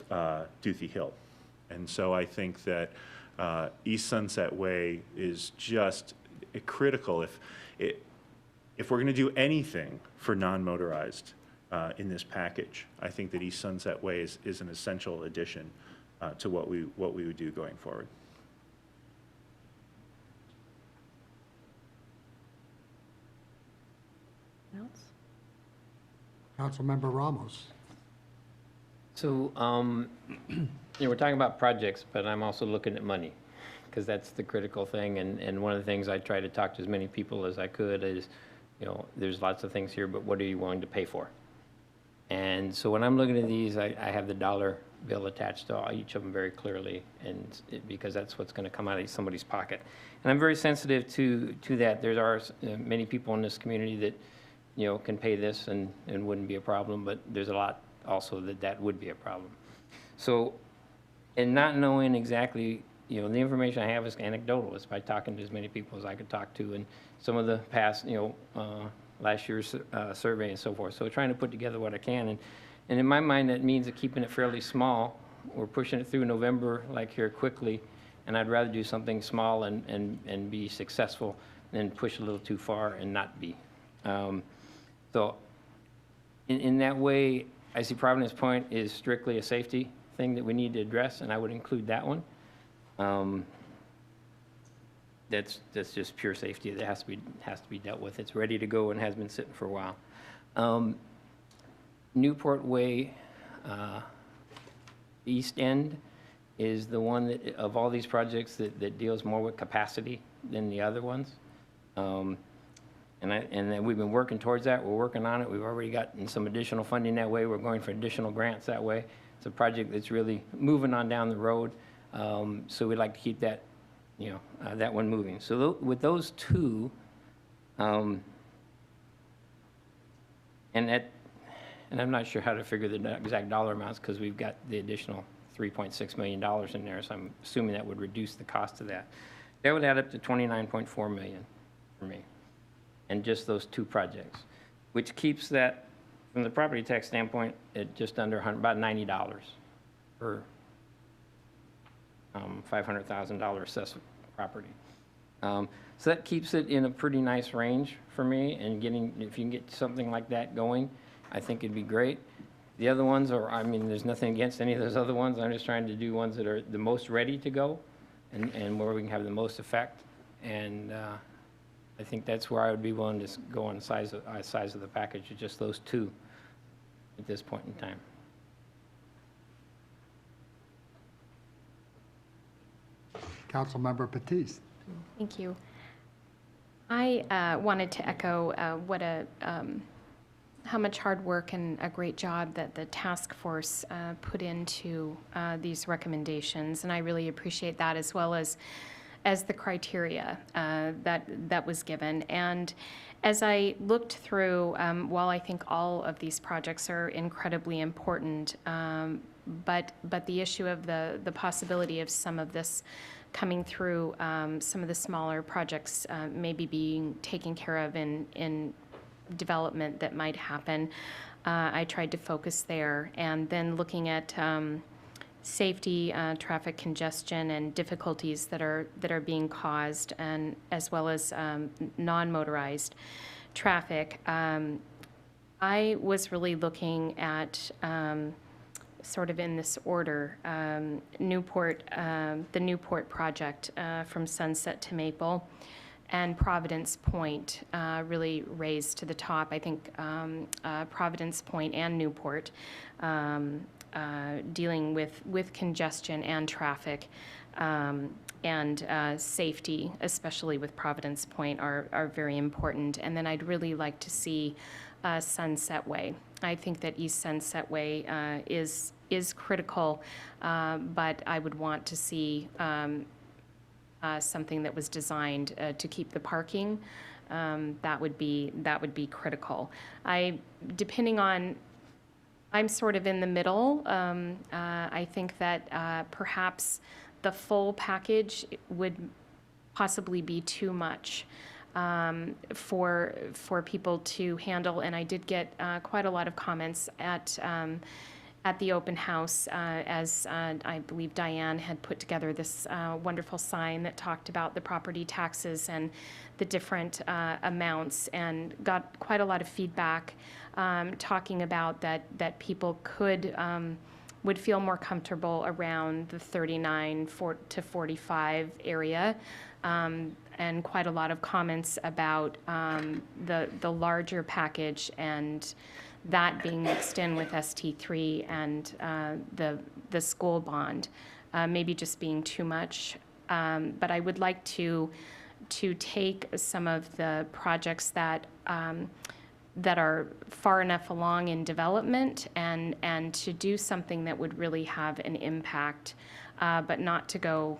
Duthie Hill. And so I think that East Sunset Way is just critical. If we're going to do anything for non-motorized in this package, I think that East Sunset Way is an essential addition to what we would do going forward. Else? Councilmember Ramos. So, we're talking about projects, but I'm also looking at money, because that's the critical thing. And one of the things I try to talk to as many people as I could is, there's lots of things here, but what are you willing to pay for? And so when I'm looking at these, I have the dollar bill attached to each of them very clearly, and because that's what's going to come out of somebody's pocket. And I'm very sensitive to that. There are many people in this community that, can pay this and wouldn't be a problem, but there's a lot also that would be a problem. So, and not knowing exactly you know, the information I have is anecdotal. It's by talking to as many people as I could talk to, and some of the past, you know, last year's survey and so forth. So trying to put together what I can, and in my mind, that means keeping it fairly small. We're pushing it through November, like here quickly, and I'd rather do something small and be successful than push a little too far and not be. So in that way, I see Providence Point is strictly a safety thing that we need to address, and I would include that one. That's just pure safety that has to be dealt with. It's ready to go and has been sitting for a while. Newport Way, East End is the one that, of all these projects, that deals more with capacity than the other ones. And then we've been working towards that. We're working on it. We've already gotten some additional funding that way. We're going for additional grants that way. It's a project that's really moving on down the road. So we'd like to keep that, you know, that one moving. So with those two, and I'm not sure how to figure the exact dollar amounts because we've got the additional $3.6 million in there, so I'm assuming that would reduce the cost of that. That would add up to $29.4 million for me, and just those two projects, which keeps that, from the property tax standpoint, at just under about $90 per $500,000 assessed property. So that keeps it in a pretty nice range for me, and if you can get something like that going, I think it'd be great. The other ones are, I mean, there's nothing against any of those other ones. I'm just trying to do ones that are the most ready to go and where we can have the most effect. And I think that's where I would be willing to go on the size of the package, just those two at this point in time. Councilmember Batiste. Thank you. I wanted to echo how much hard work and a great job that the task force put into these recommendations, and I really appreciate that, as well as the criteria that was given. And as I looked through, while I think all of these projects are incredibly important, but the issue of the possibility of some of this coming through, some of the smaller projects maybe being taken care of in development that might happen, I tried to focus there. And then looking at safety, traffic congestion, and difficulties that are being caused, and as well as non-motorized traffic, I was really looking at sort of in this order, Newport, the Newport project from Sunset to Maple, and Providence Point really raised to the top. I think Providence Point and Newport, dealing with congestion and traffic, and safety, especially with Providence Point, are very important. And then I'd really like to see Sunset Way. I think that East Sunset Way is critical, but I would want to see something that was designed to keep the parking. That would be critical. I'm sort of in the middle. I think that perhaps the full package would possibly be too much for people to handle. And I did get quite a lot of comments at the open house, as I believe Diane had put together this wonderful sign that talked about the property taxes and the different amounts, and got quite a lot of feedback talking about that people would feel more comfortable around the 39 to 45 area, and quite a lot of comments about the larger package and that being mixed in with ST3 and the school bond, maybe just being too much. But I would like to take some of the projects that are far enough along in development and to do something that would really have an impact, but not to go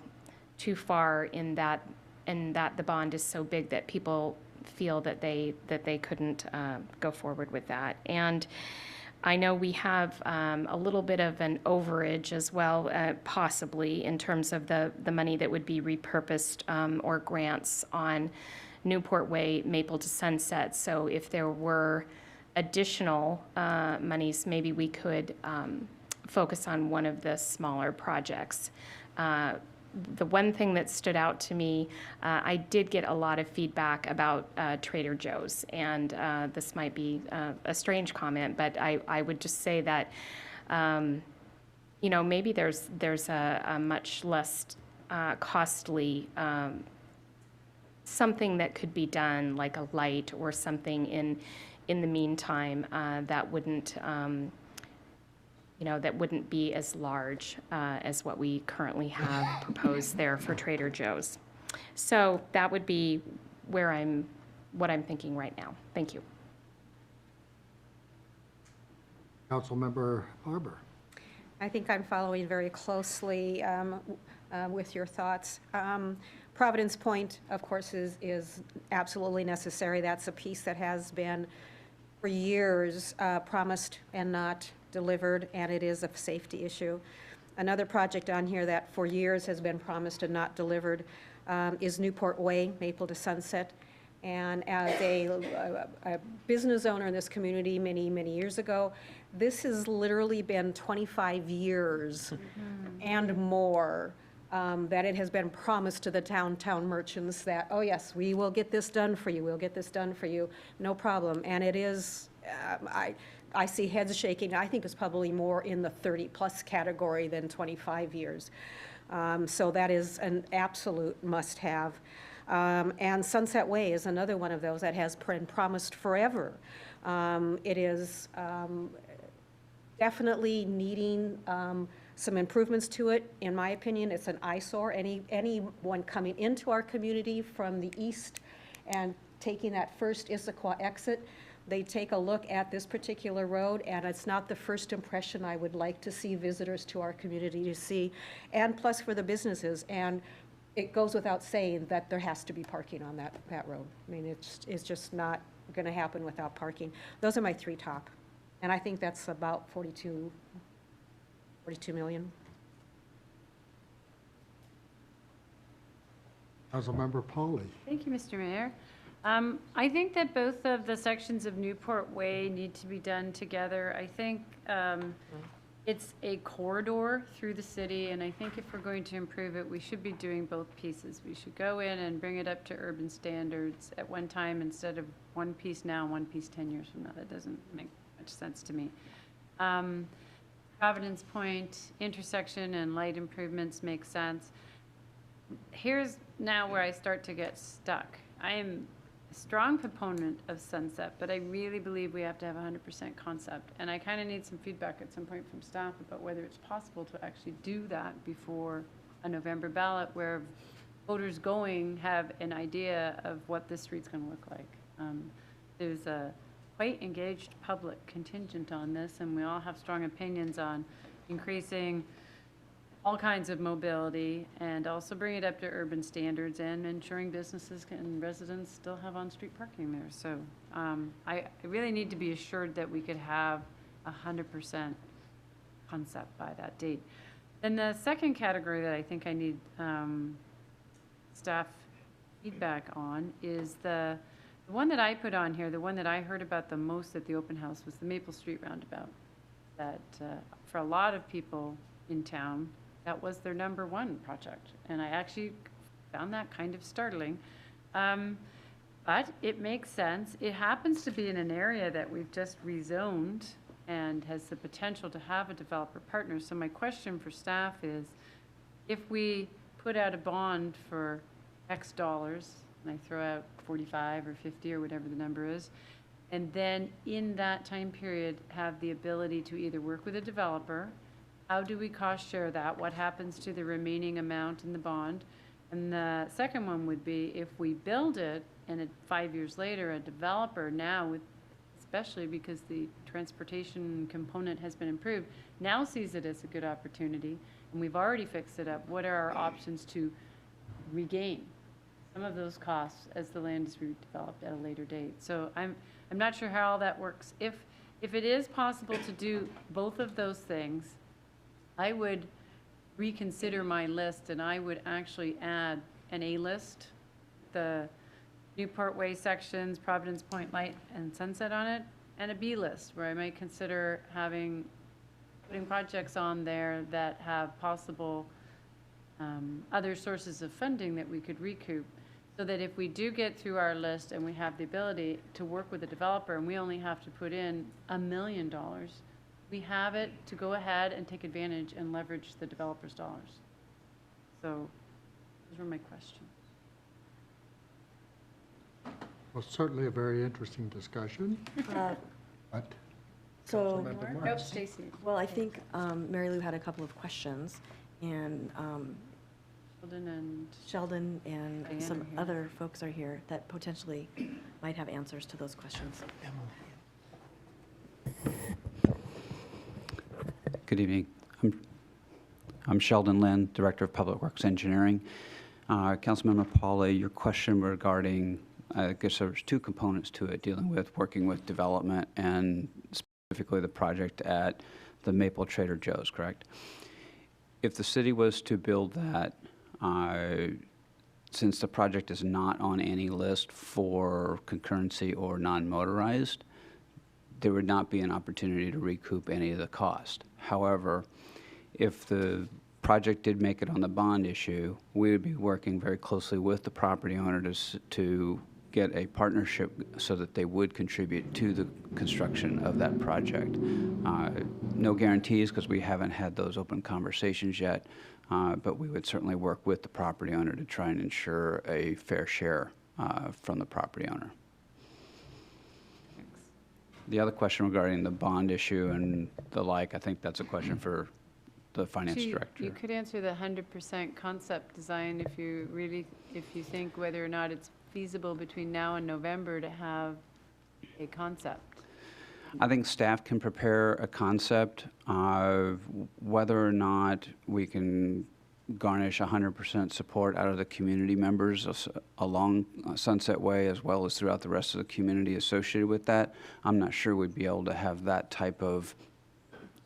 too far in that the bond is so big that people feel that they couldn't go forward with that. And I know we have a little bit of an overage as well, possibly, in terms of the money that would be repurposed or grants on Newport Way, Maple to Sunset. So if there were additional monies, maybe we could focus on one of the smaller projects. The one thing that stood out to me, I did get a lot of feedback about Trader Joe's, and this might be a strange comment, but I would just say that, maybe there's a much less costly something that could be done, like a light or something in the meantime that wouldn't be as large as what we currently have proposed there for Trader Joe's. So that would be what I'm thinking right now. Thank you. Councilmember Barber. I think I'm following very closely with your thoughts. Providence Point, of course, is absolutely necessary. That's a piece that has been for years promised and not delivered, and it is a safety issue. Another project on here that for years has been promised and not delivered is Newport Way, Maple to Sunset. And as a business owner in this community many, many years ago, this has literally been 25 years and more that it has been promised to the town merchants that, oh yes, we will get this done for you, we'll get this done for you, no problem. And it is, I see heads shaking. I think it's probably more in the 30-plus category than 25 years. So that is an absolute must-have. And Sunset Way is another one of those that has been promised forever. It is definitely needing some improvements to it. In my opinion, it's an eyesore. Anyone coming into our community from the east and taking that first Issaquah exit, they take a look at this particular road, and it's not the first impression I would like to see visitors to our community to see, and plus for the businesses. And it goes without saying that there has to be parking on that road. I mean, it's just not going to happen without parking. Those are my three top, and I think that's about 42 million. Councilmember Pauly. Thank you, Mr. Mayor. I think that both of the sections of Newport Way need to be done together. I think it's a corridor through the city, and I think if we're going to improve it, we should be doing both pieces. We should go in and bring it up to urban standards at one time instead of one piece now and one piece 10 years from now. That doesn't make much sense to me. Providence Point intersection and light improvements make sense. Here's now where I start to get stuck. I am a strong proponent of Sunset, but I really believe we have to have 100% concept. And I kind of need some feedback at some point from staff about whether it's possible to actually do that before a November ballot where voters going have an idea of what this street's going to look like. There's a quite engaged public contingent on this, and we all have strong opinions on increasing all kinds of mobility and also bring it up to urban standards and ensuring businesses and residents still have on-street parking there. So I really need to be assured that we could have 100% concept by that date. Then the second category that I think I need staff feedback on is the one that I put on here, the one that I heard about the most at the open house was the Maple Street roundabout. That for a lot of people in town, that was their #1 project. And I actually found that kind of startling. But it makes sense. It happens to be in an area that we've just rezoned and has the potential to have a developer partner. So my question for staff is, if we put out a bond for X dollars, and I throw out 45 or 50 or whatever the number is, and then in that time period have the ability to either work with a developer, how do we cost share that? What happens to the remaining amount in the bond? And the second one would be if we build it and 5 years later, a developer now, especially because the transportation component has been improved, now sees it as a good opportunity, and we've already fixed it up. What are our options to regain some of those costs as the land is redeveloped at a later date? So I'm not sure how all that works. If If it is possible to do both of those things, I would reconsider my list, and I would actually add an A list, the Newport Way sections, Providence Point Light and Sunset on it, and a B list, where I might consider putting projects on there that have possible other sources of funding that we could recoup, so that if we do get through our list and we have the ability to work with a developer and we only have to put in $1 million, we have it to go ahead and take advantage and leverage the developer's dollars. So those were my questions. Well, certainly a very interesting discussion. But So, Councilmember Nope, Marks. Stacy. well, I think Mary Lou had a couple of questions, and Sheldon and Diane some are here. other folks are here that potentially might have answers to those questions. Good evening. I'm Sheldon Lynn, Director of Public Works Engineering. Councilmember Pauley, your question regarding, I guess there was two components to it, dealing with working with development and specifically the project at the Maple Trader Joe's, correct? If the city was to build that, since the project is not on any list for concurrency or non-motorized, there would not be an opportunity to recoup any of the cost. However, if the project did make it on the bond issue, we would be working very closely with the property owner to get a partnership so that they would contribute to the construction of that project. No guarantees, because we haven't had those open conversations yet, but we would certainly work with the property owner to try and ensure a fair share from the property owner. The other question regarding the bond issue and the like, I think that's a question for the finance director. You could answer the 100% concept design if you think whether or not it's feasible between now and November to have a concept. I think staff can prepare a concept. Whether or not we can garnish 100% support out of the community members along Sunset Way as well as throughout the rest of the community associated with that, I'm not sure we'd be able to have that type of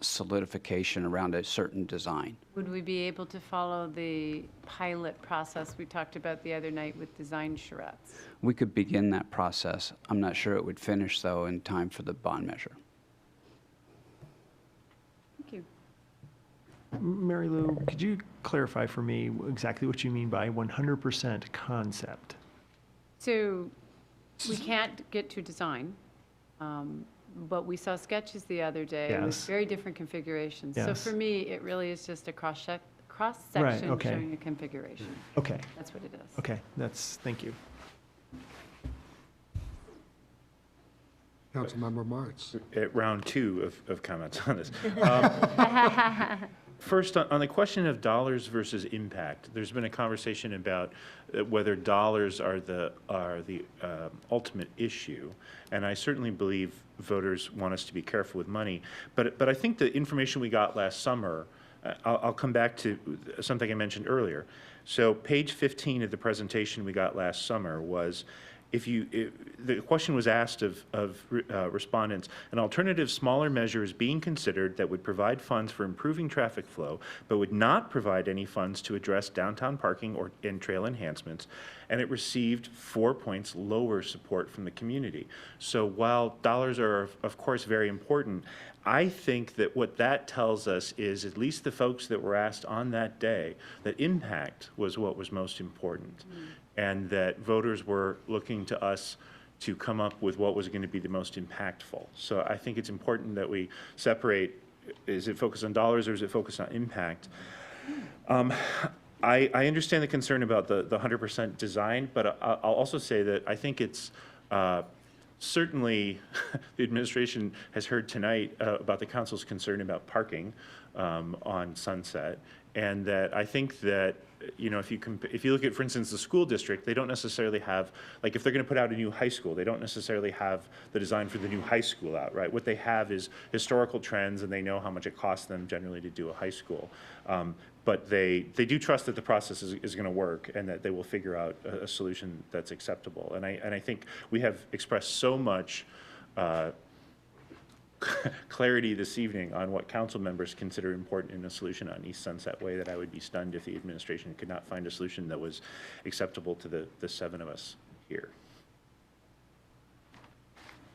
solidification around a certain design. Would we be able to follow the pilot process we talked about the other night with design charrettes? We could begin that process. I'm not sure it would finish, though, in time for the bond measure. Thank you. Mary Lou, could you clarify for me exactly what you mean by 100% concept? So we can't get to design, but we saw sketches the other day with Yes. very different configurations. So Yes. for me, it really is just a cross-section okay. showing a configuration. Okay. That's what it is. Okay, thank you. Councilmember Martz. At round two of comments on this. First, on the question of dollars versus impact, there's been a conversation about whether dollars are the ultimate issue, and I certainly believe voters want us to be careful with money. But I think the information we got last summer, I'll come back to something I mentioned earlier. So page 15 of the presentation we got last summer was, the question was asked of respondents, an alternative smaller measure is being considered that would provide funds for improving traffic flow, but would not provide any funds to address downtown parking and trail enhancements, and it received 4 points lower support from the community. So while dollars are, of course, very important, I think that what that tells us is, at least the folks that were asked on that day, that impact was what was most important. And that voters were looking to us to come up with what was going to be the most impactful. So I think it's important that we separate, is it focused on dollars or is it focused on impact? I understand the concern about the 100% design, but I'll also say that I think it's certainly the administration has heard tonight about the council's concern about parking on Sunset, and that I think that, you know, if you look at, for instance, the school district, they don't necessarily have, like, if they're going to put out a new high school, they don't necessarily have the design for the new high school out, right? What they have is historical trends, and they know how much it costs them generally to do a high school. But they do trust that the process is going to work, and that they will figure out a solution that's acceptable. And I think we have expressed so much clarity this evening on what council members consider important in a solution on East Sunset Way, that I would be stunned if the administration could not find a solution that was acceptable to the 7 of us here.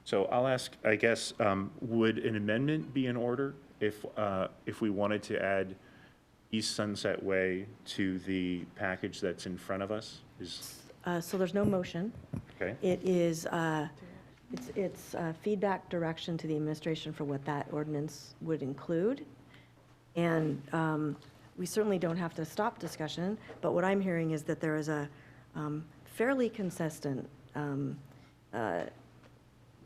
So I'll ask, I guess, would an amendment be in order if we wanted to add East Sunset Way to the package that's in front of us? So there's no motion. Okay. It is, it's feedback direction to the administration for what that ordinance would include. And we certainly don't have to stop discussion, but what I'm hearing is that there is a fairly consistent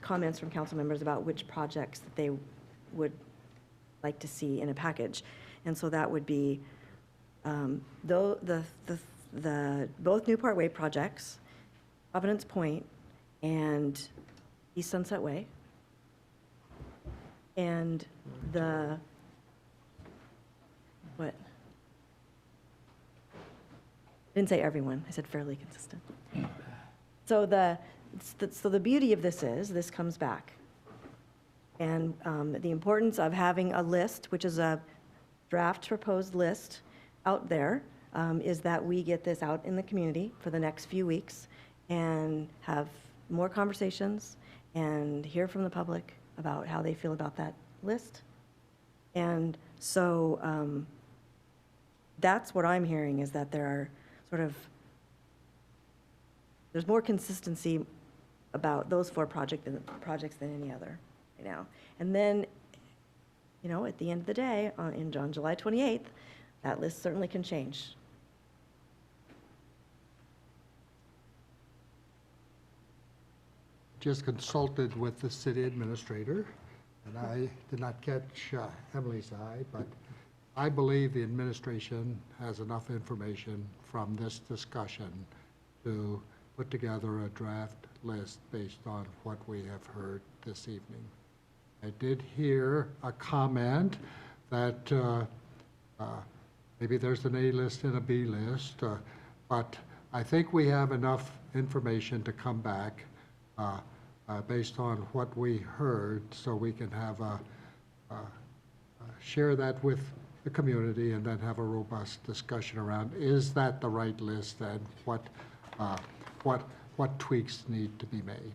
comments from council members about which projects that they would like to see in a package. And so that would be both Newport Way projects, Providence Point, and East Sunset Way, and what? I didn't say everyone, I said fairly consistent. So the beauty of this is, this comes back. And the importance of having a list, which is a draft proposed list out there, is that we get this out in the community for the next few weeks and have more conversations and hear from the public about how they feel about that list. And so that's what I'm hearing, is that there are there's more consistency about those 4 projects than any other right now. And then, at the end of the day, on July 28th, that list certainly can change. Just consulted with the city administrator, and I did not catch Emily's eye, but I believe the administration has enough information from this discussion to put together a draft list based on what we have heard this evening. I did hear a comment that maybe there's an A list and a B list, but I think we have enough information to come back based on what we heard, so we can have share that with the community and then have a robust discussion around, is that the right list, and what tweaks need to be made.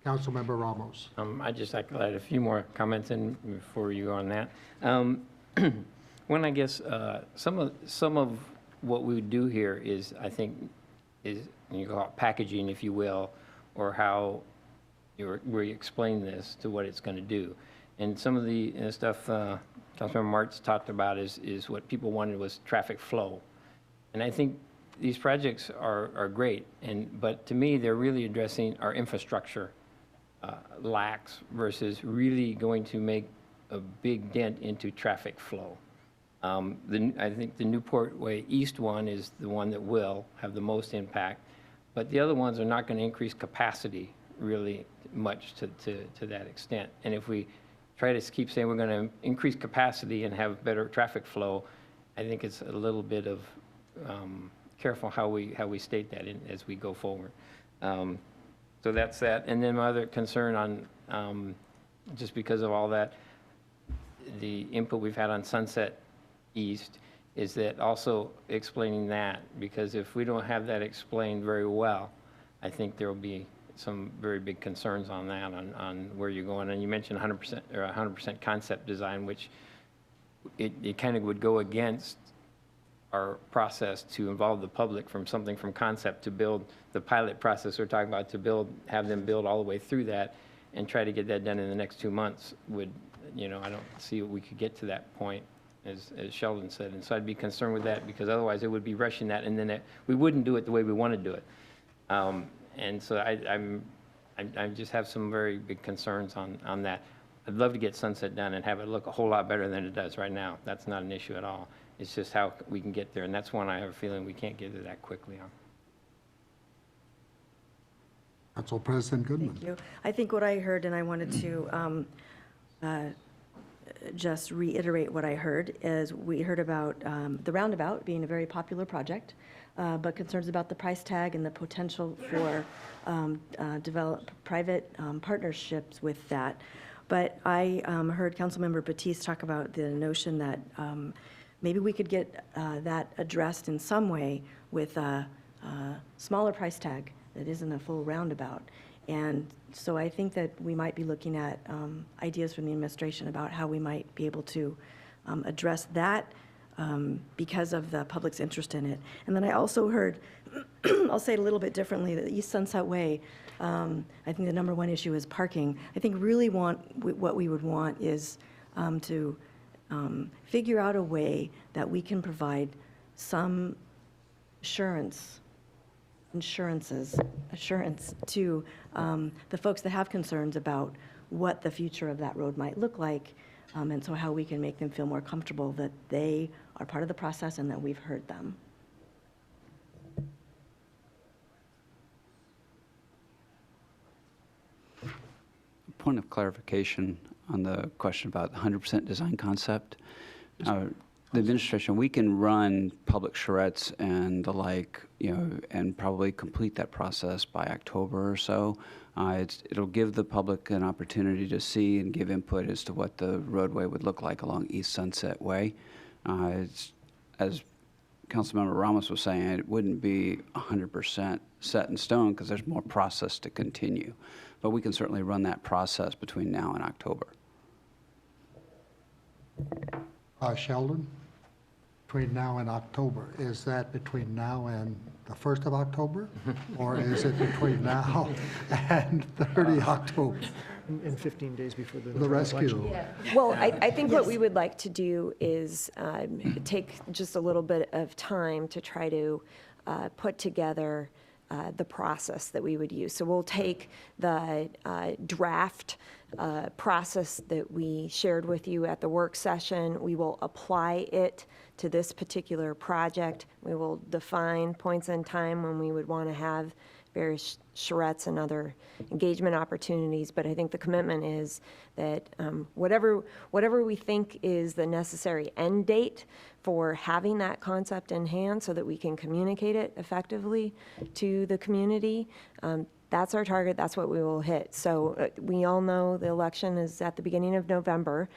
Councilmember Ramos. I just like to add a few more comments in before you go on that. One, I guess, some of what we would do here is, I think, is, you call it packaging, if you will, or how we explain this to what it's going to do. And some of the stuff Councilmember Martz talked about is what people wanted was traffic flow. And I think these projects are great, but to me, they're really addressing our infrastructure lacks versus really going to make a big dent into traffic flow. I think the Newport Way East one is the one that will have the most impact, but the other ones are not going to increase capacity really much to that extent. And if we try to keep saying we're going to increase capacity and have better traffic flow, I think it's a little bit of careful how we state that as we go forward. So that's that. And then my other concern on, just because of all that, the input we've had on Sunset East, is that also explaining that, because if we don't have that explained very well, I think there will be some very big concerns on that, on where you're going. And you mentioned 100% or 100% concept design, which it kind of would go against our process to involve the public from concept to build. The pilot process we're talking about, to have them build all the way through that and try to get that done in the next 2 months would, I don't see we could get to that point, as Sheldon said. And so I'd be concerned with that, because otherwise it would be rushing that, and then we wouldn't do it the way we want to do it. And so I just have some very big concerns on that. I'd love to get Sunset done and have it look a whole lot better than it does right now. That's not an issue at all. It's just how we can get there, and that's one I have a feeling we can't get there that quickly on. Council President Goodman. Thank you. I think what I heard, and I wanted to just reiterate what I heard, is we heard about the roundabout being a very popular project. but concerns about the price tag and the potential for develop private partnerships with that. But I heard Councilmember Batiste talk about the notion that maybe we could get that addressed in some way with a smaller price tag that isn't a full roundabout. And so I think that we might be looking at ideas from the administration about how we might be able to address that because of the public's interest in it. And then I also heard, I'll say it a little bit differently, that East Sunset Way, I think the number one issue is parking. I think really what we would want is to figure out a way that we can provide some assurance to the folks that have concerns about what the future of that road might look like, and so how we can make them feel more comfortable that they are part of the process and that we've heard them. Point of clarification on the question about 100% design concept. The administration, we can run public charrettes and the like, and probably complete that process by October or so. It'll give the public an opportunity to see and give input as to what the roadway would look like along East Sunset Way. As Councilmember Ramos was saying, it wouldn't be 100% set in stone because there's more process to continue. But we can certainly run that process between now and October. Sheldon, between now and October, is that between now and the 1st of October? Or is it between now and 30 October? And 15 days before the rescue. election. Well, I think what we would like to do is take just a little bit of time to try to put together the process that we would use. So we'll take the draft process that we shared with you at the work session. We will apply it to this particular project. We will define points in time when we would want to have various charrettes and other engagement opportunities. But I think the commitment is that whatever we think is the necessary end date for having that concept in hand so that we can communicate it effectively to the community, that's our target, that's what we will hit. So we all know the election is at the beginning of November.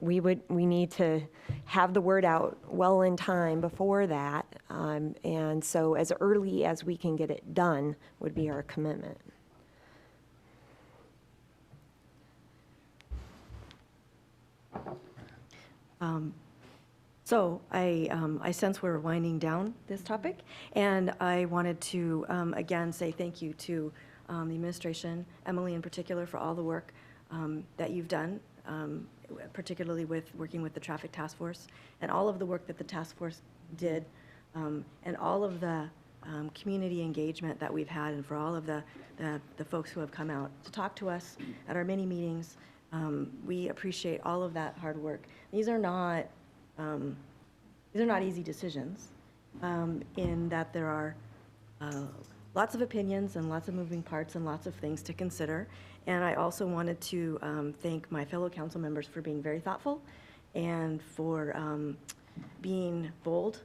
We need to have the word out well in time before that. And so as early as we can get it done would be our commitment. So I sense we're winding down this topic, and I wanted to again say thank you to the administration, Emily in particular, for all the work that you've done, particularly with working with the traffic task force, and all of the work that the task force did, and all of the community engagement that we've had, and for all of the folks who have come out to talk to us at our mini meetings. We appreciate all of that hard work. These are not easy decisions, in that there are lots of opinions and lots of moving parts and lots of things to consider. And I also wanted to thank my fellow council members for being very thoughtful and for being bold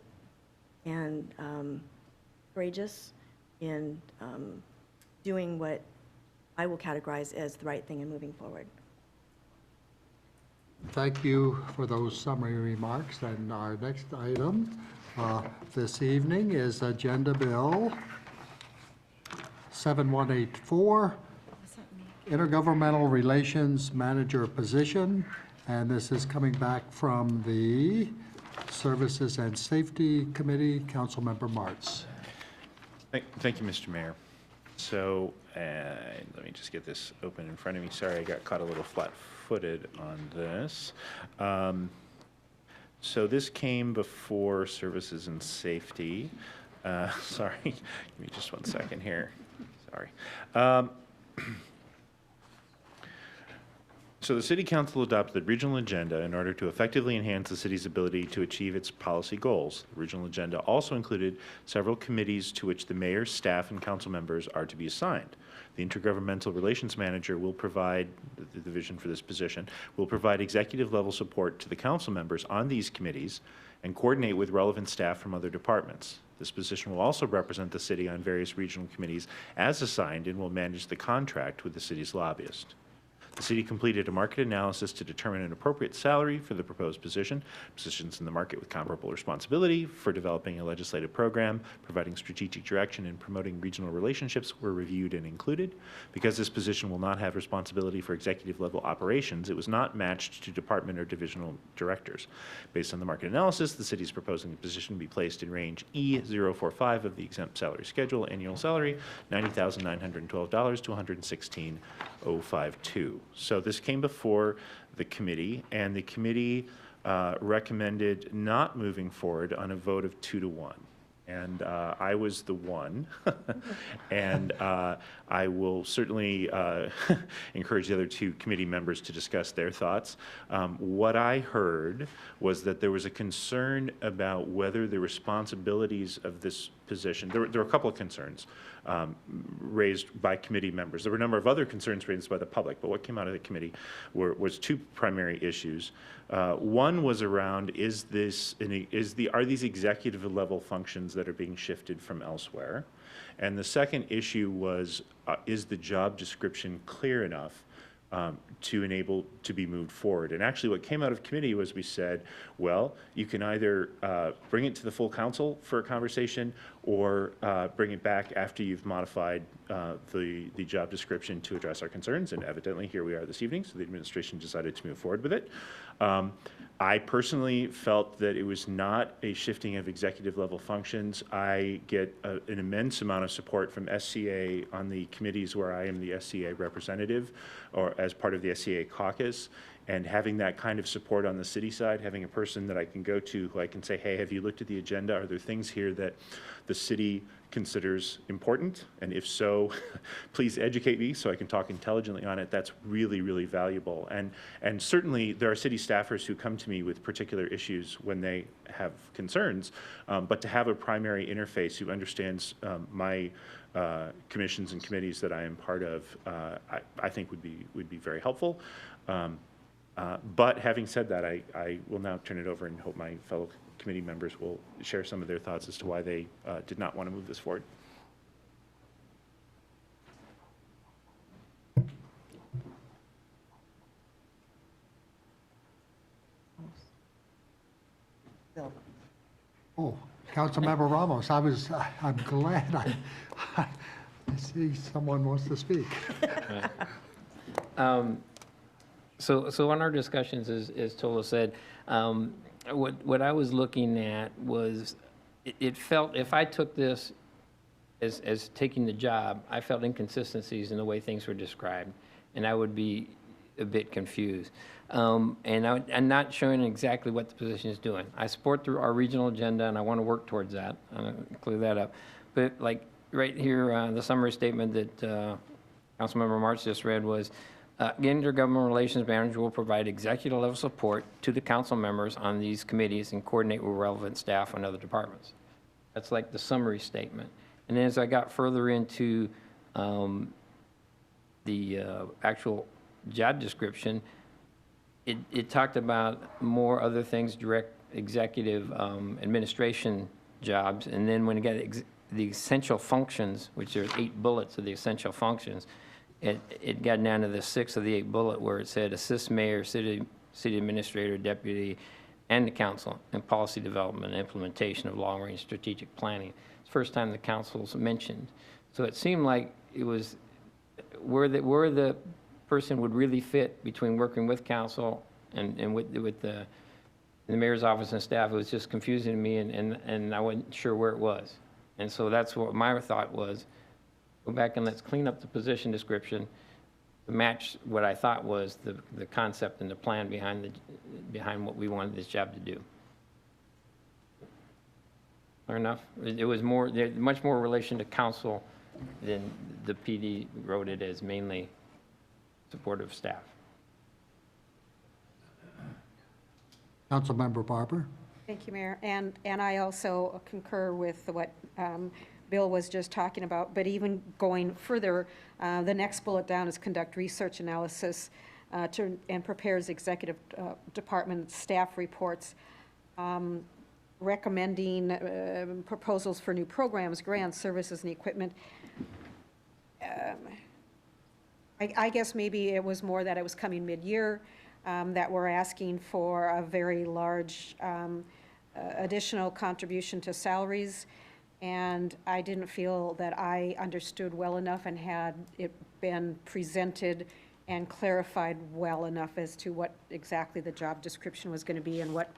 and courageous in doing what I will categorize as the right thing and moving forward. Thank you for those summary remarks. And our next item this evening is Agenda Bill 7184, Intergovernmental Relations Manager position. And this is coming back from the Services and Safety Committee, Councilmember Martz. Thank you, Mr. Mayor. So let me just get this open in front of me. Sorry, I got caught a little flat-footed on this. So this came before Services and Safety. Sorry, give me just 1 second here. Sorry. So the City Council adopted the regional agenda in order to effectively enhance the city's ability to achieve its policy goals. The regional agenda also included several committees to which the mayor, staff, and council members are to be assigned. The Intergovernmental Relations Manager will provide, the vision for this position, will provide executive level support to the council members on these committees and coordinate with relevant staff from other departments. This position will also represent the city on various regional committees as assigned and will manage the contract with the city's lobbyist. The city completed a market analysis to determine an appropriate salary for the proposed position. Positions in the market with comparable responsibility for developing a legislative program, providing strategic direction, and promoting regional relationships were reviewed and included. Because this position will not have responsibility for executive level operations, it was not matched to department or divisional directors. Based on the market analysis, the city is proposing the position be placed in range E045 of the exempt salary schedule, annual salary $90,912 to $116,052. So this came before the committee, and the committee recommended not moving forward on a vote of 2-1. And I was the one, and I will certainly encourage the other two committee members to discuss their thoughts. What I heard was that there was a concern about whether the responsibilities of this position, there were a couple of concerns raised by committee members. There were a number of other concerns raised by the public, but what came out of the committee was two primary issues. One was around, are these executive level functions that are being shifted from elsewhere? And the second issue was, is the job description clear enough to enable to be moved forward? And actually what came out of committee was we said, well, you can either bring it to the full council for a conversation or bring it back after you've modified the job description to address our concerns. And evidently here we are this evening, so the administration decided to move forward with it. I personally felt that it was not a shifting of executive level functions. I get an immense amount of support from SCA on the committees where I am the SCA representative or as part of the SCA caucus. And having that kind of support on the city side, having a person that I can go to who I can say, hey, have you looked at the agenda? Are there things here that the city considers important? And if so, please educate me so I can talk intelligently on it. That's really, really valuable. And certainly there are city staffers who come to me with particular issues when they have concerns, but to have a primary interface who understands my commissions and committees that I am part of, I think would be very helpful. But having said that, I will now turn it over and hope my fellow committee members will share some of their thoughts as to why they did not want to move this forward. Oh, Councilmember Ramos, I'm glad I see someone wants to speak. So on our discussions, as Tola said, what I was looking at was, it felt, if I took this as taking the job, I felt inconsistencies in the way things were described, and I would be a bit confused. And I'm not showing exactly what the position is doing. I support our regional agenda, and I want to work towards that. I'll clear that up. But like right here, the summary statement that Councilmember March just read was, Intergovernmental Relations Manager will provide executive level support to the council members on these committees and coordinate with relevant staff on other departments. That's like the summary statement. And then as I got further into the actual job description, it talked about more other things, direct executive administration jobs. And then when you get the essential functions, which there's 8 bullets of the essential functions, it got down to the 6th of the 8th bullet where it said assist mayor, city administrator, deputy, and the council in policy development and implementation of long-range strategic planning. It's the first time the council's mentioned. So it seemed like it was where the person would really fit between working with council and with the mayor's office and staff. It was just confusing to me, and I wasn't sure where it was. And so that's what my thought was. Go back and let's clean up the position description to match what I thought was the concept and the plan behind what we wanted this job to do. Fair enough? It was much more relation to council than the PD wrote it as mainly supportive staff. Councilmember Barber. Thank you, Mayor. And I also concur with what Bill was just talking about, but even going further, the next bullet down is conduct research analysis and prepares executive department staff reports, recommending proposals for new programs, grants, services, and equipment. I guess maybe it was more that it was coming mid-year, that we're asking for a very large additional contribution to salaries, and I didn't feel that I understood well enough and had it been presented and clarified well enough as to what exactly the job description was going to be and what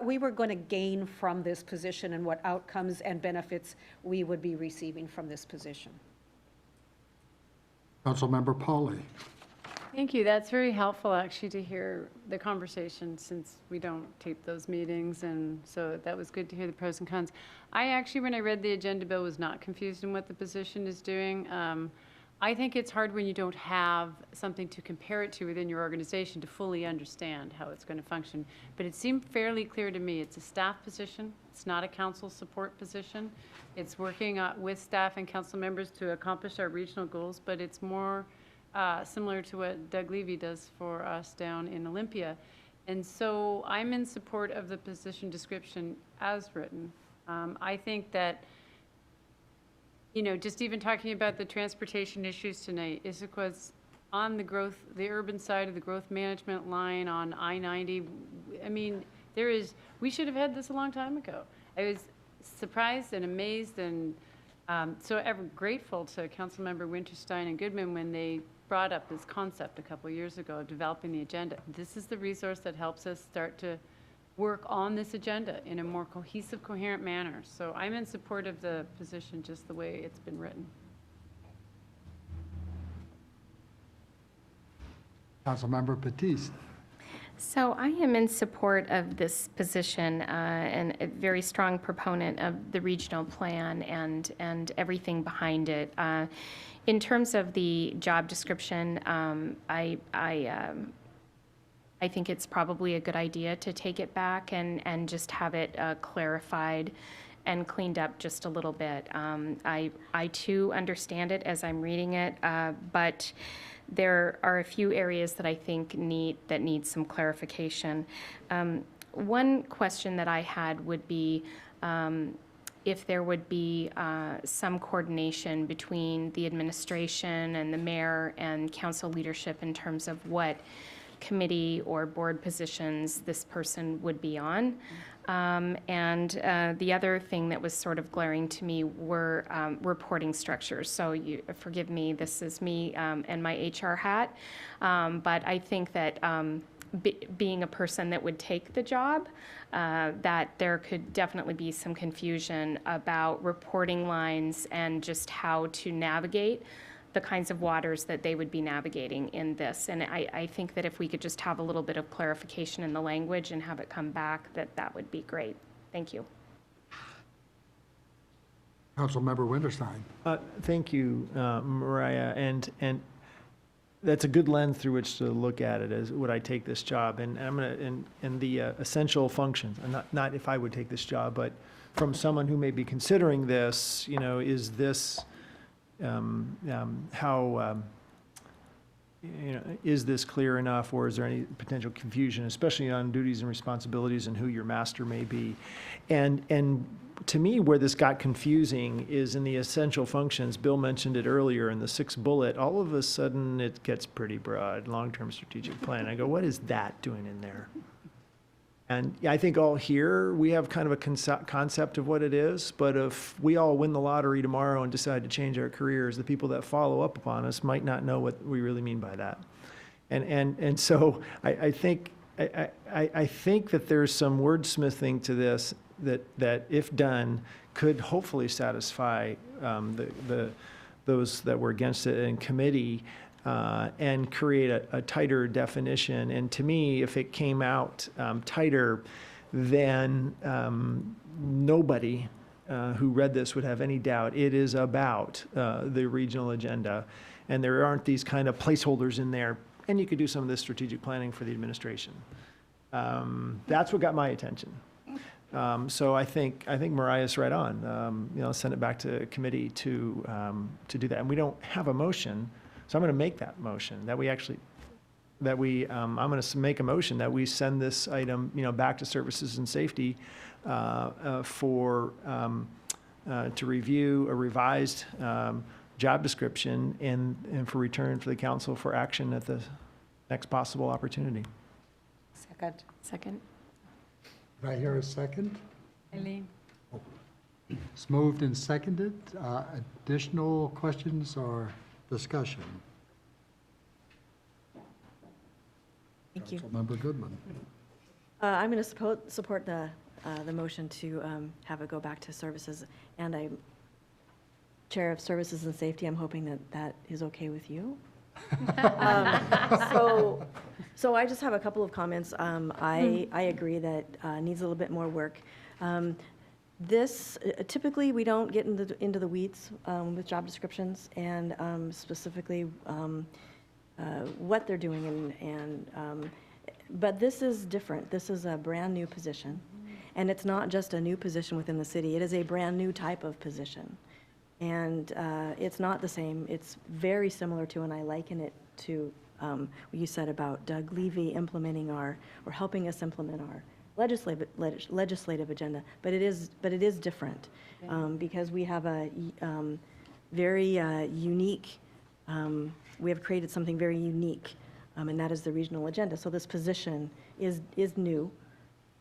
we were going to gain from this position and what outcomes and benefits we would be receiving from this position. Councilmember Pauly. Thank you. That's very helpful, actually, to hear the conversation, since we don't tape those meetings, and so that was good to hear the pros and cons. I actually, when I read the agenda bill, was not confused in what the position is doing. I think it's hard when you don't have something to compare it to within your organization to fully understand how it's going to function. But it seemed fairly clear to me it's a staff position. It's not a council support position. It's working with staff and council members to accomplish our regional goals, but it's more similar to what Doug Levy does for us down in Olympia. And so I'm in support of the position description as written. I think that, you know, just even talking about the transportation issues tonight, Issaquah's on the urban side of the growth management line on I-90. I mean, we should have had this a long time ago. I was surprised and amazed and so ever grateful to Councilmember Winterstein and Goodman when they brought up this concept a couple of years ago of developing the agenda. This is the resource that helps us start to work on this agenda in a more cohesive, coherent manner. So I'm in support of the position just the way it's been written. Councilmember Batiste. So I am in support of this position and a very strong proponent of the regional plan and everything behind it. In terms of the job description, I think it's probably a good idea to take it back and just have it clarified and cleaned up just a little bit. I too understand it as I'm reading it, but there are a few areas that I think need some clarification. One question that I had would be if there would be some coordination between the administration and the mayor and council leadership in terms of what committee or board positions this person would be on. And the other thing that was sort of glaring to me were reporting structures. So forgive me, this is me and my HR hat, but I think that being a person that would take the job, that there could definitely be some confusion about reporting lines and just how to navigate the kinds of waters that they would be navigating in this. And I think that if we could just have a little bit of clarification in the language and have it come back, that would be great. Thank you. Councilmember Winterstein. Thank you, Mariah, and that's a good lens through which to look at it, as would I take this job? And I'm gonna, and the essential functions, and not if I would take this job, but from someone who may be considering this, you know, is this, is this clear enough, or is there any potential confusion, especially on duties and responsibilities and who your master may be? And to me, where this got confusing is in the essential functions. Bill mentioned it earlier in the 6th bullet. All of a sudden, it gets pretty broad, long-term strategic plan. I go, what is that doing in there? And I think all here, we have kind of a concept of what it is, but if we all win the lottery tomorrow and decide to change our careers, the people that follow up upon us might not know what we really mean by that. And so I think that there's some wordsmithing to this that if done, could hopefully satisfy those that were against it in committee, and create a tighter definition. And to me, if it came out tighter, then nobody who read this would have any doubt. It is about the regional agenda, and there aren't these kind of placeholders in there. And you could do some of this strategic planning for the administration. That's what got my attention. So I think Mariah's right on. Send it back to committee to do that. And we don't have a motion, so I'm going to make that motion that I'm going to make a motion that we send this item, back to Services and Safety to review a revised job description and for return for the council for action at the next possible opportunity. Second. Second. Did I hear a second? Eileen. It's moved and seconded. Additional questions or discussion? Thank you. Councilmember Goodman. I'm going to support the motion to have it go back to services, and I'm Chair of Services and Safety. I'm hoping that is okay with you. So I just have a couple of comments. I agree that needs a little bit more work. This, typically, we don't get into the weeds with job descriptions and specifically what they're doing. But this is different. This is a brand-new position. And it's not just a new position within the city. It is a brand-new type of position. And it's not the same. It's very similar to, and I liken it to what you said about Doug Levy implementing or helping us implement our legislative agenda. But it is different because we have a very unique, we have created something very unique, and that is the regional agenda. So this position is new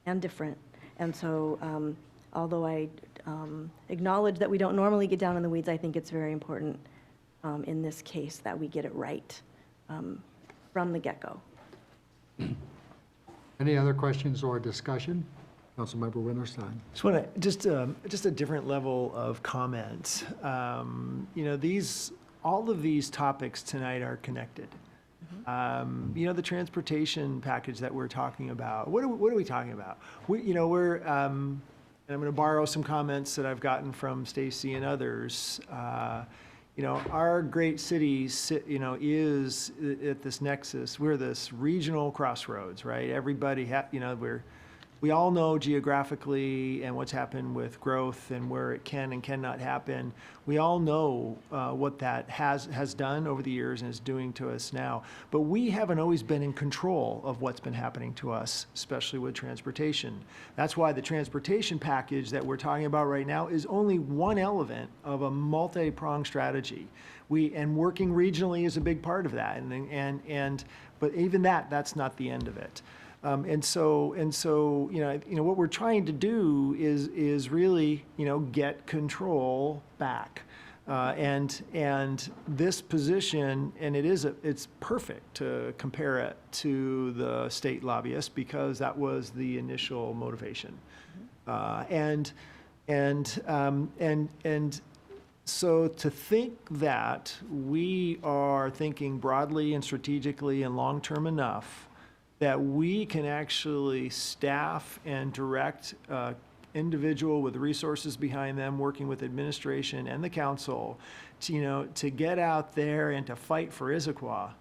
and different. And so although I acknowledge that we don't normally get down in the weeds, I think it's very important in this case that we get it right from the get-go. Any other questions or discussion? Councilmember Winterstein. Just want to just a different level of comment. All of these topics tonight are connected. The transportation package that we're talking about. What are we talking about? And I'm going to borrow some comments that I've gotten from Stacy and others. Our great city, is at this nexus. We're this regional crossroads, right? Everybody, we all know geographically and what's happened with growth and where it can and cannot happen. We all know what that has done over the years and is doing to us now. But we haven't always been in control of what's been happening to us, especially with transportation. That's why the transportation package that we're talking about right now is only one element of a multi-pronged strategy. And working regionally is a big part of that. But even that's not the end of it. And so, what we're trying to do is really, get control back. And this position, and it's perfect to compare it to the state lobbyist because that was the initial motivation. So to think that we are thinking broadly and strategically and long-term enough that we can actually staff and direct individual with resources behind them, working with administration and the council, to get out there and to fight for Issaquah,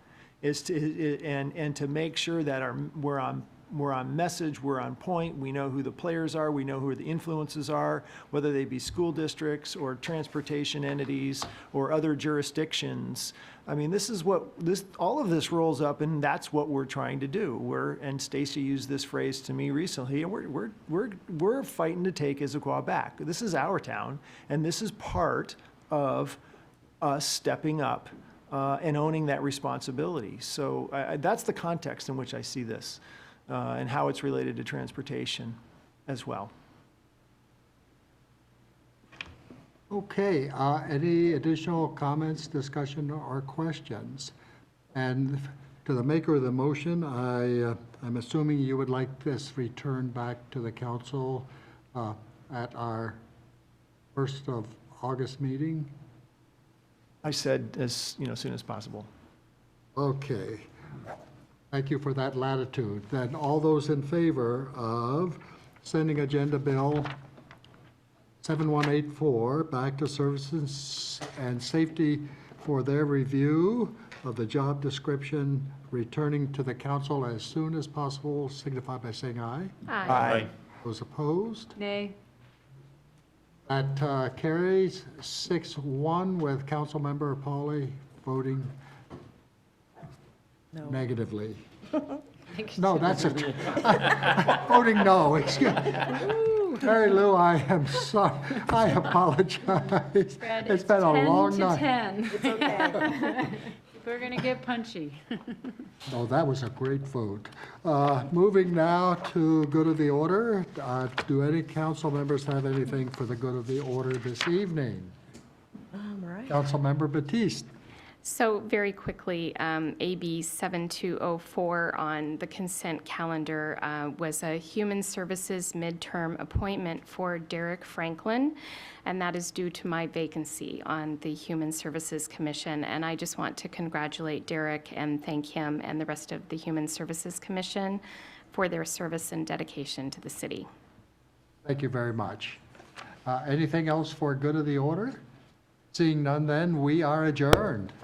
and to make sure that we're on message, we're on point, we know who the players are, we know who the influences are, whether they be school districts or transportation entities or other jurisdictions. I mean, all of this rolls up, and that's what we're trying to do. And Stacy used this phrase to me recently, and we're fighting to take Issaquah back. This is our town, and this is part of us stepping up and owning that responsibility. So that's the context in which I see this. And how it's related to transportation as well. Okay, any additional comments, discussion, or questions? And to the maker of the motion, I'm assuming you would like this returned back to the council at our 1st of August meeting? I said as soon as possible. Okay. Thank you for that latitude. Then all those in favor of sending Agenda Bill 7184 back to Services and Safety for their review, of the job description returning to the council as soon as possible signify by saying aye. Aye. Those opposed? Nay. That carries 6-1 with Councilmember Pauly voting negatively. No, that's voting no. Excuse Mary Lou, I am sorry. I apologize. Brad, It's been a long night. 10 to 10. It's okay. We're going to get punchy. Oh, that was a great vote. Moving now to good of the order. Do any council members have anything for the good of the order this evening? Right. Councilmember Batiste. So very quickly, AB 7204 on the consent calendar was a Human Services midterm appointment for Derek Franklin, and that is due to my vacancy on the Human Services Commission. And I just want to congratulate Derek and thank him and the rest of the Human Services Commission for their service and dedication to the city. Thank you very much. Anything else for good of the order? Seeing none then, we are adjourned.